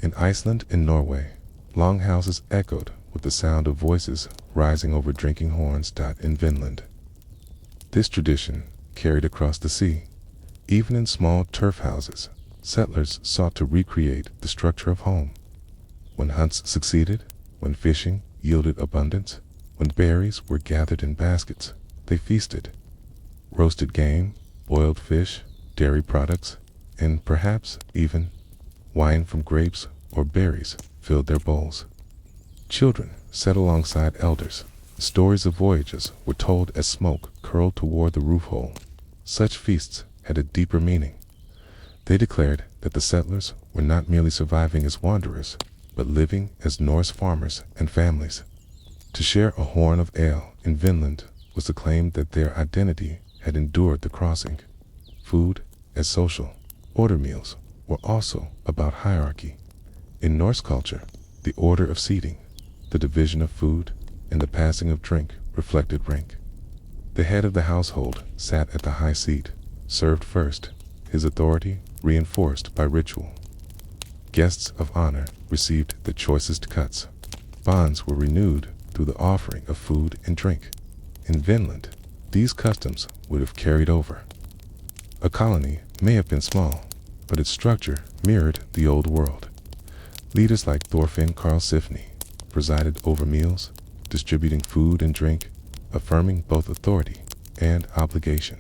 In Iceland and Norway, longhouses echoed with the sound of voices rising over drinking horns. In Vinland, this tradition carried across the sea. Even in small turf houses, settlers sought to recreate the structure of home. When hunts succeeded, when fishing yielded abundance, when berries were gathered in baskets, they feasted. Roasted game, boiled fish, dairy products, and perhaps even wine from grapes or berries filled their bowls. Children sat alongside elders. Stories of voyages were told as smoke curled toward the roof hole. Such feasts had a deeper meaning. They declared that the settlers were not merely surviving as wanderers, but living as Norse farmers and families. To share a horn of ale in Vinland was to claim that their identity had endured the crossing. Food as social order meals were also about hierarchy. In Norse culture, the order of seating, the division of food, and the passing of drink reflected rank. The head of the household sat at the high seat, served first, his authority reinforced by ritual. Guests of honor received the choicest cuts. Bonds were renewed through the offering of food and drink. In Vinland, these customs would have carried over. A colony may have been small, but its structure mirrored the old world. Leaders like Thorfinn Karlsefni presided over meals, distributing food and drink, affirming both authority and obligation.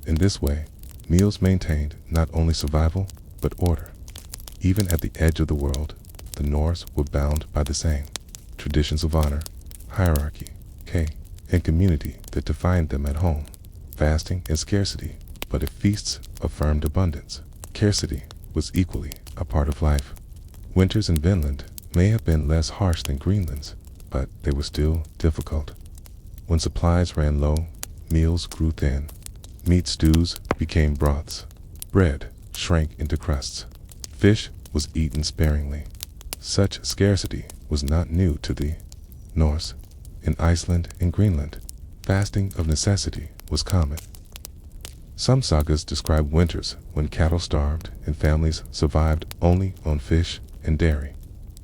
In this way, meals maintained not only survival, but order. Even at the edge of the world, the Norse were bound by the same traditions of honor, hierarchy, and community that defined them at home. Fasting and scarcity, but if feasts affirmed abundance, scarcity was equally a part of life. Winters in Vinland may have been less harsh than Greenland's, but they were still difficult. When supplies ran low, meals grew thin. Meat stews became broths. Bread shrank into crusts. Fish was eaten sparingly. Such scarcity was not new to the Norse. In Iceland and Greenland, fasting of necessity was common. Some sagas describe winters when cattle starved and families survived only on fish and dairy.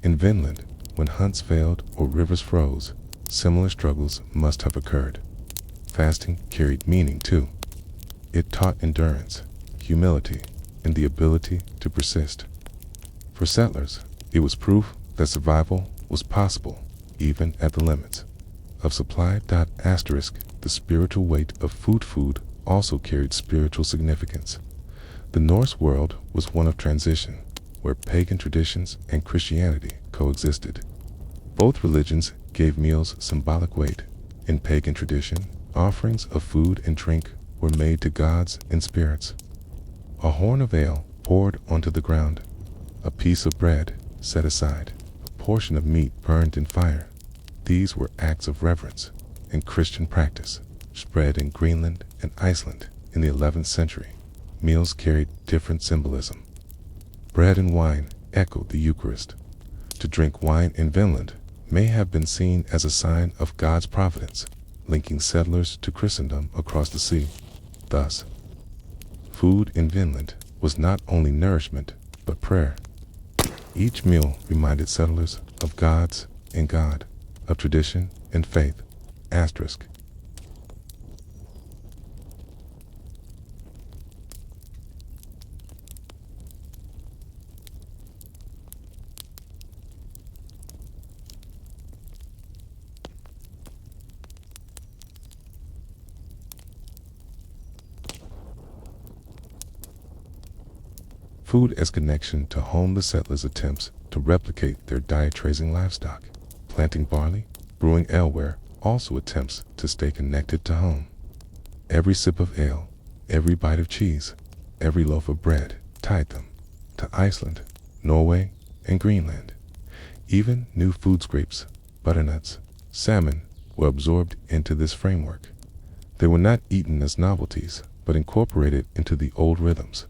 In Vinland, when hunts failed or rivers froze, similar struggles must have occurred. Fasting carried meaning too. It taught endurance, humility, and the ability to persist. For settlers, it was proof that survival was possible even at the limits of supply. The spiritual weight of food also carried spiritual significance. The Norse world was one of transition, where pagan traditions and Christianity coexisted. Both religions gave meals symbolic weight. In pagan tradition, offerings of food and drink were made to gods and spirits. A horn of ale poured onto the ground, a piece of bread set aside, a portion of meat burned in fire. These were acts of reverence and Christian practice, spread in Greenland and Iceland in the 11th century. meals carried different symbolism. Bread and wine echoed the Eucharist. To drink wine in Vinland may have been seen as a sign of God's providence, linking settlers to Christendom across the sea. Thus, food in Vinland was not only nourishment, but prayer. Each meal reminded settlers of gods and God, of tradition and faith. Asterisk. Food as connection to home. The settlers' attempts to replicate their diet raising livestock, planting barley, brewing aleware, also attempts to stay connected to home. Every sip of ale, every bite of cheese, every loaf of bread tied them to Iceland, Norway, and Greenland. Even new food scrapes, butternuts, salmon were absorbed into this framework. They were not eaten as novelties, but incorporated into the old rhythms.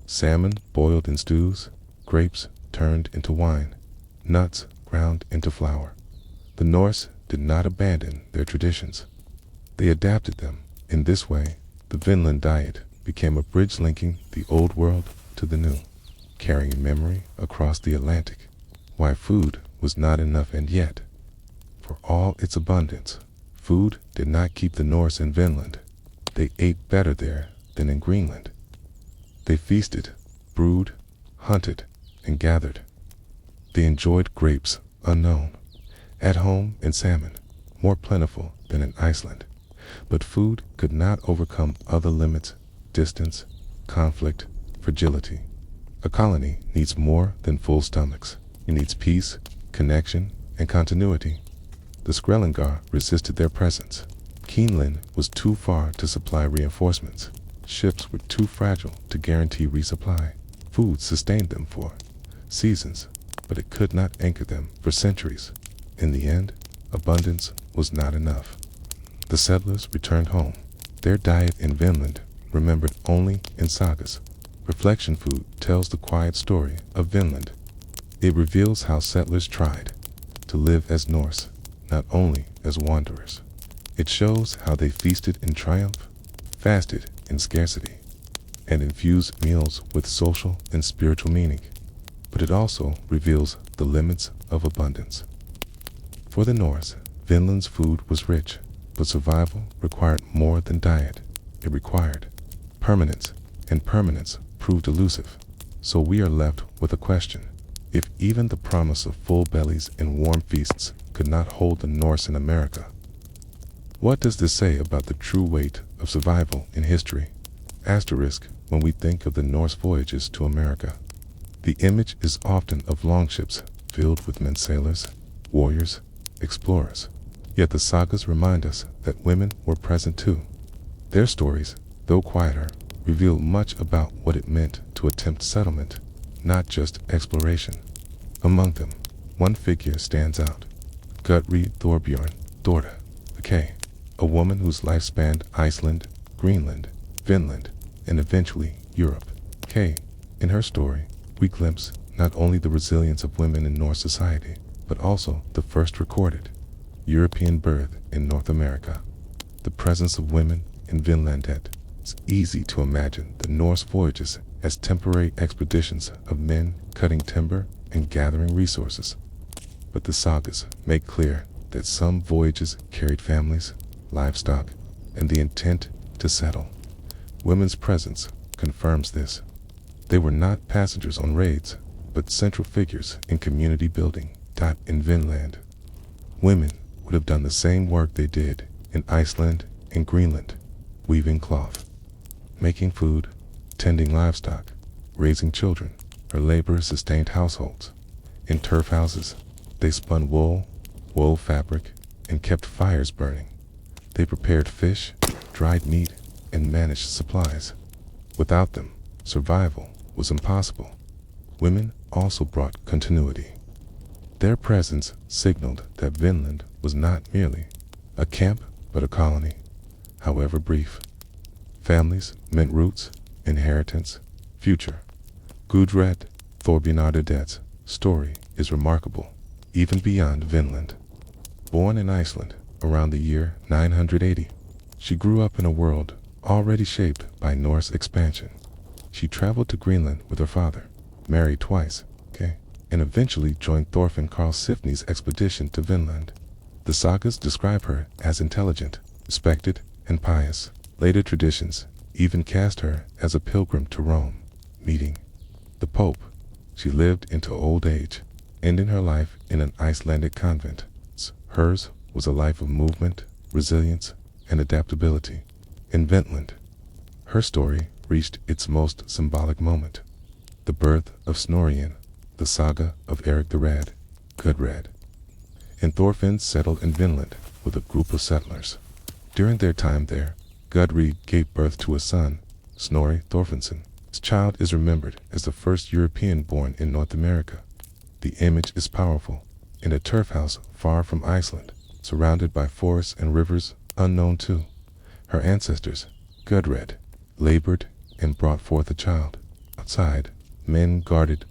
Salmon boiled in stews, grapes turned into wine, nuts ground into flour. The Norse did not abandon their traditions. They adapted them. In this way, the Vinland diet became a bridge linking the old world to the new, carrying memory across the Atlantic. Why food was not enough, and yet, for all its abundance, food did not keep the Norse in Vinland. They ate better there than in Greenland. They feasted, brewed, hunted, and gathered. They enjoyed grapes unknown at home and salmon, more plentiful than in Iceland. But food could not overcome other limits: distance, conflict, fragility. A colony needs more than full stomachs. It needs peace, connection, and continuity. The Skrællingar resisted their presence. Greenland was too far to supply reinforcements. Ships were too fragile to guarantee resupply. Food sustained them for seasons, but it could not anchor them for centuries. In the end, abundance was not enough. The settlers returned home. Their diet in Vinland, remembered only in sagas. Reflection food tells the quiet story of Vinland. It reveals how settlers tried to live as Norse, not only as wanderers. It shows how they feasted in triumph, fasted in scarcity, and infused meals with social and spiritual meaning. But it also reveals the limits of abundance. For the Norse, Vinland's food was rich, but survival required more than diet. It required permanence, and permanence proved elusive. So we are left with a question. If even the promise of full bellies and warm feasts could not hold the Norse in America, what does this say about the true weight of survival in history? Asterisk. When we think of the Norse voyages to America, the image is often of longships filled with men sailors, warriors, explorers. Yet the sagas remind us that women were present too. Their stories, though quieter, reveal much about what it meant to attempt settlement, not just exploration. Among them, one figure stands out: Gudrid Thorbjorn, Thorda, a woman whose life spanned Iceland, Greenland, Vinland, and eventually Europe. In her story, we glimpse not only the resilience of women in Norse society, but also the first recorded European birth in North America. The presence of women in Vinland. It's easy to imagine the Norse voyages as temporary expeditions of men cutting timber and gathering resources. But the sagas make clear that some voyages carried families, livestock, and the intent to settle. Women's presence confirms this. They were not passengers on raids, but central figures in community building. In Vinland, women would have done the same work they did in Iceland and Greenland: weaving cloth, making food, tending livestock, raising children. Her labor sustained households. In turf houses, they spun wool, wove fabric, and kept fires burning. They prepared fish, dried meat, and managed supplies. Without them, survival was impossible. Women also brought continuity. Their presence signaled that Vinland was not merely a camp, but a colony, however brief. Families meant roots, inheritance, future. Gudrid, Thorbjornardad's story is remarkable, even beyond Vinland. Born in Iceland around the year 980, she grew up in a world already shaped by Norse expansion. She traveled to Greenland with her father, married twice, and eventually joined Thorfinn Karlsefni's expedition to Vinland. The sagas describe her as intelligent, respected, and pious. Later traditions even cast her as a pilgrim to Rome, meeting the Pope. She lived into old age, ending her life in an Icelandic convent. Hers was a life of movement, resilience, and adaptability. In Vinland, her story reached its most symbolic moment, the birth of Snorri, the saga of Eric the Red, Gudrid. And Thorfinn settled in Vinland with a group of settlers. During their time there, Gudrid gave birth to a son, Snorri Thorfinnsson. This child is remembered as the first European born in North America. The image is powerful, in a turf house far from Iceland, surrounded by forests and rivers unknown to her ancestors. Gudrid labored and brought forth a child. Outside, men guarded